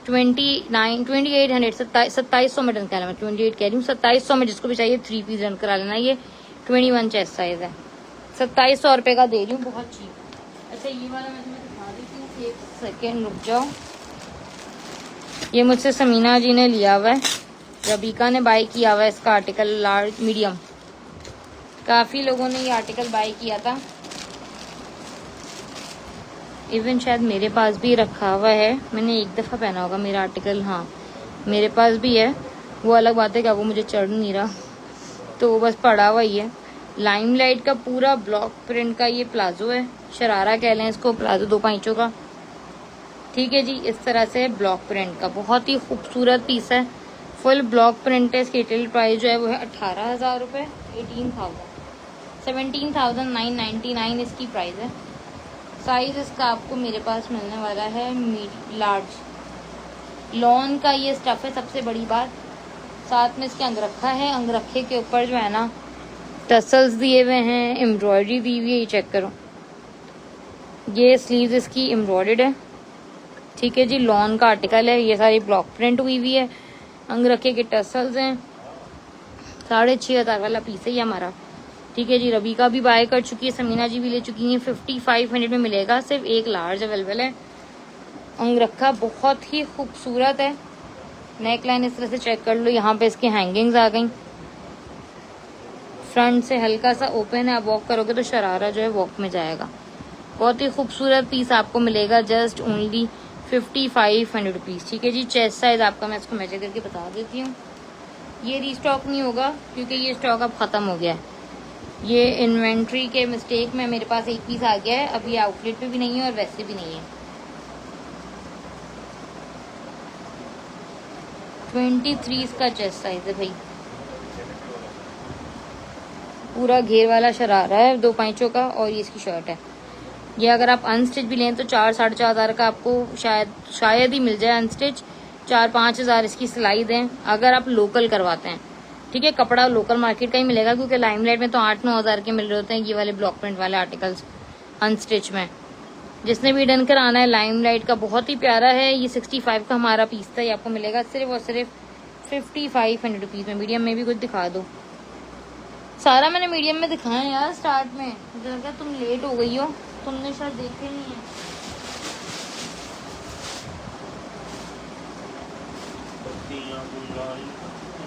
2800 2700 में डन करा लेना। 28 कह रही हूँ, 2700 में जिसको भी चाहिए 3 पीस डन करा लेना। ये 21 चेस्ट साइज है, 2700 रुपए का दे रही हूँ, बहुत चीप। अच्छा ये वाला मैं तुम्हें दिखा देती हूँ, एक सेकेंड रुक जाओ। ये मुझसे समीना जी ने लिया हुआ है, रबीका ने बाय किया हुआ है इसका आर्टिकल लार्ज मीडियम। काफी लोगों ने ये आर्टिकल बाय किया था, इवन शायद मेरे पास भी रखा हुआ है, मैंने एक दफा पहना होगा मेरा आर्टिकल। हाँ मेरे पास भी है, वो अलग बात है कि वो मुझे चढ़ नहीं रहा, तो वो बस पड़ा हुआ ही है। लाइमलाइट का पूरा ब्लॉक प्रिंट का ये प्लाजो है, शरारा कह लें इसको, प्लाजो 2 पाइचों का, ठीक है जी। इस तरह से ब्लॉक प्रिंट का बहुत ही खूबसूरत पीस है, फुल ब्लॉक प्रिंट है। इसकी रिटेल प्राइस जो है वो है 18,000 रुपये, 17,999 इसकी प्राइस है। साइज इसका आपको मेरे पास मिलने वाला है लार्ज। लॉन का ये स्टफ है सबसे बड़ी बात, साथ में इसके अंगरखा है, अंगरखे के ऊपर जो है ना टसल्स दिए हुए हैं, एम्ब्रॉयडरी दी हुई है, ये चेक करो। ये स्लीव्स इसकी एम्ब्रॉयडर्ड है, ठीक है जी। लॉन का आर्टिकल है, ये सारी ब्लॉक प्रिंट हुई हुई है, अंगरखे के टसल्स हैं। 6,500 वाला पीस है ये हमारा, ठीक है जी। रबीका भी बाय कर चुकी है, समीना जी भी ले चुकी हैं। 5500 में मिलेगा, सिर्फ एक लार्ज अवेलेबल है। अंगरखा बहुत ही खूबसूरत है, नेक लाइन इस तरह से चेक कर लो, यहाँ पे इसकी हैंगिंग्स आ गई। फ्रंट से हल्का सा ओपन है, आप वॉक करोगे तो शरारा जो है वॉक में जाएगा। बहुत ही खूबसूरत पीस आपको मिलेगा, जस्ट ओनली 5500 रुपीज़, ठीक है जी। चेस्ट साइज आपका मैं इसको मेजर करके बता देती हूँ। ये रीस्टॉक नहीं होगा क्योंकि ये स्टॉक अब ख़त्म हो गया है, ये इन्वेंट्री के मिस्टेक में मेरे पास एक पीस आ गया है, अब ये आउटलेट पे भी नहीं है और वैसे भी नहीं है। 23 इसका चेस्ट साइज है भाई, पूरा घेर वाला शरारा है 2 पाइचों का, और ये इसकी शर्ट है। ये अगर आप अनस्टिच भी लें तो 4-4.5 का आपको शायद ही मिल जाए अनस्टिच। 4-5 हज़ार इसकी सिलाई दें अगर आप लोकल करवाते हैं, ठीक है। कपड़ा लोकल मार्केट का ही मिलेगा क्योंकि लाइमलाइट में तो 8-9 हज़ार के मिल रहे होते हैं ये वाले ब्लॉक प्रिंट वाले आर्टिकल्स अनस्टिच में। जिसने भी डन कराना है, लाइमलाइट का बहुत ही प्यारा है, ये 65 का हमारा पीस था, ये आपको मिलेगा सिर्फ और सिर्फ 5500 रुपीज़ में। मीडियम में भी कुछ दिखा दो, सारा मैंने मीडियम में दिखाया यार स्टार्ट में, मुझे लगा तुम लेट हो गई हो, तुमने शायद देखे नहीं है।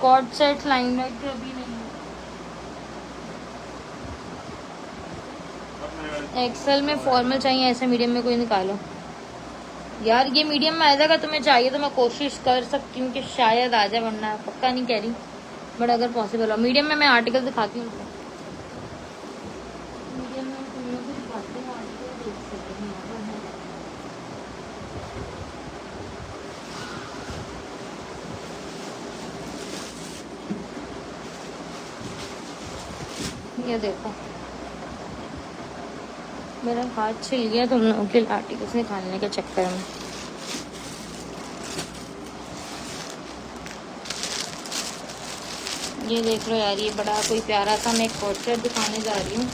कॉर्ड सेट लाइमलाइट पे अभी नहीं है। एक्सेल में फॉर्मल चाहिए, ऐसे मीडियम में कोई निकालो यार। ये मीडियम में आ जाएगा, तुम्हें चाहिए तो मैं कोशिश कर सकती हूँ कि शायद आ जाए, वरना पक्का नहीं कह रही, बट अगर पॉसिबल हो। मीडियम में मैं आर्टिकल दिखाती हूँ, मीडियम में तुम लोग भी दिखाते हैं आर्टिकल, देख सकते हैं। ये देखो मेरा हाथ छिल गया तुम लोगों के आर्टिकल्स निकालने के चक्कर में। ये देख लो यार, ये बड़ा कोई प्यारा सा मैं कोट सेट दिखाने जा रही हूँ,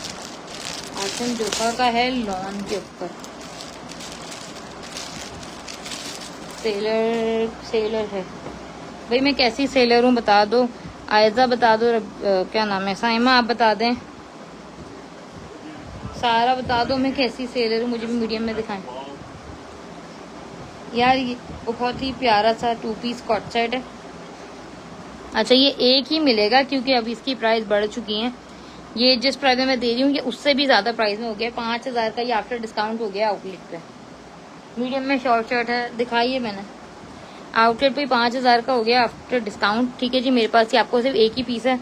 आसन जोका का है, लॉन के ऊपर। सेलर है भाई, मैं कैसी सेलर हूँ बता दो, आयजा बता दो, क्या नाम है, साइमा आप बता दें, सारा बता दो मैं कैसी सेलर हूँ, मुझे भी मीडियम में दिखाएं यार। ये बहुत ही प्यारा सा 2 पीस कॉट सेट है। अच्छा ये एक ही मिलेगा क्योंकि अभी इसकी प्राइस बढ़ चुकी है, ये जिस प्राइस में मैं दे रही हूँ ये उससे भी ज़्यादा प्राइस में हो गया, 5,000 का ये आफ्टर डिस्काउंट हो गया आउटलेट पे। मीडियम में शॉर्ट शर्ट है, दिखाइए मैंने, आउटलेट पे 5,000 का हो गया आफ्टर डिस्काउंट, ठीक है जी। मेरे पास ये आपको सिर्फ एक ही पीस है,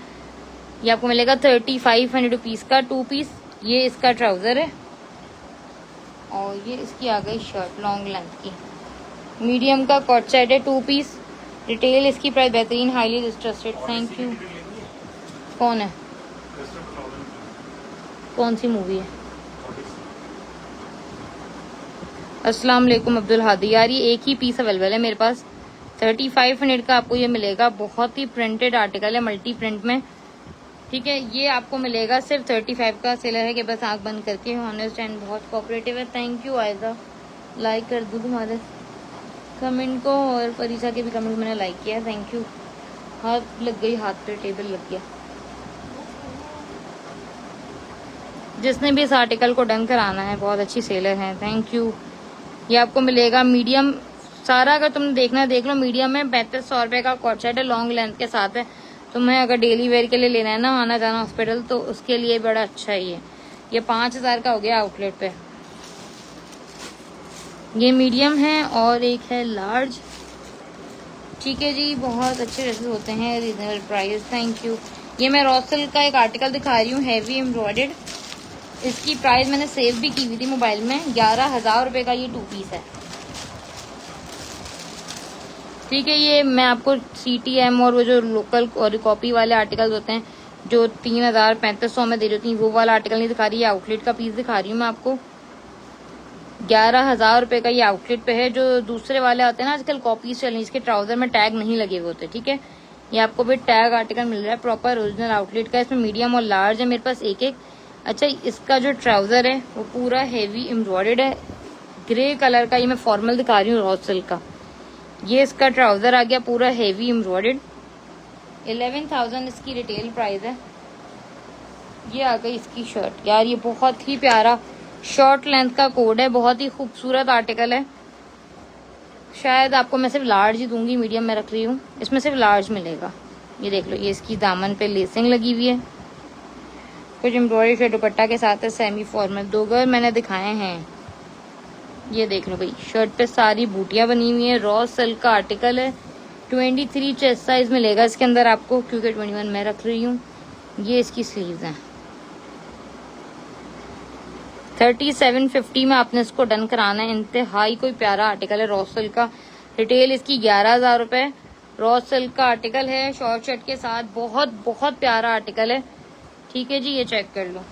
ये आपको मिलेगा 3500 रुपीज़ का 2 पीस। ये इसका ट्राउज़र है और ये इसकी आ गई शर्ट लॉन्ग लेंथ की, मीडियम का कॉट सेट है 2 पीस। रिटेल इसकी प्राइस बेहतरीन, हाईली ट्रस्टेड। Thank you. कौन है, कौन सी मूवी है? अस्सलाम वालेकुम अब्दुल हादी। यार ये एक ही पीस अवेलेबल है मेरे पास, 3500 का आपको ये मिलेगा। बहुत ही प्रिंटेड आर्टिकल है, मल्टी प्रिंट में, ठीक है। ये आपको मिलेगा सिर्फ 35 का। सेलर है कि बस आंख बंद करके, ऑनेस्ट एंड बहुत कोऑपरेटिव है। थैंक यू आयजा, लाइक कर दूँ तुम्हारे कमेंट को, और परीसा के भी कमेंट मैंने लाइक किया, थैंक यू। हाथ लग गई, हाथ पे टेबल लग गया। जिसने भी इस आर्टिकल को डन कराना है, बहुत अच्छी सेलर है, थैंक यू। ये आपको मिलेगा मीडियम सारा, अगर तुम देखना देख लो। मीडियम में 3500 रुपये का कॉट सेट है, लॉन्ग लेंथ के साथ है। तुम्हें अगर डेली वेयर के लिए लेना है ना, आना जाना हॉस्पिटल, तो उसके लिए बड़ा अच्छा है ये 5000 का हो गया आउटलेट पे। ये मीडियम है और एक है लार्ज, ठीक है जी। बहुत अच्छे ड्रेसेस होते हैं, रीजनेबल प्राइस, थैंक यू। ये मैं रॉ सिल्क का एक आर्टिकल दिखा रही हूँ, हैवी एम्ब्रॉयडर्ड। इसकी प्राइस मैंने सेव भी की हुई थी मोबाइल में। 11,000 रुपये का ये 2 पीस है, ठीक है। ये मैं आपको CTM और वो जो लोकल और कॉपी वाले आर्टिकल होते हैं जो 3000-3500 में दे रही होती, वो वाला आर्टिकल नहीं दिखा रही है, आउटलेट का पीस दिखा रही हूँ मैं आपको। 11,000 रुपये का ये आउटलेट पे है। जो दूसरे वाले आते हैं ना आजकल कॉपीज चल रही, इसके ट्राउजर में टैग नहीं लगे हुए होते, ठीक है। ये आपको भी टैग आर्टिकल मिल रहा है प्रॉपर ओरिजिनल आउटलेट का। इसमें मीडियम और लार्ज है मेरे पास एक एक। अच्छा, इसका जो ट्राउजर है वो पूरा हैवी एम्ब्रॉयडर्ड है, ग्रे कलर का। ये मैं फॉर्मल दिखा रही हूँ रॉ सिल्क का। ये इसका ट्राउजर आ गया पूरा हैवी एम्ब्रॉयडर्ड। 11,000 इसकी रिटेल प्राइस है। ये आ गई इसकी शर्ट, यार ये बहुत ही प्यारा शॉर्ट लेंथ का कोड है, बहुत ही खूबसूरत आर्टिकल है। शायद आपको मैं सिर्फ लार्ज ही दूंगी, मीडियम में रख रही हूँ, इसमें सिर्फ लार्ज मिलेगा। ये देख लो, ये इसकी दामन पे लेसिंग लगी हुई है, कुछ एम्ब्रॉयडरी से दुपट्टा के साथ है, सेमी फॉर्मल। 2 गज मैंने दिखाए हैं। ये देख लो भाई, शर्ट पे सारी बूटियां बनी हुई है, रॉ सिल्क का आर्टिकल है। 23 चेस्ट साइज मिलेगा इसके अंदर आपको, क्योंकि 21 मैं रख रही हूँ। ये इसकी स्लीव्स हैं। 3750 में आपने इसको डन कराना है। इंतहाई कोई प्यारा आर्टिकल है रॉ सिल्क का। रिटेल इसकी 11,000 रुपए। रॉ सिल्क का आर्टिकल है शॉर्ट शर्ट के साथ, बहुत बहुत प्यारा आर्टिकल है, ठीक है जी। ये चेक कर लो।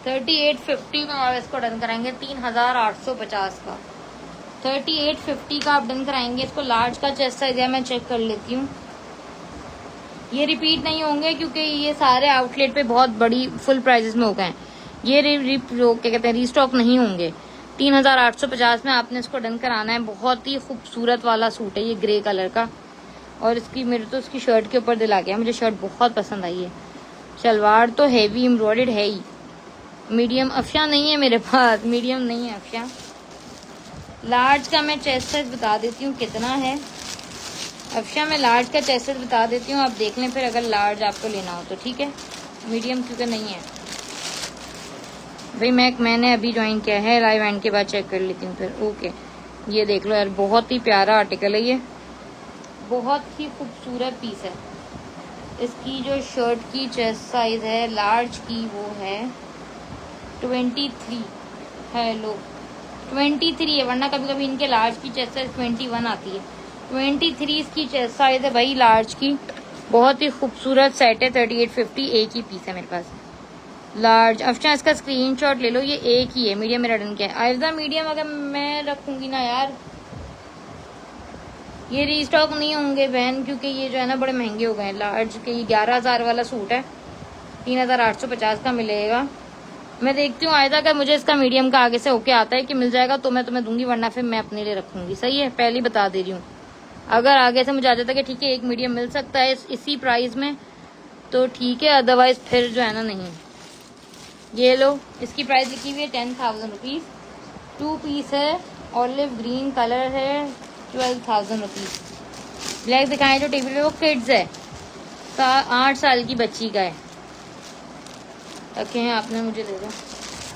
3850 में आप इसको डन कराएंगे, 3850 का। 3850 का आप डन कराएंगे इसको। लार्ज का चेस्ट साइज है, मैं चेक कर लेती हूँ। ये रिपीट नहीं होंगे क्योंकि ये सारे आउटलेट पे बहुत बड़ी फुल प्राइजेस में हो गए हैं। ये क्या कहते हैं, रीस्टॉक नहीं होंगे। 3850 में आपने इसको डन कराना है। बहुत ही खूबसूरत वाला सूट है ये, ग्रे कलर का। और इसकी मेरे तो इसकी शर्ट के ऊपर दिल आ गया, मुझे शर्ट बहुत पसंद आई है। सलवार तो हैवी एम्ब्रॉयडर्ड है ही। मीडियम अफशा नहीं है मेरे पास, मीडियम नहीं है अफशा। लार्ज का मैं चेस्ट साइज बता देती हूँ कितना है। अफशा मैं लार्ज का चेस्ट साइज बता देती हूँ, आप देख लें फिर अगर लार्ज आपको लेना हो तो, ठीक है। मीडियम क्योंकि नहीं है भाई, मैंने अभी ज्वाइन किया है, लाइव एंड के बाद चेक कर लेती हूँ फिर। ओके, ये देख लो यार, बहुत ही प्यारा आर्टिकल है ये, बहुत ही खूबसूरत पीस है। इसकी जो शर्ट की चेस्ट साइज है लार्ज की, वो है 23 है। लो 23 है, वरना कभी कभी इनके लार्ज की चेस्ट साइज 21 आती है। 23 इसकी चेस्ट साइज है भाई लार्ज की। बहुत ही खूबसूरत सेट है। 3850 एक ही पीस है मेरे पास लार्ज। अफशा इसका स्क्रीनशॉट ले लो, ये एक ही है। मीडियम मेरा डन क्या है। आइजा मीडियम अगर मैं रखूंगी ना यार, ये रीस्टॉक नहीं होंगे बहन, क्योंकि ये जो है ना बड़े महंगे हो गए हैं। लार्ज के ये 11,000 वाला सूट है, 3850 का मिलेगा। मैं देखती हूँ आयदा, अगर मुझे इसका मीडियम का आगे से होके आता है कि मिल जाएगा तो मैं तुम्हें दूंगी, वरना फिर मैं अपने लिए रखूंगी। सही है, पहले ही बता दे रही हूँ। अगर आगे से मुझे आ जाता है कि ठीक है एक मीडियम मिल सकता है इसी प्राइस में तो ठीक है, अदरवाइज फिर जो है ना नहीं। ये लो, इसकी प्राइस लिखी हुई है 10,000 रुपीज। 2 पीस है, ऑलिव ग्रीन कलर है, 12,000 रुपीज। ब्लैक दिखाएं जो टेबल पे, वो किड्स है, 8 साल की बच्ची का है। रखे हैं आपने, मुझे दे दो।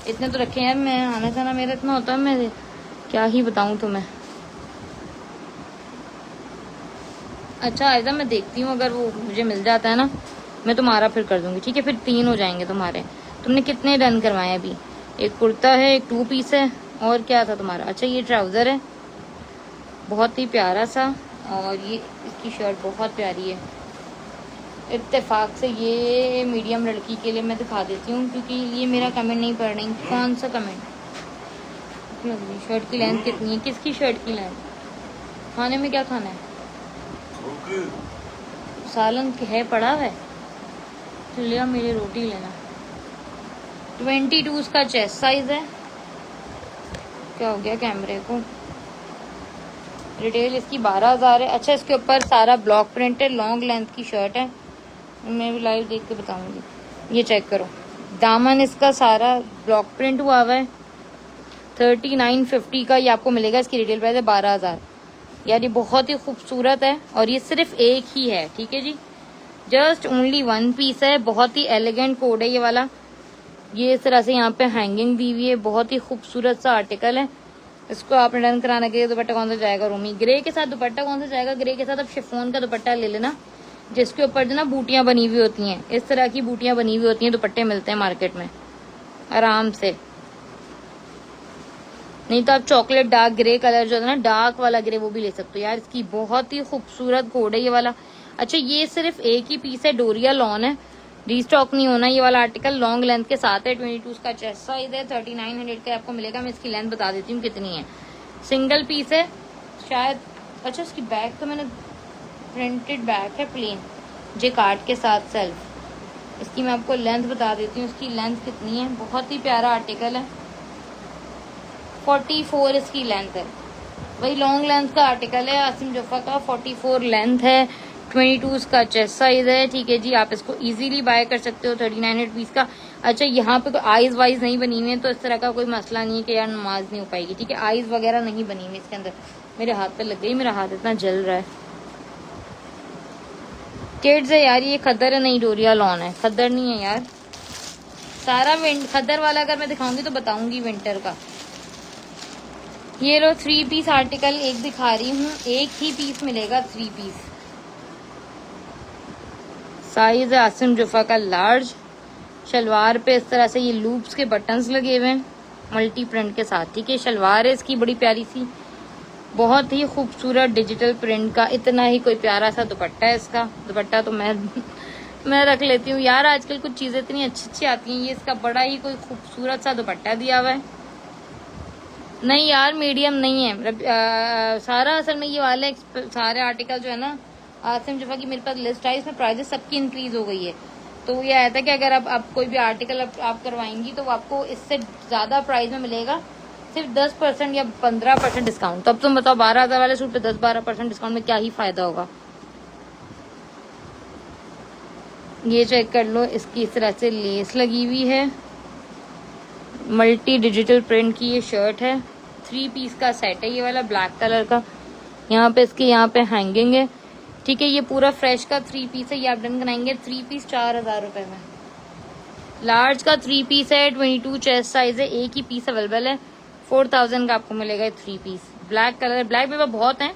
इतने तो रखे हैं, मैं आना जाना मेरा इतना होता है, मैं क्या ही बताऊं तुम्हें। अच्छा आयदा, मैं देखती हूँ, अगर वो मुझे मिल जाता है ना मैं तुम्हारा फिर कर दूंगी, ठीक है। फिर 3 हो जाएंगे तुम्हारे। तुमने कितने डन करवाए अभी? एक कुर्ता है, एक 2 पीस है, और क्या था तुम्हारा? अच्छा ये ट्राउजर है, बहुत ही प्यारा सा, और ये इसकी शर्ट बहुत प्यारी है। इत्तेफाक से ये मीडियम लड़की के लिए मैं दिखा देती हूँ, क्योंकि ये मेरा कमेंट नहीं पढ़ रही। कौन सा कमेंट? भूख लग रही। शर्ट की लेंथ कितनी है? किसकी शर्ट की लेंथ? खाने में क्या खाना है? सालन है पड़ा है तो लिया, मेरी रोटी लेना। 22 का चेस्ट साइज है। क्या हो गया कैमरे को? रिटेल इसकी 12,000 है। अच्छा, इसके ऊपर सारा ब्लॉक प्रिंट है, लॉन्ग लेंथ की शर्ट है। मैं भी लाइव देख के बताऊंगी। ये चेक करो, दामन इसका सारा ब्लॉक प्रिंट हुआ है। 3950 का ये आपको मिलेगा। इसकी रिटेल प्राइस है 12,000। यार ये बहुत ही खूबसूरत है और ये सिर्फ एक ही है, ठीक है जी। जस्ट ओनली 1 पीस है। बहुत ही एलिगेंट कोड है ये वाला। ये इस तरह से यहाँ पे हैंगिंग दी हुई है। बहुत ही खूबसूरत सा आर्टिकल है। इसको आप रिटर्न कराने के लिए दुपट्टा कौन सा जाएगा? रूमी ग्रे के साथ दुपट्टा कौन सा जाएगा? ग्रे के साथ आप शिफॉन का दुपट्टा ले लेना, जिसके ऊपर जो ना बूटियां बनी हुई होती हैं। इस तरह की बूटियां बनी हुई होती हैं। दुपट्टे मिलते हैं मार्केट में आराम से। नहीं तो आप चॉकलेट डार्क ग्रे कलर जो है ना, डार्क वाला ग्रे, वो भी ले सकते हो। यार इसकी बहुत ही खूबसूरत कोड है ये वाला। अच्छा, ये सिर्फ एक ही पीस है, डोरिया लॉन है, रीस्टॉक नहीं होना ये वाला आर्टिकल। लॉन्ग लेंथ के साथ है। 22 का चेस्ट साइज है। 3900 का आपको मिलेगा। मैं इसकी लेंथ बता देती हूँ कितनी है। सिंगल पीस है शायद। अच्छा, इसकी बैक तो मैंने प्रिंटेड बैक है, प्लेन जेकार्ड के साथ सेल्फ। इसकी मैं आपको लेंथ बता देती हूँ। इसकी लेंथ कितनी है? बहुत ही प्यारा आर्टिकल है। 44 इसकी लेंथ है। वही लॉन्ग लेंथ का आर्टिकल है आसिम जोफा का। 44 लेंथ है। 22 का चेस्ट साइज है, ठीक है जी। आप इसको इजीली बाय कर सकते हो 3900 पीस का। अच्छा, यहाँ पे कोई आईज वाइज नहीं बनी हुई है, तो इस तरह का कोई मसला नहीं है कि यार नमाज नहीं हो पाएगी, ठीक है। आईज वगैरह नहीं बनी हुई इसके अंदर। मेरे हाथ पे लग गई, मेरा हाथ इतना जल रहा है। किड्स है यार, ये खद्दर है, नहीं डोरिया लॉन है, खद्दर नहीं है यार। सारा खद्दर वाला अगर मैं दिखाऊंगी तो बताऊंगी विंटर का। ये लो 3 पीस आर्टिकल एक दिखा रही हूँ। एक ही पीस मिलेगा, 3 पीस। साइज है आसिम जुफा का लार्ज। शलवार पे इस तरह से ये लूप्स के बटन्स लगे हुए हैं मल्टी प्रिंट के साथ, ठीक है। शलवार है इसकी बड़ी प्यारी सी, बहुत ही खूबसूरत डिजिटल प्रिंट का। इतना ही कोई प्यारा सा दुपट्टा है इसका। दुपट्टा तो मैं रख लेती हूँ यार। आजकल कुछ चीजें इतनी अच्छी अच्छी आती हैं। ये इसका बड़ा ही कोई खूबसूरत सा दुपट्टा दिया हुआ है। नहीं यार, मीडियम नहीं है। सारा असल में ये वाले सारे आर्टिकल जो है ना आसिम जुफा की मेरे पास लिस्ट है, इसमें प्राइजेस सबकी इंक्रीज हो गई है। तो ये आया था कि अगर आप कोई भी आर्टिकल आप करवाएंगी तो आपको इससे ज्यादा प्राइस में मिलेगा, सिर्फ 10% या 15% डिस्काउंट। तो अब तुम बताओ 12,000 वाले सूट पे 10-12% डिस्काउंट में क्या ही फायदा होगा। ये चेक कर लो, इसकी इस तरह से लेस लगी हुई है। मल्टी डिजिटल प्रिंट की ये शर्ट है। 3 पीस का सेट है ये वाला, ब्लैक कलर का। यहाँ पे इसके यहाँ पे हैंगिंग है, ठीक है। ये पूरा फ्रेश का 3 पीस है। ये आप डन कराएंगे 3 पीस 4,000 रुपए में। लार्ज का 3 पीस है। 22 चेस्ट साइज है। एक ही पीस अवेलेबल है। 4,000 का आपको मिलेगा 3 पीस। ब्लैक कलर है। ब्लैक पेपर बहुत है,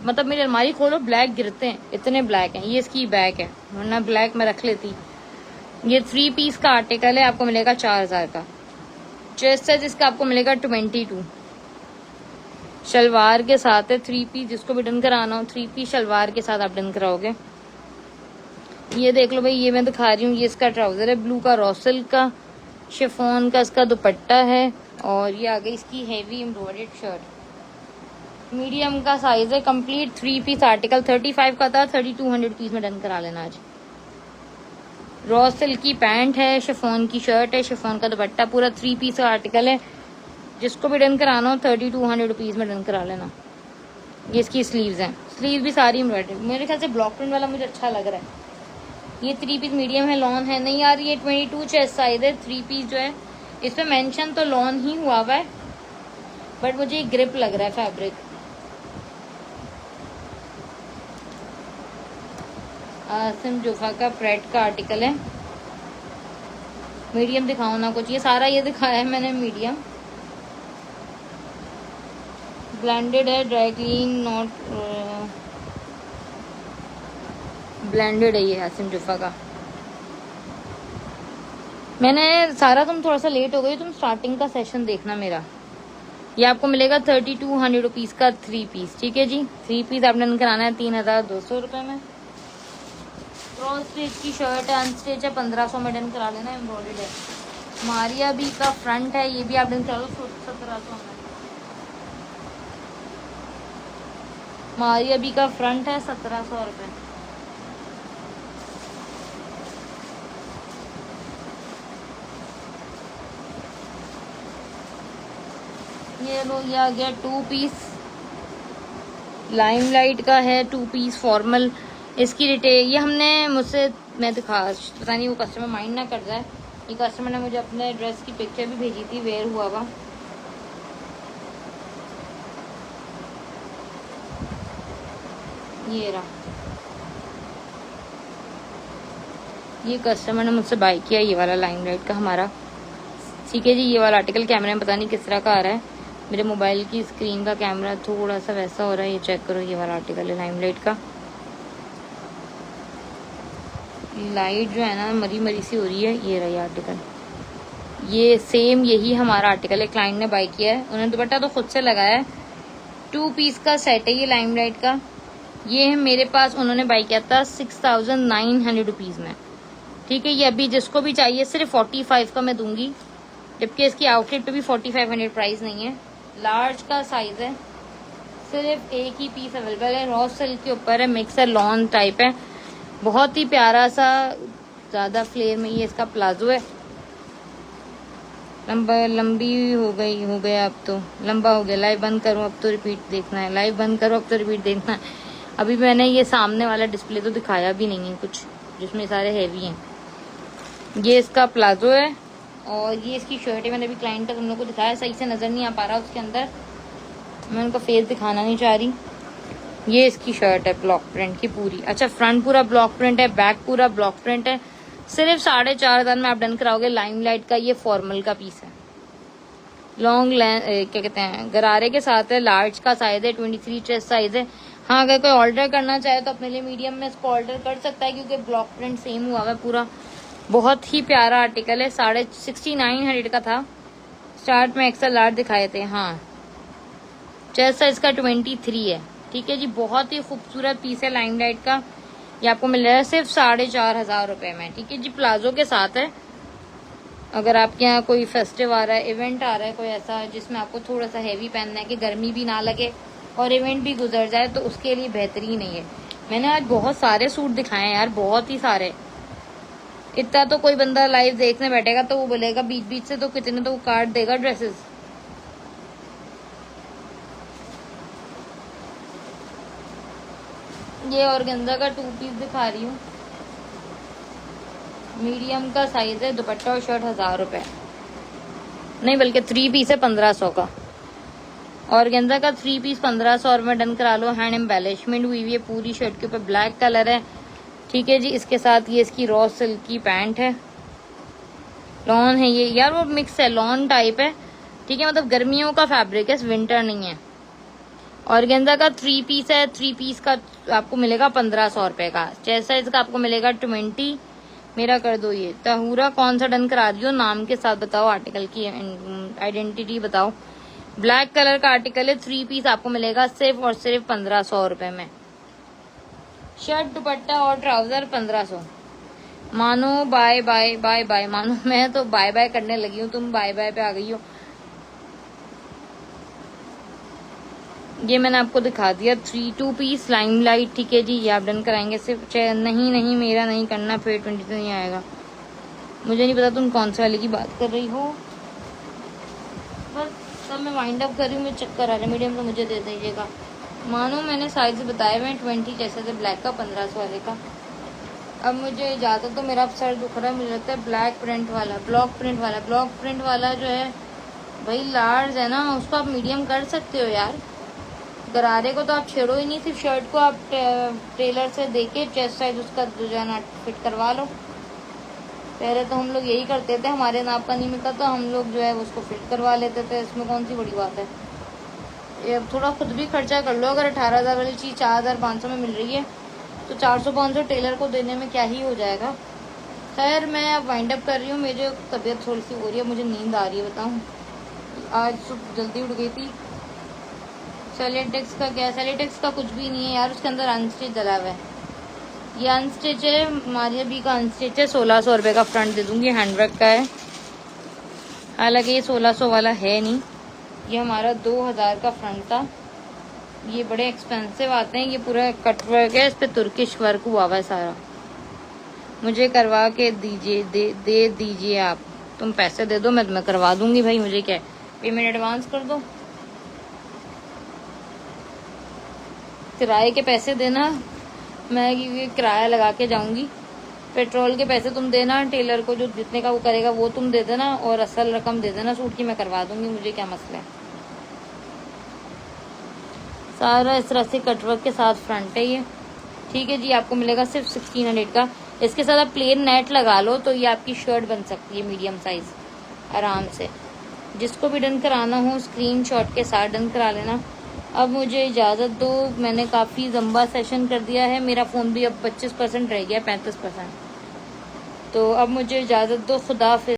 मतलब मेरी अलमारी खोलो ब्लैक गिरते हैं, इतने ब्लैक हैं। ये इसकी बैग है, वरना ब्लैक में रख लेती। ये 3 पीस का आर्टिकल है, आपको मिलेगा 4,000 का। चेस्ट साइज इसका आपको मिलेगा 22। शलवार के साथ है 3 पीस। जिसको भी डन कराना हो 3 पीस शलवार के साथ आप डन कराओगे। ये देख लो भाई, ये मैं दिखा रही हूँ। ये इसका ट्राउजर है ब्लू का, रॉ सिल्क का। शिफॉन का इसका दुपट्टा है। और ये आ गई इसकी हेवी एम्ब्रॉयडर्ड शर्ट। मीडियम का साइज है। कंप्लीट 3 पीस आर्टिकल 35 का था, 3200 पीस में डन करा लेना आज। रॉ सिल्क की पैंट है, शिफॉन की शर्ट है, शिफॉन का दुपट्टा, पूरा 3 पीस का आर्टिकल है। जिसको भी डन कराना हो 3200 रुपीज में डन करा लेना। ये इसकी स्लीव्स हैं। स्लीव भी सारी एम्ब्रॉयडरी। मेरे ख्याल से ब्लॉक प्रिंट वाला मुझे अच्छा लग रहा है। ये 3 पीस मीडियम है, लॉन है नहीं यार। ये 22 चेस्ट साइज है। 3 पीस जो है इसमें मेंशन तो लॉन ही हुआ हुआ है, बट मुझे ये ग्रिप लग रहा है फैब्रिक। आसिम जुफा का प्रेट का आर्टिकल है। मीडियम दिखाओ ना कुछ। ये सारा ये दिखाया है मैंने मीडियम। ब्लेंडेड है, ड्राई क्लीन नॉट ब्लेंडेड है ये आसिम जुफा का। मैंने सारा, तुम थोड़ा सा लेट हो गई, तुम स्टार्टिंग का सेशन देखना मेरा। ये आपको मिलेगा 3200 रुपीज का 3 पीस, ठीक है जी। 3 पीस आपने डन कराना है 3200 रुपए में। क्रॉस स्टिच की शर्ट है, अनस्टिच है, 1500 में डन करा लेना, एम्ब्रॉयडर्ड है। मारिया बी का फ्रंट है, ये भी आप दिन चलो 1700 में। मारिया बी का फ्रंट है 1700 रुपये। ये लो, ये आ गया 2 पीस लाइमलाइट का है, 2 पीस फॉर्मल। इसकी डिटेल ये हमने मुझसे मैं दिखा, पता नहीं वो कस्टमर माइंड ना कर जाए, ये कस्टमर ने मुझे अपने ड्रेस की पिक्चर भी भेजी थी वेयर हुआ हुआ। ये रहा, ये कस्टमर ने मुझसे बाय किया ये वाला लाइमलाइट का हमारा। ठीक है जी, ये वाला आर्टिकल कैमरे में पता नहीं किस तरह का आ रहा है, मेरे मोबाइल की स्क्रीन का कैमरा थोड़ा सा वैसा हो रहा है। ये चेक करो, ये वाला आर्टिकल है लाइमलाइट का। लाइट जो है ना मरी मरी सी हो रही है। ये रही आर्टिकल, ये सेम यही हमारा आर्टिकल है, क्लाइंट ने बाय किया है, उन्होंने दुपट्टा तो खुद से लगाया है। 2 पीस का सेट है ये लाइमलाइट का। ये है मेरे पास, उन्होंने बाय किया था 6900 रुपीज़ में। ठीक है, ये अभी जिसको भी चाहिए सिर्फ 45 का मैं दूंगी, जबकि इसकी आउटलेट पे भी 4500 प्राइस नहीं है। लार्ज का साइज है, सिर्फ एक ही पीस अवेलेबल है। रॉ सिल्क के ऊपर है, मिक्सर लॉन टाइप है, बहुत ही प्यारा सा, ज्यादा फ्लेयर में। ये इसका प्लाजो है, लंबी हो गया अब तो लंबा हो गया। लाइव बंद करो अब तो रिपीट देखना है, लाइव बंद करो अब तो रिपीट देखना है। अभी मैंने ये सामने वाला डिस्प्ले तो दिखाया भी नहीं है कुछ, जिसमें सारे हैवी हैं। ये इसका प्लाजो है और ये इसकी शर्ट है। मैंने अभी क्लाइंट का तुम लोग को दिखाया, सही से नजर नहीं आ पा रहा उसके अंदर, मैं उनका फेस दिखाना नहीं चाह रही। ये इसकी शर्ट है ब्लॉक प्रिंट की पूरी। अच्छा, फ्रंट पूरा ब्लॉक प्रिंट है, बैक पूरा ब्लॉक प्रिंट है। सिर्फ 4500 में आप डन कराओगे। लाइमलाइट का ये फॉर्मल का पीस है, लॉन्ग क्या कहते हैं, गरारे के साथ है। लार्ज का साइज है, 23 चेस्ट साइज है। हाँ, अगर कोई ऑर्डर करना चाहे तो अपने लिए मीडियम में इसको ऑर्डर कर सकता है, क्योंकि ब्लॉक प्रिंट सेम हुआ है पूरा। बहुत ही प्यारा आर्टिकल है, 6900 का था। स्टार्ट में एक्सेल लार्ज दिखाए थे। हाँ, चेस्ट साइज का 23 है। ठीक है जी, बहुत ही खूबसूरत पीस है लाइमलाइट का। ये आपको मिल रहा है सिर्फ 4500 रुपए में। ठीक है जी, प्लाजो के साथ है। अगर आपके यहाँ कोई फेस्टिव आ रहा है, इवेंट आ रहा है कोई ऐसा जिसमें आपको थोड़ा सा हैवी पहनना है कि गर्मी भी ना लगे और इवेंट भी गुजर जाए, तो उसके लिए बेहतरीन है ये। मैंने आज बहुत सारे सूट दिखाए हैं यार, बहुत ही सारे। इतना तो कोई बंदा लाइव देखने बैठेगा तो वो बोलेगा बीच बीच से तो कितने तो वो काट देगा ड्रेसेस। ये ऑर्गेन्जा का 2 पीस दिखा रही हूँ, मीडियम का साइज है। दुपट्टा और शर्ट 1000 रुपए, नहीं बल्कि 3 पीस है 1500 का। ऑर्गेन्जा का 3 पीस 1500 में डन करा लो। हैंड एम्बेलिशमेंट हुई हुई है पूरी शर्ट के ऊपर, ब्लैक कलर है। ठीक है जी, इसके साथ ये इसकी रॉ सिल्क की पैंट है, लॉन है ये यार, वो मिक्स है, लॉन टाइप है। ठीक है, मतलब गर्मियों का फैब्रिक है, विंटर नहीं है। ऑर्गेन्जा का 3 पीस है, 3 पीस का आपको मिलेगा 1500 रुपए का। चेस्ट साइज का आपको मिलेगा 20। मेरा कर दो ये तहूरा, कौन सा डन करा दियो, नाम के साथ बताओ, आर्टिकल की आइडेंटिटी बताओ। ब्लैक कलर का आर्टिकल है, 3 पीस आपको मिलेगा सिर्फ और सिर्फ 1500 रुपए में। शर्ट दुपट्टा और ट्राउजर 1500। मानो बाय बाय बाय बाय, मानो मैं तो बाय बाय करने लगी हूँ, तुम बाय बाय पे आ गई हो। ये मैंने आपको दिखा दिया 2 पीस लाइमलाइट। ठीक है जी, ये आप डन कराएंगे सिर्फ। नहीं मेरा नहीं करना, फिर 20 तो नहीं आएगा। मुझे नहीं पता तुम कौन से वाले की बात कर रही हो। बस सब मैं वाइंड अप कर रही हूँ, मुझे चक्कर आ रहा है। मीडियम तो मुझे दे दीजिएगा। मानो मैंने साइज बताए हुए 20 जैसे थे, ब्लैक का 1500 वाले का। अब मुझे ज़्यादा तो मेरा सर दुख रहा है, मुझे लगता है ब्लैक प्रिंट वाला, ब्लॉक प्रिंट वाला जो है भाई लार्ज है ना, उसको आप मीडियम कर सकते हो यार। गरारे को तो आप छेड़ो ही नहीं, सिर्फ शर्ट को आप टेलर से देके चेस्ट साइज उसका जो है ना फिट करवा लो। पहले तो हम लोग यही करते थे, हमारे नाप का नहीं मिलता तो हम लोग जो है उसको फिट करवा लेते थे, इसमें कौन सी बड़ी बात है। ये थोड़ा खुद भी खर्चा कर लो। अगर 18,000 वाली चीज़ 4500 में मिल रही है तो 400-500 टेलर को देने में क्या ही हो जाएगा। खैर, मैं अब वाइंड अप कर रही हूँ, मुझे तबीयत थोड़ी सी हो रही है, मुझे नींद आ रही है। बताऊँ, आज सुबह जल्दी उठ गई थी। सेलेटेक्स का क्या, सेलेटेक्स का कुछ भी नहीं है यार, उसके अंदर अनस्टिच डला हुआ है। ये अनस्टिच है, मारिया बी का अनस्टिच है। 1600 रुपये का फ्रंट दे दूंगी, हैंडवर्क का है। हालांकि ये 1600 वाला है नहीं, ये हमारा 2000 का फ्रंट था। ये बड़े एक्सपेंसिव आते हैं। ये पूरा कट वर्क है, इस पे तुर्किश वर्क हुआ हुआ है सारा। मुझे करवा के दीजिए, दे दीजिए आप। तुम पैसे दे दो, मैं तुम्हें करवा दूंगी भाई। मुझे क्या है, पेमेंट एडवांस कर दो। किराए के पैसे देना, मैं क्योंकि किराया लगा के जाऊंगी। पेट्रोल के पैसे तुम देना, टेलर को जो जितने का वो करेगा वो तुम दे देना, और असल रकम दे देना सूट की, मैं करवा दूंगी। मुझे क्या मसला है। सारा इस तरह से कटवर्क के साथ फ्रंट है ये। ठीक है जी, आपको मिलेगा सिर्फ 1600 का। इसके साथ आप प्लेन नेट लगा लो तो ये आपकी शर्ट बन सकती है मीडियम साइज आराम से। जिसको भी डन कराना हो स्क्रीनशॉट के साथ डन करा लेना। अब मुझे इजाज़त दो, मैंने काफ़ी लंबा सेशन कर दिया है। मेरा फ़ोन भी अब 25% रह गया, 35%। तो अब मुझे इजाज़त दो, खुदा हाफिज़।